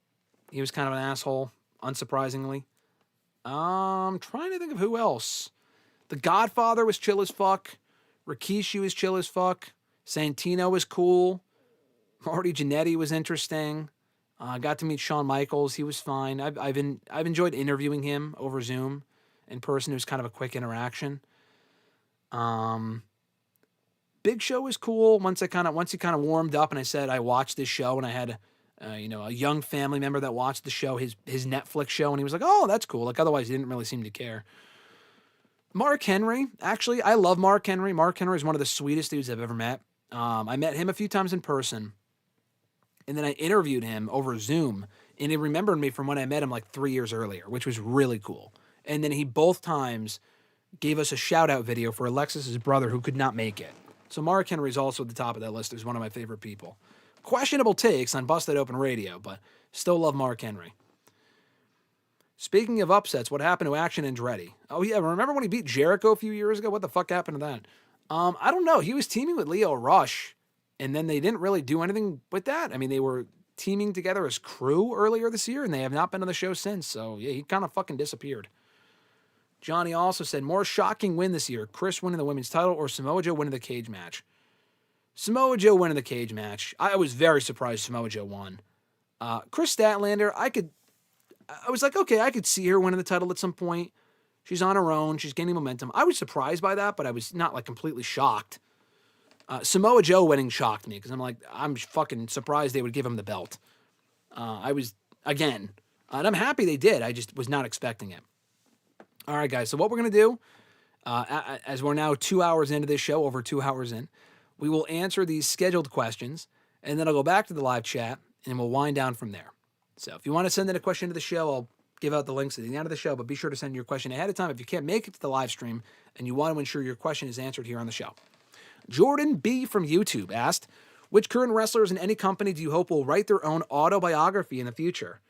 He was kind of an asshole, unsurprisingly. Trying to think of who else. The Godfather was chill as fuck. Rikishi was chill as fuck. Santino was cool. Marty Jannetty was interesting. I got to meet Shawn Michaels. He was fine. I've enjoyed interviewing him over Zoom. In person, it was kind of a quick interaction. Big Show was cool. Once he kind of warmed up, and I said I watched this show, and I had a young family member that watched the show, his Netflix show, and he was like, "Oh, that's cool." Like, otherwise, he didn't really seem to care. Mark Henry, actually, I love Mark Henry. Mark Henry is one of the sweetest dudes I've ever met. I met him a few times in person. And then I interviewed him over Zoom, and he remembered me from when I met him like 3 years earlier, which was really cool. And then he both times gave us a shout-out video for Alexis' brother who could not make it. So Mark Henry's also at the top of that list. He's one of my favorite people. Questionable takes on Busted Open Radio, but still love Mark Henry. Speaking of upsets, what happened to Action Andretti? Oh, yeah, remember when he beat Jericho a few years ago? What the fuck happened to that? I don't know. He was teaming with Leo Rush, and then they didn't really do anything with that. I mean, they were teaming together as crew earlier this year, and they have not been on the show since. So, yeah, he kind of fucking disappeared. Johnny also said, more shocking win this year, Chris winning the women's title or Samoa Joe winning the cage match. Samoa Joe winning the cage match. I was very surprised Samoa Joe won. Chris Statlander, I was like, okay, I could see her winning the title at some point. She's on her own. She's gaining momentum. I was surprised by that, but I was not like completely shocked. Samoa Joe winning shocked me because I'm fucking surprised they would give him the belt. I was, again, and I'm happy they did. I just was not expecting it. All right, guys. So what we're going to do, as we're now 2 hours into this show, over 2 hours in, we will answer these scheduled questions, and then I'll go back to the live chat, and we'll wind down from there. So if you want to send in a question to the show, I'll give out the links at the end of the show, but be sure to send your question ahead of time if you can't make it to the live stream and you want to ensure your question is answered here on the show. Jordan B. from YouTube asked, which current wrestlers in any company do you hope will write their own autobiography in the future?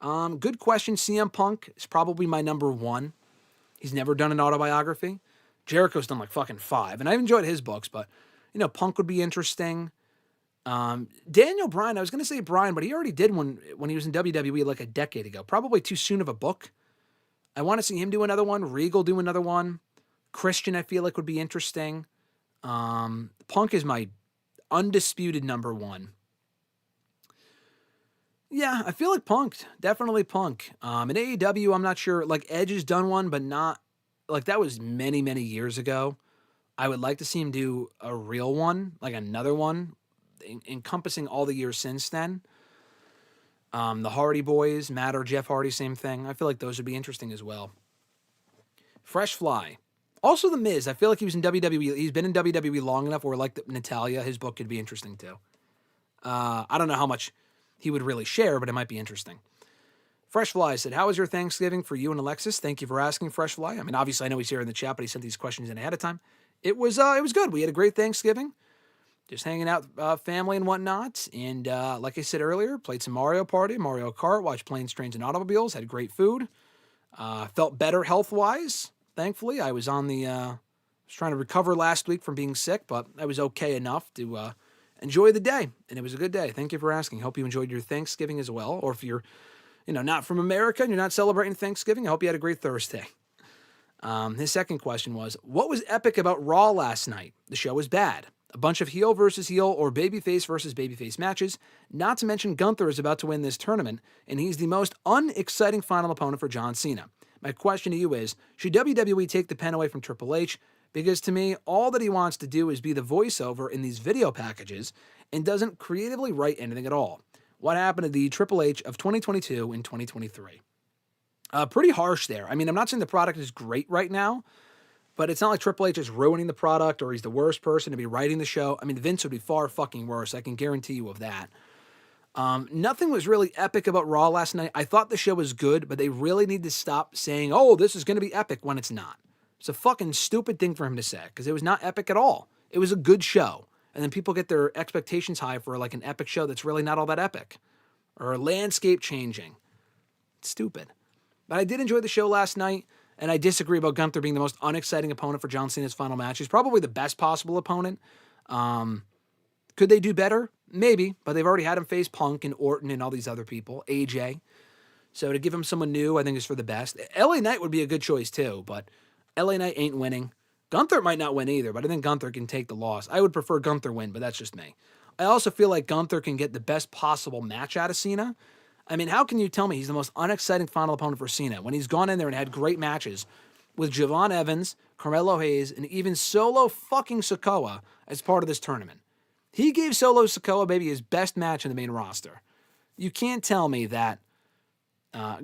Good question. CM Punk is probably my number one. He's never done an autobiography. Jericho's done like fucking 5, and I've enjoyed his books, but, Punk would be interesting. Daniel Bryan, I was going to say Bryan, but he already did one when he was in WWE like a decade ago. Probably too soon of a book. I want to see him do another one. Regal do another one. Christian, I feel like, would be interesting. Punk is my undisputed number one. Yeah, I feel like Punk. Definitely Punk. In AEW, I'm not sure. Like, Edge has done one, but not... Like, that was many, many years ago. I would like to see him do a real one, like another one, encompassing all the years since then. The Hardy Boys, Matt or Jeff Hardy, same thing. I feel like those would be interesting as well. Fresh Fly. Also The Miz. I feel like he was in WWE. He's been in WWE long enough where, like Natalia, his book could be interesting too. I don't know how much he would really share, but it might be interesting. Fresh Fly said, how was your Thanksgiving for you and Alexis? Thank you for asking, Fresh Fly. I mean, obviously I know he's here in the chat, but he sent these questions in ahead of time. It was good. We had a great Thanksgiving. Just hanging out, family and whatnot. And like I said earlier, played some Mario Party, Mario Kart, watched Planes, Trains, and Automobiles, had great food. Felt better health-wise, thankfully. I was was trying to recover last week from being sick, but I was okay enough to enjoy the day. And it was a good day. Thank you for asking. Hope you enjoyed your Thanksgiving as well. Or if you're, not from America and you're not celebrating Thanksgiving, I hope you had a great Thursday. His second question was, what was epic about Raw last night? The show was bad. A bunch of heel versus heel or babyface versus babyface matches. Not to mention Gunther is about to win this tournament, and he's the most unexciting final opponent for John Cena. My question to you is, should WWE take the pen away from Triple H? Because to me, all that he wants to do is be the voiceover in these video packages and doesn't creatively write anything at all. What happened to the Triple H of 2022 and 2023? Pretty harsh there. I mean, I'm not saying the product is great right now, but it's not like Triple H is ruining the product or he's the worst person to be writing the show. I mean, Vince would be far fucking worse. I can guarantee you of that. Nothing was really epic about Raw last night. I thought the show was good, but they really need to stop saying, oh, this is going to be epic when it's not. It's a fucking stupid thing for him to say because it was not epic at all. It was a good show. And then people get their expectations high for like an epic show that's really not all that epic. Or landscape changing. It's stupid. But I did enjoy the show last night, and I disagree about Gunther being the most unexciting opponent for John Cena's final match. He's probably the best possible opponent. Could they do better? Maybe, but they've already had him face Punk and Orton and all these other people, AJ. So to give him someone new, I think is for the best. LA Knight would be a good choice too, but LA Knight ain't winning. Gunther might not win either, but I think Gunther can take the loss. I would prefer Gunther win, but that's just me. I also feel like Gunther can get the best possible match out of Cena. I mean, how can you tell me he's the most unexciting final opponent for Cena when he's gone in there and had great matches with Javon Evans, Carmelo Hayes, and even Solo fucking Sikoa as part of this tournament? He gave Solo Sikoa maybe his best match in the main roster. You can't tell me that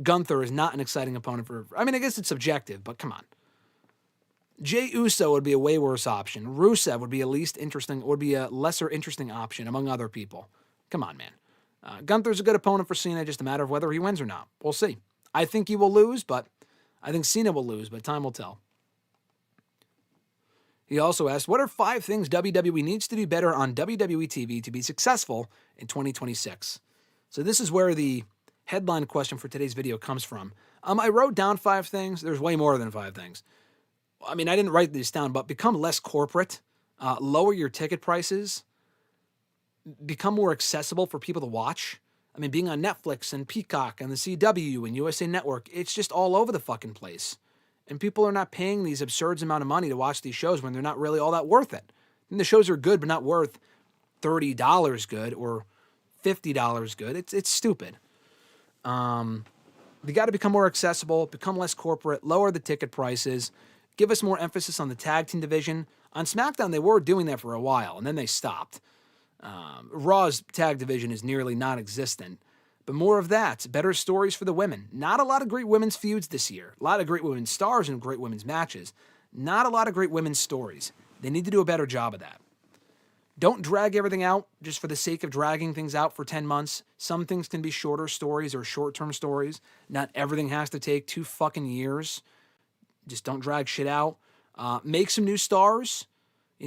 Gunther is not an exciting opponent for... I mean, I guess it's subjective, but come on. Jey Uso would be a way worse option. Rusev would be would be a lesser interesting option among other people. Come on, man. Gunther's a good opponent for Cena, just a matter of whether he wins or not. We'll see. I think he will lose, but I think Cena will lose, but time will tell. He also asked, what are 5 things WWE needs to do better on WWE TV to be successful in 2026? So this is where the headline question for today's video comes from. I wrote down 5 things. There's way more than 5 things. I mean, I didn't write these down, but become less corporate, lower your ticket prices, become more accessible for people to watch. I mean, being on Netflix and Peacock and the CW and USA Network, it's just all over the fucking place. And people are not paying these absurd amount of money to watch these shows when they're not really all that worth it. And the shows are good, but not worth $30 good or $50 good. It's stupid. They got to become more accessible, become less corporate, lower the ticket prices, give us more emphasis on the tag team division. On SmackDown, they were doing that for a while, and then they stopped. Raw's tag division is nearly non-existent. But more of that, better stories for the women. Not a lot of great women's feuds this year. A lot of great women's stars and great women's matches. Not a lot of great women's stories. They need to do a better job of that. Don't drag everything out just for the sake of dragging things out for 10 months. Some things can be shorter stories or short-term stories. Not everything has to take 2 fucking years. Just don't drag shit out. Make some new stars.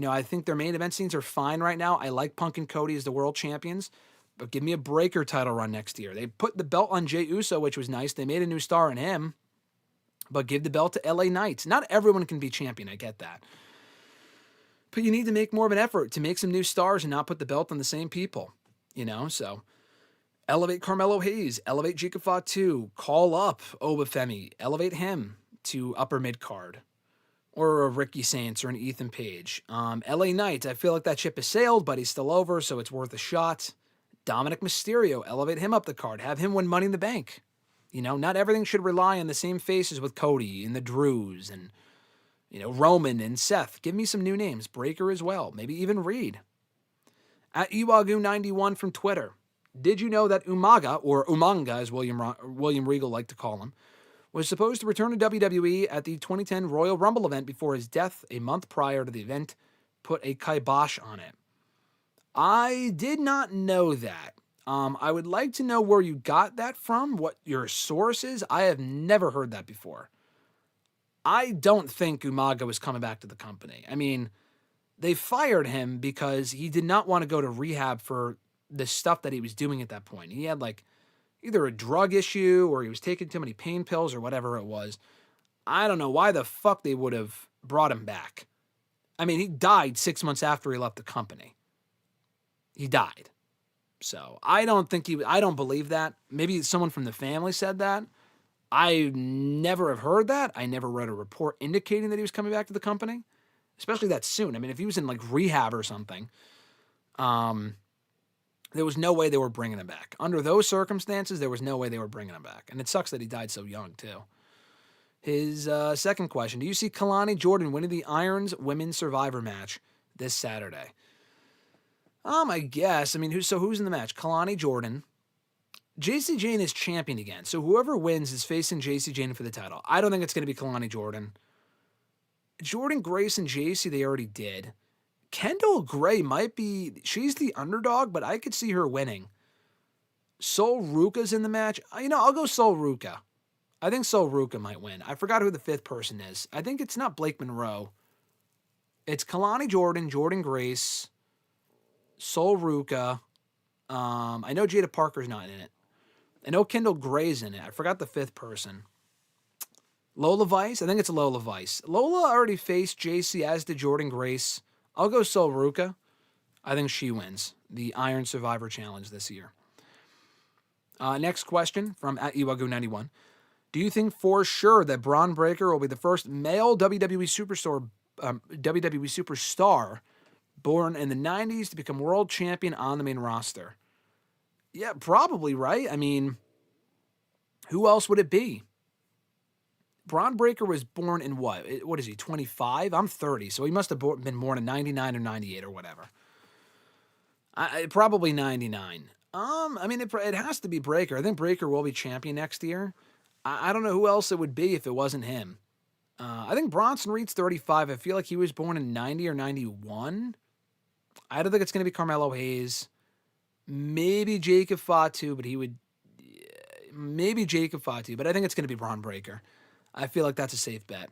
I think their main event scenes are fine right now. I like Punk and Cody as the world champions. But give me a Breaker title run next year. They put the belt on Jey Uso, which was nice. They made a new star in him. But give the belt to LA Knight. Not everyone can be champion. I get that. But you need to make more of an effort to make some new stars and not put the belt on the same people. So elevate Carmelo Hayes. Elevate Giga Fatu. Call up Obafemi. Elevate him to upper mid-card. Or a Ricky Saints or an Ethan Page. LA Knight, I feel like that ship has sailed, but he's still over, so it's worth a shot. Dominic Mysterio, elevate him up the card. Have him win Money in the Bank. Not everything should rely on the same faces with Cody and the Drews and, Roman and Seth. Give me some new names. Breaker as well. Maybe even Reed. At Iwagu91 from Twitter. Did you know that Umaga, or Umanga as William Regal liked to call him, was supposed to return to WWE at the 2010 Royal Rumble event before his death a month prior to the event put a kibosh on it? I did not know that. I would like to know where you got that from, what your source is. I have never heard that before. I don't think Umaga was coming back to the company. I mean, they fired him because he did not want to go to rehab for the stuff that he was doing at that point. He had either a drug issue or he was taking too many pain pills or whatever it was. I don't know why the fuck they would have brought him back. I mean, he died 6 months after he left the company. He died. So I don't believe that. Maybe someone from the family said that. I never have heard that. I never read a report indicating that he was coming back to the company, especially that soon. I mean, if he was in rehab or something, there was no way they were bringing him back. Under those circumstances, there was no way they were bringing him back. And it sucks that he died so young, too. His second question, do you see Kalani Jordan winning the Irons Women's Survivor match this Saturday? I guess. I mean, who's in the match? Kalani Jordan. JC Jane is champion again. So whoever wins is facing JC Jane for the title. I don't think it's going to be Kalani Jordan. Jordan Grace and JC, they already did. Kendall Gray might be, she's the underdog, but I could see her winning. Sol Ruka's in the match. I'll go Sol Ruka. I think Sol Ruka might win. I forgot who the fifth person is. I think it's not Blake Monroe. It's Kalani Jordan, Jordan Grace, Sol Ruka. I know Jada Parker's not in it. I know Kendall Gray's in it. I forgot the fifth person. Lola Vice? I think it's Lola Vice. Lola already faced JC, as did Jordan Grace. I'll go Sol Ruka. I think she wins the Iron Survivor Challenge this year. Next question from at Iwagu91. Do you think for sure that Braun Breaker will be the first male WWE superstar born in the 90s to become world champion on the main roster? Yeah, probably, right? I mean, who else would it be? Braun Breaker was born in what? What is he, 25? I'm 30, so he must have been born in 99 or 98 or whatever. Probably 99. I mean, it has to be Breaker. I think Breaker will be champion next year. I don't know who else it would be if it wasn't him. I think Bronson Reed's 35. I feel like he was born in 90 or 91. I don't think it's going to be Carmelo Hayes. Maybe Jacob Fatu, but maybe Jacob Fatu, but I think it's going to be Braun Breaker. I feel like that's a safe bet.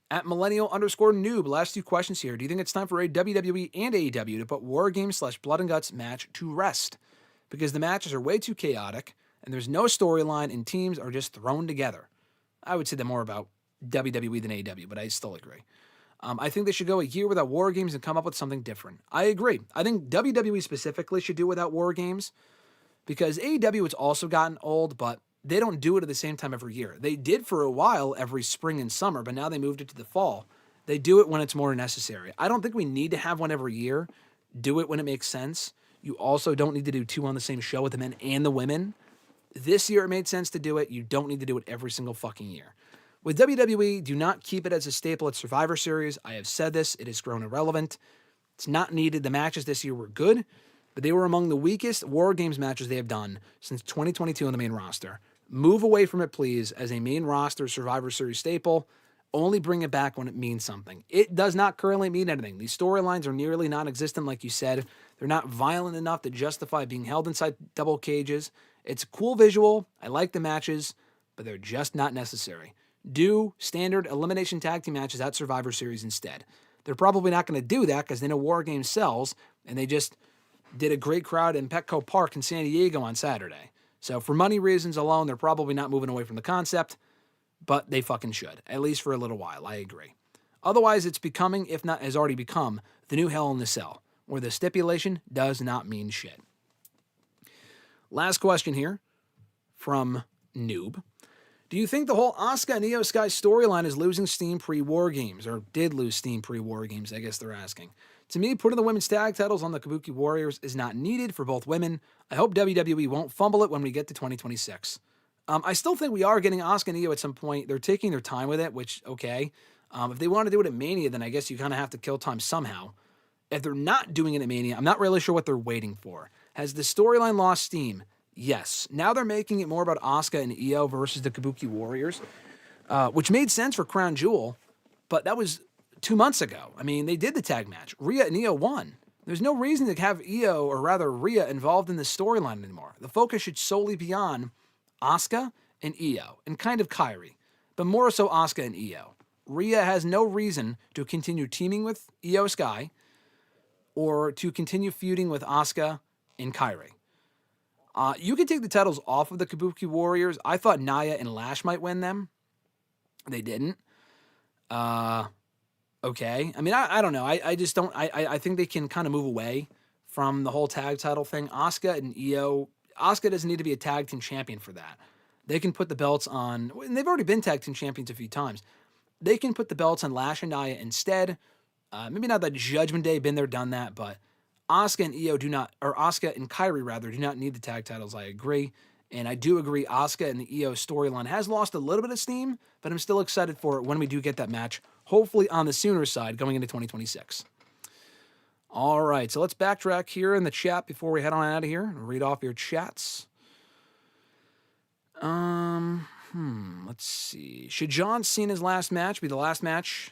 At millennial_noob, last two questions here. Do you think it's time for a WWE and AEW to put War Games / Blood and Guts match to rest? Because the matches are way too chaotic, and there's no storyline, and teams are just thrown together. I would say that more about WWE than AEW, but I still agree. I think they should go a year without War Games and come up with something different. I agree. I think WWE specifically should do without War Games, because AEW has also gotten old, but they don't do it at the same time every year. They did for a while every spring and summer, but now they moved it to the fall. They do it when it's more necessary. I don't think we need to have one every year. Do it when it makes sense. You also don't need to do 2 on the same show with the men and the women. This year it made sense to do it. You don't need to do it every single fucking year. With WWE, do not keep it as a staple at Survivor Series. I have said this. It has grown irrelevant. It's not needed. The matches this year were good, but they were among the weakest War Games matches they have done since 2022 on the main roster. Move away from it, please, as a main roster Survivor Series staple. Only bring it back when it means something. It does not currently mean anything. These storylines are nearly non-existent, like you said. They're not violent enough to justify being held inside double cages. It's a cool visual. I like the matches, but they're just not necessary. Do standard elimination tag team matches at Survivor Series instead. They're probably not going to do that because they know War Games sells, and they just did a great crowd in Petco Park in San Diego on Saturday. So for money reasons alone, they're probably not moving away from the concept, but they fucking should, at least for a little while. I agree. Otherwise, it's becoming, if not has already become, the new Hell in the Cell, where the stipulation does not mean shit. Last question here from Noob. Do you think the whole Asuka and Io Sky storyline is losing steam pre-War Games, or did lose steam pre-War Games, I guess they're asking? To me, putting the women's tag titles on the Kabuki Warriors is not needed for both women. I hope WWE won't fumble it when we get to 2026. I still think we are getting Asuka and Io at some point. They're taking their time with it, which, okay. If they want to do it at Mania, then I guess you kind of have to kill time somehow. If they're not doing it at Mania, I'm not really sure what they're waiting for. Has the storyline lost steam? Yes. Now they're making it more about Asuka and Io versus the Kabuki Warriors, which made sense for Crown Jewel, but that was 2 months ago. I mean, they did the tag match. Rhea and Io won. There's no reason to have Io, or rather Rhea, involved in this storyline anymore. The focus should solely be on Asuka and Io, and kind of Kairi, but more so Asuka and Io. Rhea has no reason to continue teaming with Io Sky or to continue feuding with Asuka and Kairi. You could take the titles off of the Kabuki Warriors. I thought Nia and Lash might win them. They didn't. Okay. I mean, I don't know. I just don't. I think they can kind of move away from the whole tag title thing. Asuka and Io. Asuka doesn't need to be a tag team champion for that. They can put the belts on, and they've already been tag team champions a few times. They can put the belts on Lash and Nia instead. Maybe not the Judgment Day, been there, done that, but Asuka and Io do not, or Asuka and Kairi rather, do not need the tag titles. I agree. And I do agree Asuka and the Io storyline has lost a little bit of steam, but I'm still excited for it when we do get that match, hopefully on the sooner side going into 2026. All right, so let's backtrack here in the chat before we head on out of here and read off your chats. Let's see. Should John Cena's last match be the last match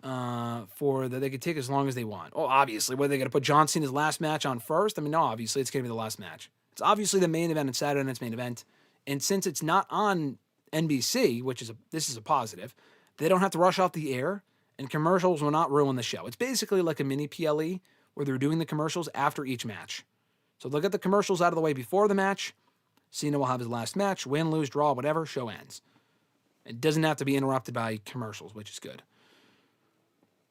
for that they could take as long as they want? Oh, obviously. Were they going to put John Cena's last match on first? I mean, no, obviously it's going to be the last match. It's obviously the main event on Saturday night's main event. And since it's not on NBC, this is a positive, they don't have to rush off the air, and commercials will not ruin the show. It's basically like a mini PLE where they're doing the commercials after each match. So they'll get the commercials out of the way before the match. Cena will have his last match, win, lose, draw, whatever, show ends. It doesn't have to be interrupted by commercials, which is good.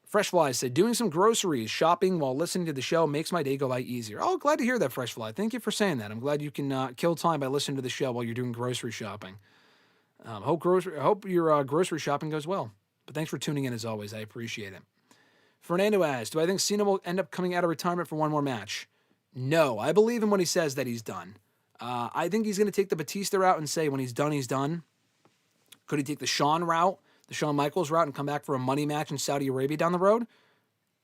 Fresh Fly said, doing some groceries, shopping while listening to the show makes my day go by easier. Oh, glad to hear that, Fresh Fly. Thank you for saying that. I'm glad you can kill time by listening to the show while you're doing grocery shopping. Hope your grocery shopping goes well. But thanks for tuning in as always. I appreciate it. Fernando asks, do I think Cena will end up coming out of retirement for one more match? No, I believe him when he says that he's done. I think he's going to take the Batista route and say when he's done, he's done. Could he take the Shawn route, the Shawn Michaels route, and come back for a money match in Saudi Arabia down the road?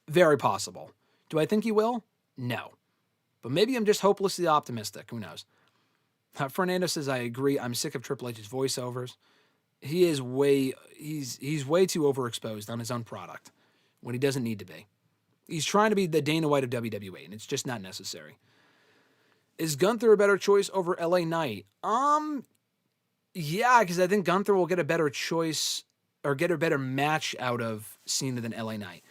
Very possible. Do I think he will? No. But maybe I'm just hopelessly optimistic. Who knows? Fernando says, I agree. I'm sick of Triple H's voiceovers. He's way too overexposed on his own product when he doesn't need to be. He's trying to be the Dana White of WWE, and it's just not necessary. Is Gunther a better choice over LA Knight? Yeah, because I think Gunther will get a better choice or get a better match out of Cena than LA Knight.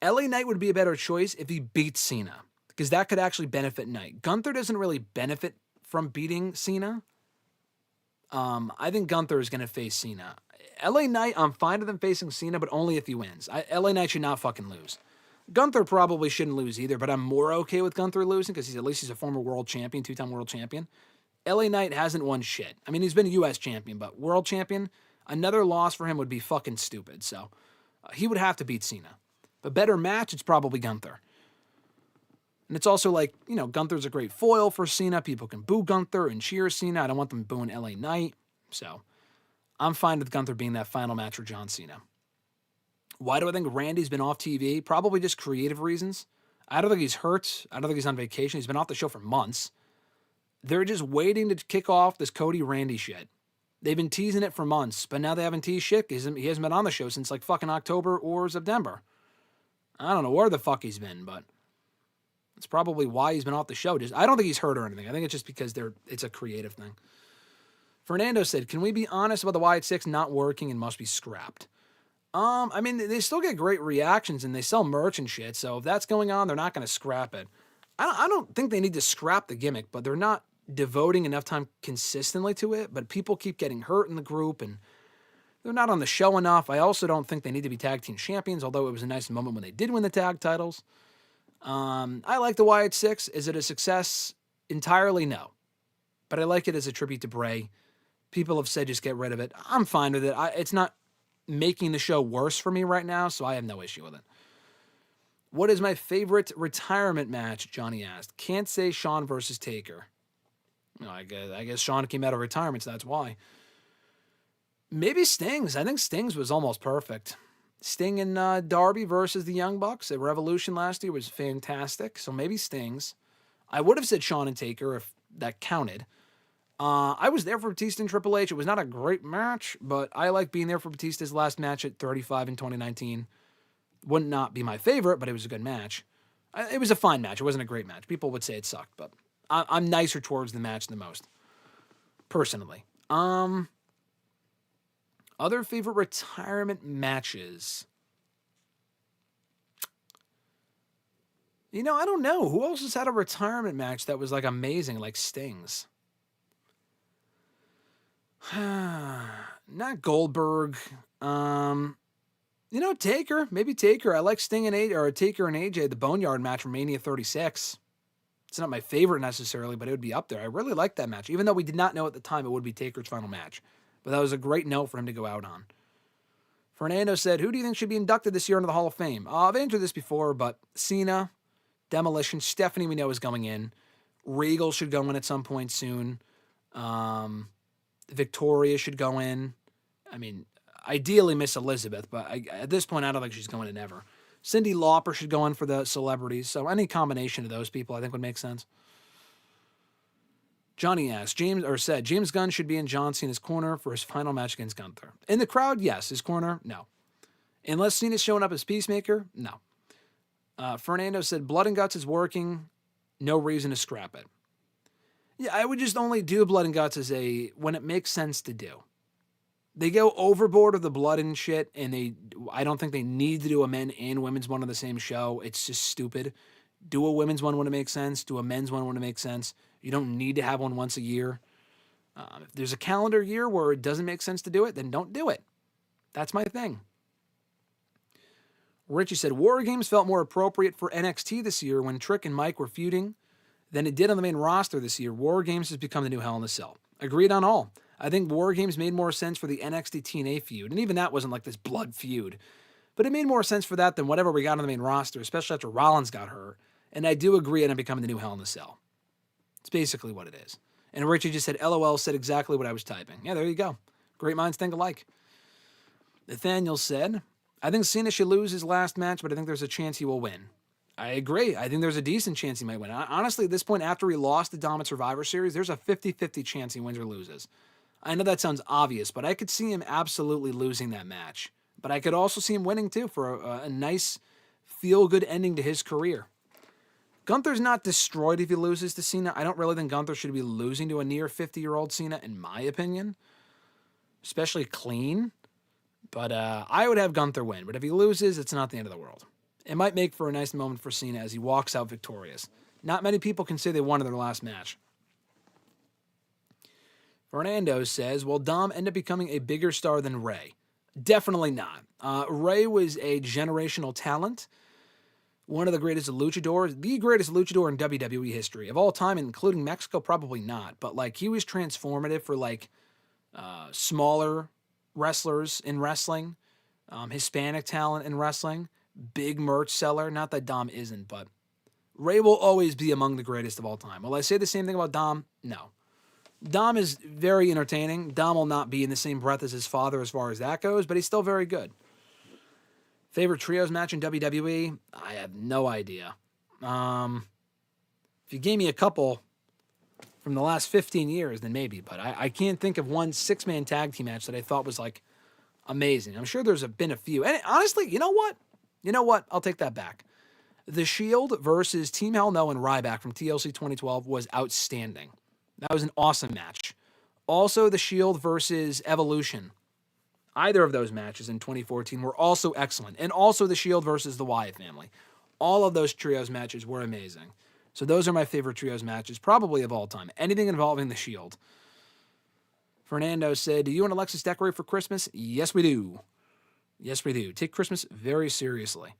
LA Knight would be a better choice if he beats Cena, because that could actually benefit Knight. Gunther doesn't really benefit from beating Cena. I think Gunther is going to face Cena. LA Knight, I'm fine with him facing Cena, but only if he wins. LA Knight should not fucking lose. Gunther probably shouldn't lose either, but I'm more okay with Gunther losing because at least he's a former world champion, 2-time world champion. LA Knight hasn't won shit. I mean, he's been a U.S. champion, but world champion, another loss for him would be fucking stupid. So he would have to beat Cena. But better match, it's probably Gunther. And it's also like, Gunther's a great foil for Cena. People can boo Gunther and cheer Cena. I don't want them booing LA Knight. So I'm fine with Gunther being that final match for John Cena. Why do I think Randy's been off TV? Probably just creative reasons. I don't think he's hurt. I don't think he's on vacation. He's been off the show for months. They're just waiting to kick off this Cody Randy shit. They've been teasing it for months, but now they haven't teased shit. He hasn't been on the show since like fucking October or September. I don't know where the fuck he's been, but it's probably why he's been off the show. I don't think he's hurt or anything. I think it's just because it's a creative thing. Fernando said, can we be honest about the Wyatt Six not working and must be scrapped? I mean, they still get great reactions and they sell merch and shit. So if that's going on, they're not going to scrap it. I don't think they need to scrap the gimmick, but they're not devoting enough time consistently to it. But people keep getting hurt in the group and they're not on the show enough. I also don't think they need to be tag team champions, although it was a nice moment when they did win the tag titles. I like the Wyatt Six. Is it a success? Entirely no. But I like it as a tribute to Bray. People have said just get rid of it. I'm fine with it. It's not making the show worse for me right now, so I have no issue with it. What is my favorite retirement match? Johnny asked. Can't say Shawn versus Taker. No, I guess Shawn came out of retirement, so that's why. Maybe Sting's. I think Sting's was almost perfect. Sting and Darby versus the Young Bucks at Revolution last year was fantastic, so maybe Sting's. I would have said Shawn and Taker if that counted. I was there for Batista and Triple H. It was not a great match, but I like being there for Batista's last match at 35 in 2019. Would not be my favorite, but it was a good match. It was a fine match. It wasn't a great match. People would say it sucked, but I'm nicer towards the match than most, personally. Other favorite retirement matches. I don't know. Who else has had a retirement match that was like amazing, like Sting's? Not Goldberg. Taker. Maybe Taker. I like Sting and AJ, or Taker and AJ, the Boneyard match from Mania 36. It's not my favorite necessarily, but it would be up there. I really like that match, even though we did not know at the time it would be Taker's final match. But that was a great note for him to go out on. Fernando said, who do you think should be inducted this year into the Hall of Fame? I've answered this before, but Cena, Demolition, Stephanie we know is going in. Regal should go in at some point soon. Victoria should go in. I mean, ideally Miss Elizabeth, but at this point I don't think she's going in ever. Cyndi Lauper should go in for the celebrities, so any combination of those people I think would make sense. Johnny asked, James Gunn should be in John Cena's corner for his final match against Gunther. In the crowd, yes. His corner, no. Unless Cena's showing up as Peacemaker, no. Fernando said, Blood and Guts is working. No reason to scrap it. Yeah, I would just only do Blood and Guts when it makes sense to do. They go overboard with the blood and shit, and I don't think they need to do a men and women's one on the same show. It's just stupid. Do a women's one when it makes sense. Do a men's one when it makes sense. You don't need to have one once a year. If there's a calendar year where it doesn't make sense to do it, then don't do it. That's my thing. Richie said, War Games felt more appropriate for NXT this year when Trick and Mike were feuding than it did on the main roster this year. War Games has become the new Hell in a Cell. Agreed on all. I think War Games made more sense for the NXT TNA feud, and even that wasn't like this blood feud. But it made more sense for that than whatever we got on the main roster, especially after Rollins got hurt. And I do agree on it becoming the new Hell in a Cell. It's basically what it is. And Richie just said, LOL said exactly what I was typing. Yeah, there you go. Great minds think alike. Nathaniel said, I think Cena should lose his last match, but I think there's a chance he will win. I agree. I think there's a decent chance he might win. Honestly, at this point, after he lost the Dom at Survivor Series, there's a 50-50 chance he wins or loses. I know that sounds obvious, but I could see him absolutely losing that match. But I could also see him winning, too, for a nice, feel-good ending to his career. Gunther's not destroyed if he loses to Cena. I don't really think Gunther should be losing to a near 50-year-old Cena, in my opinion. Especially clean. But I would have Gunther win. But if he loses, it's not the end of the world. It might make for a nice moment for Cena as he walks out victorious. Not many people can say they won their last match. Fernando says, will Dom end up becoming a bigger star than Rey? Definitely not. Rey was a generational talent. One of the greatest luchadors, the greatest luchador in WWE history of all time, including Mexico, probably not. But he was transformative for smaller wrestlers in wrestling, Hispanic talent in wrestling, big merch seller. Not that Dom isn't, but Ray will always be among the greatest of all time. Will I say the same thing about Dom? No. Dom is very entertaining. Dom will not be in the same breath as his father as far as that goes, but he's still very good. Favorite trios match in WWE? I have no idea. If you gave me a couple from the last 15 years, then maybe. But I can't think of one 6-man tag team match that I thought was like amazing. I'm sure there's been a few. And honestly, you know what? You know what? I'll take that back. The Shield versus Team Hell No and Ryback from TLC 2012 was outstanding. That was an awesome match. Also, the Shield versus Evolution. Either of those matches in 2014 were also excellent. And also the Shield versus the Wyatt family. All of those trios matches were amazing. So those are my favorite trios matches, probably of all time. Anything involving the Shield. Fernando said, do you and Alexis decorate for Christmas? Yes, we do. Yes, we do. Take Christmas very seriously.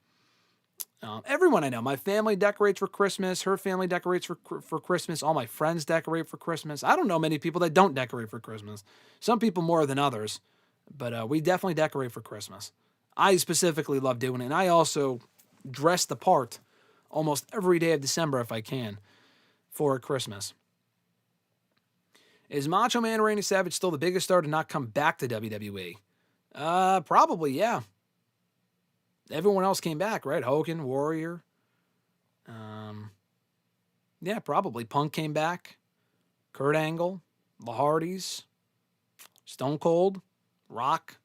Everyone I know, my family decorates for Christmas. Her family decorates for Christmas. All my friends decorate for Christmas. I don't know many people that don't decorate for Christmas. Some people more than others, but we definitely decorate for Christmas. I specifically love doing it, and I also dress the part almost every day of December if I can for Christmas. Is Macho Man Randy Savage still the biggest star to not come back to WWE? Probably, yeah. Everyone else came back, right? Hogan, Warrior. Yeah, probably. Punk came back. Kurt Angle. The Hardys. Stone Cold. Rock.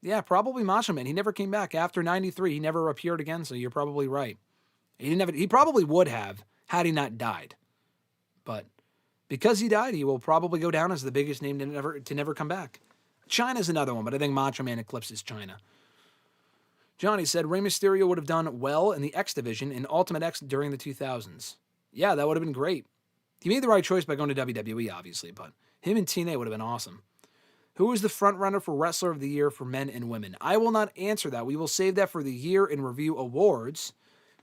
Yeah, probably Macho Man. He never came back. After 93, he never appeared again, so you're probably right. He probably would have had he not died. But because he died, he will probably go down as the biggest name to never come back. Chyna's another one, but I think Macho Man eclipses Chyna. Johnny said Rey Mysterio would have done well in the X Division in Ultimate X during the 2000s. Yeah, that would have been great. He made the right choice by going to WWE, obviously, but him and TNA would have been awesome. Who is the front runner for Wrestler of the Year for men and women? I will not answer that. We will save that for the Year in Review Awards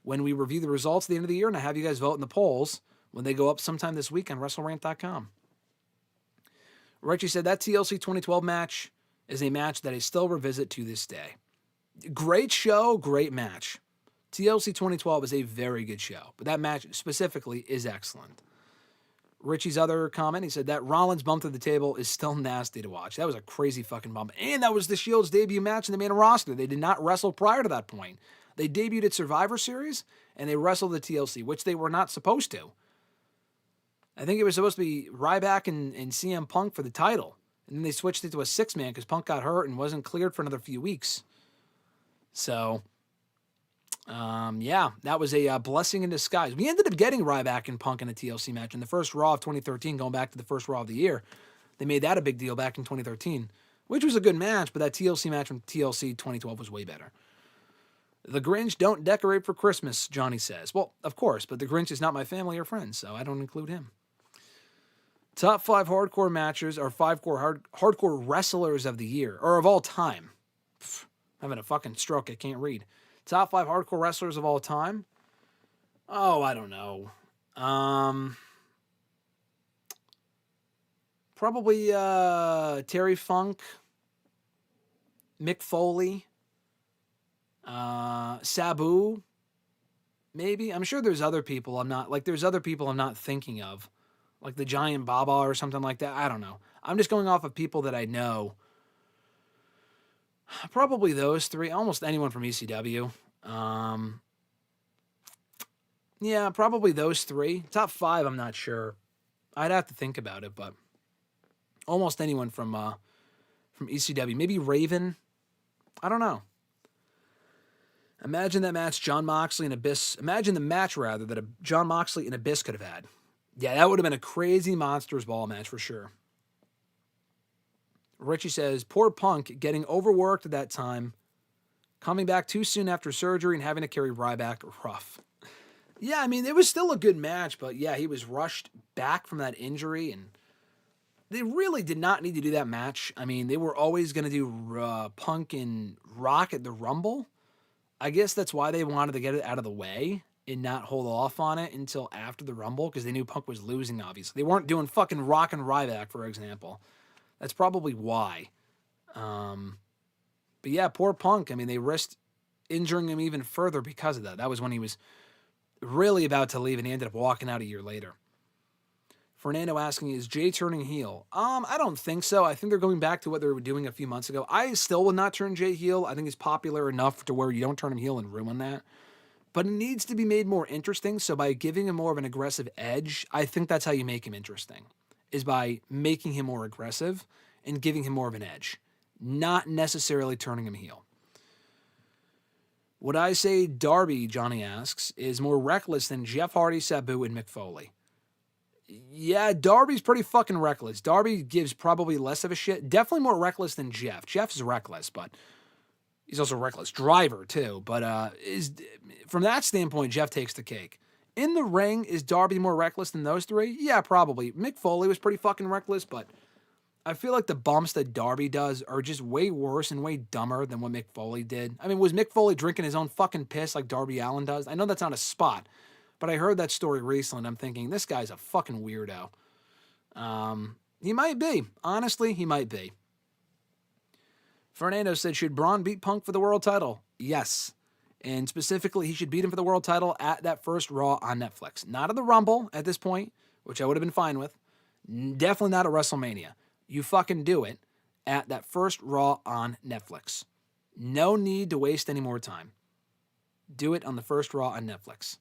when we review the results at the end of the year, and I have you guys vote in the polls when they go up sometime this week on WrestleRant.com. Richie said that TLC 2012 match is a match that I still revisit to this day. Great show, great match. TLC 2012 is a very good show, but that match specifically is excellent. Richie's other comment, he said that Rollins bump to the table is still nasty to watch. That was a crazy fucking bump. And that was the Shield's debut match in the main roster. They did not wrestle prior to that point. They debuted at Survivor Series, and they wrestled the TLC, which they were not supposed to. I think it was supposed to be Ryback and CM Punk for the title. And then they switched it to a 6-man because Punk got hurt and wasn't cleared for another few weeks. So, yeah, that was a blessing in disguise. We ended up getting Ryback and Punk in a TLC match in the first Raw of 2013, going back to the first Raw of the year. They made that a big deal back in 2013, which was a good match, but that TLC match from TLC 2012 was way better. The Grinch don't decorate for Christmas, Johnny says. Well, of course, but the Grinch is not my family or friends, so I don't include him. Top 5 hardcore matches or 5 hardcore wrestlers of the year, or of all time. Having a fucking stroke, I can't read. Top 5 hardcore wrestlers of all time? Oh, I don't know. Probably Terry Funk, Mick Foley, Sabu, maybe. I'm sure there's other people I'm not thinking of, like the Giant Baba or something like that. I don't know. I'm just going off of people that I know. Probably those 3. Almost anyone from ECW. Yeah, probably those 3. Top 5, I'm not sure. I'd have to think about it, but almost anyone from ECW. Maybe Raven. I don't know. Imagine that match Jon Moxley and Abyss. Imagine the match, rather, that Jon Moxley and Abyss could have had. Yeah, that would have been a crazy Monsters Ball match for sure. Richie says, poor Punk getting overworked at that time, coming back too soon after surgery and having to carry Ryback, rough. Yeah, I mean, it was still a good match, but yeah, he was rushed back from that injury, and they really did not need to do that match. I mean, they were always going to do Punk and Rock at the Rumble. I guess that's why they wanted to get it out of the way and not hold off on it until after the Rumble, because they knew Punk was losing, obviously. They weren't doing fucking Rock and Ryback, for example. That's probably why. But yeah, poor Punk. I mean, they risked injuring him even further because of that. That was when he was really about to leave, and he ended up walking out a year later. Fernando asking, is Jay turning heel? I don't think so. I think they're going back to what they were doing a few months ago. I still would not turn Jay heel. I think he's popular enough to where you don't turn him heel and ruin that. But it needs to be made more interesting. So by giving him more of an aggressive edge, I think that's how you make him interesting, is by making him more aggressive and giving him more of an edge, not necessarily turning him heel. Would I say Darby, Johnny asks, is more reckless than Jeff Hardy, Sabu, and Mick Foley? Yeah, Darby's pretty fucking reckless. Darby gives probably less of a shit. Definitely more reckless than Jeff. Jeff's reckless, but he's also a reckless driver too. But from that standpoint, Jeff takes the cake. In the ring, is Darby more reckless than those three? Yeah, probably. Mick Foley was pretty fucking reckless, but I feel like the bumps that Darby does are just way worse and way dumber than what Mick Foley did. I mean, was Mick Foley drinking his own fucking piss like Darby Allin does? I know that's not a spot, but I heard that story recently, and I'm thinking, this guy's a fucking weirdo. He might be. Honestly, he might be. Fernando said, should Braun beat Punk for the world title? Yes. And specifically, he should beat him for the world title at that first Raw on Netflix. Not at the Rumble at this point, which I would have been fine with. Definitely not at WrestleMania. You fucking do it at that first Raw on Netflix. No need to waste any more time. Do it on the first Raw on Netflix.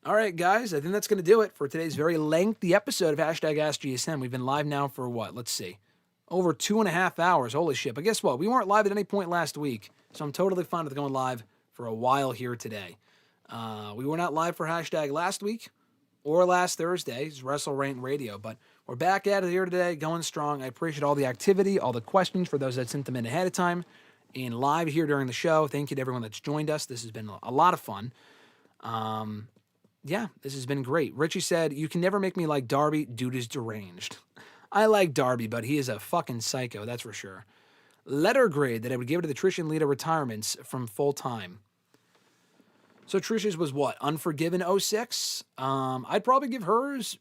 All right, guys, I think that's going to do it for today's very lengthy episode of #AskGSM. We've been live now for what? Let's see. Over 2.5 hours. Holy shit. But guess what? We weren't live at any point last week, so I'm totally fine with going live for a while here today. We were not live for hashtag last week or last Thursday. It's WrestleRant Radio, but we're back at it here today, going strong. I appreciate all the activity, all the questions for those that sent them in ahead of time, and live here during the show. Thank you to everyone that's joined us. This has been a lot of fun. Yeah, this has been great. Richie said, you can never make me like Darby. Dude is deranged. I like Darby, but he is a fucking psycho, that's for sure. Letter grade that I would give to the Trish and Lita retirements from full time. So Trish's was what? Unforgiven 06? I'd probably give hers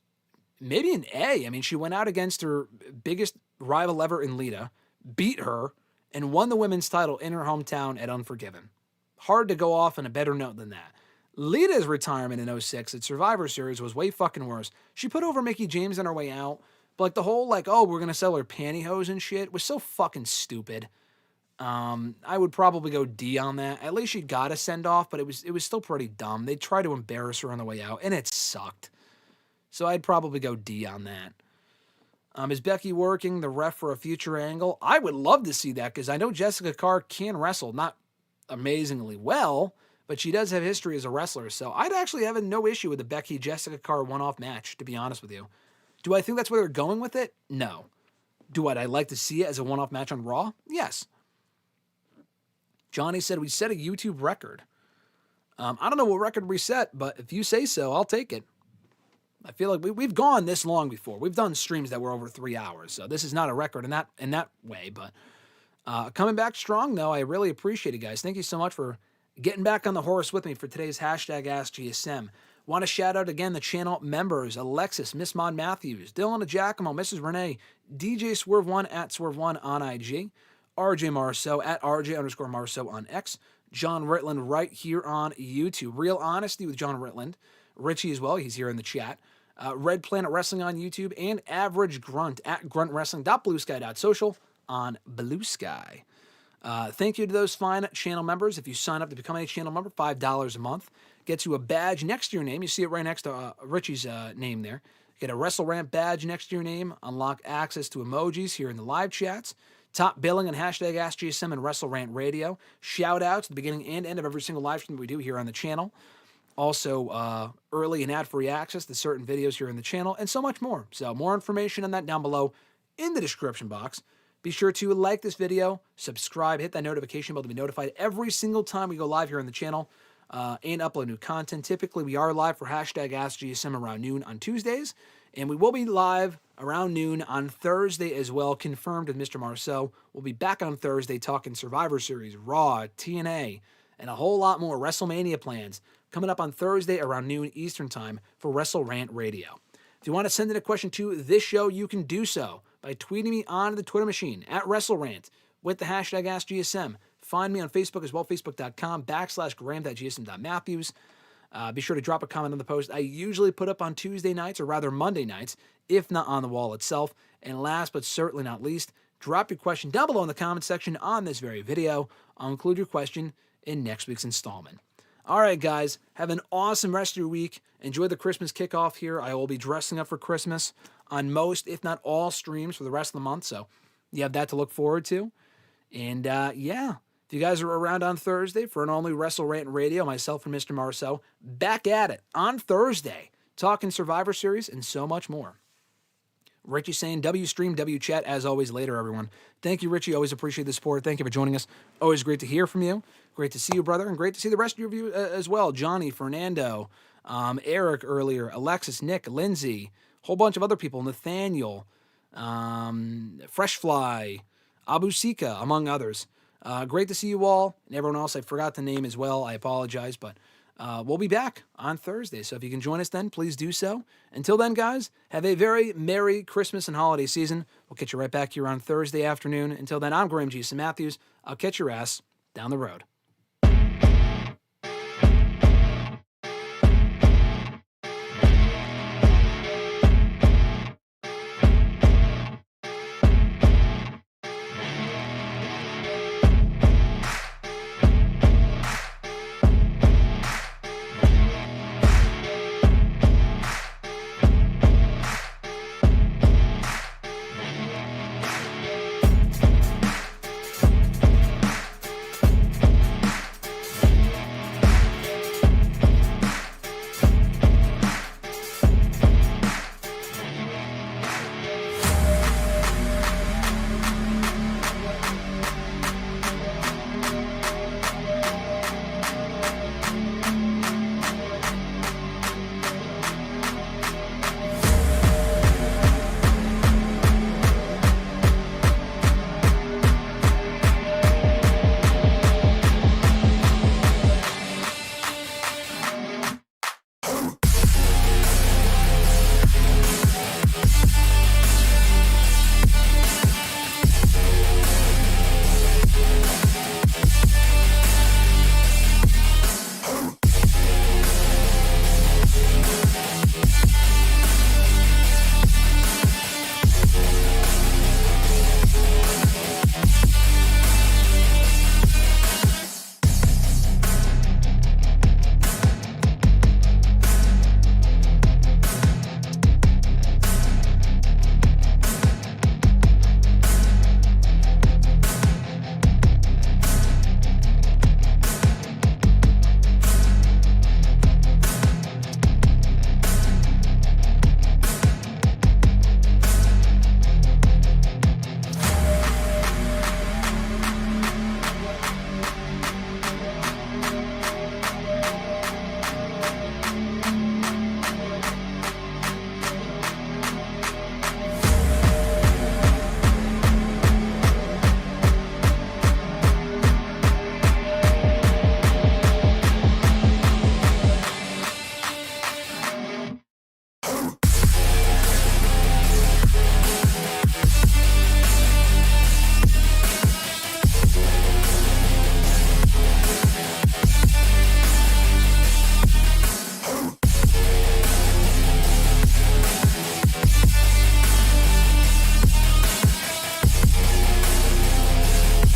maybe an A. I mean, she went out against her biggest rival ever in Lita, beat her, and won the women's title in her hometown at Unforgiven. Hard to go off on a better note than that. Lita's retirement in 06 at Survivor Series was way fucking worse. She put over Mickie James on her way out, but like the whole like, oh, we're going to sell her pantyhose and shit was so fucking stupid. I would probably go D on that. At least she got a send-off, but it was still pretty dumb. They tried to embarrass her on the way out, and it sucked. So I'd probably go D on that. Is Becky working the ref for a future angle? I would love to see that because I know Jessica Carr can wrestle, not amazingly well, but she does have history as a wrestler, so I'd actually have no issue with the Becky-Jessica Carr one-off match, to be honest with you. Do I think that's where they're going with it? No. Do I like to see it as a one-off match on Raw? Yes. Johnny said we set a YouTube record. I don't know what record we set, but if you say so, I'll take it. I feel like we've gone this long before. We've done streams that were over 3 hours, so this is not a record in that way, but coming back strong, though, I really appreciate it, guys. Thank you so much for getting back on the horse with me for today's hashtag AskGSM. Want to shout out again the channel members: Alexis, Miss Maud Matthews, Dillon, DiGiacomo, Mrs. Renee, DJ Swerve1 at Swerve1 on IG, RJ Marceau at RJ_Marceau on X, John Ritland right here on YouTube. Real Honesty with John Ritland. Richie as well, he's here in the chat. Red Planet Wrestling on YouTube, and Average Grunt at gruntwrestling.bluesky.social on Blue Sky. Thank you to those fine channel members. If you sign up to become a channel member, $5 a month gets you a badge next to your name. You see it right next to Richie's name there. Get a WrestleRant badge next to your name. Unlock access to emojis here in the live chats. Top billing on hashtag AskGSM and WrestleRant Radio. Shout outs at the beginning and end of every single live stream we do here on the channel. Also, early and ad-free access to certain videos here in the channel, and so much more. So more information on that down below in the description box. Be sure to like this video, subscribe, hit that notification bell to be notified every single time we go live here on the channel and upload new content. Typically, we are live for hashtag AskGSM around noon on Tuesdays, and we will be live around noon on Thursday as well, confirmed with Mr. Marceau. We'll be back on Thursday talking Survivor Series, Raw, TNA, and a whole lot more WrestleMania plans coming up on Thursday around noon Eastern Time for WrestleRant Radio. If you want to send in a question to this show, you can do so by tweeting me on the Twitter machine at WrestleRant with the hashtag AskGSM. Find me on Facebook as well, facebook.com/Graham.GSM.Matthews. Be sure to drop a comment on the post I usually put up on Tuesday nights, or rather Monday nights, if not on the wall itself. And last but certainly not least, drop your question down below in the comment section on this very video. I'll include your question in next week's installment. All right, guys, have an awesome rest of your week. Enjoy the Christmas kickoff here. I will be dressing up for Christmas on most, if not all, streams for the rest of the month, so you have that to look forward to. And yeah, if you guys are around on Thursday for an only WrestleRant Radio, myself and Mr. Marceau, back at it on Thursday, talking Survivor Series and so much more. Richie saying, W stream, W chat, as always, later, everyone. Thank you, Richie. Always appreciate the support. Thank you for joining us. Always great to hear from you. Great to see you, brother, and great to see the rest of your you as well. Johnny, Fernando, Eric earlier, Alexis, Nick, Lindsay, whole bunch of other people, Nathaniel, Freshfly, Abu Sika, among others. Great to see you all, and everyone else I forgot the name as well. I apologize, but we'll be back on Thursday, so if you can join us then, please do so. Until then, guys, have a very Merry Christmas and holiday season. We'll catch you right back here on Thursday afternoon. Until then, I'm GSM Matthews. I'll catch your ass down the road.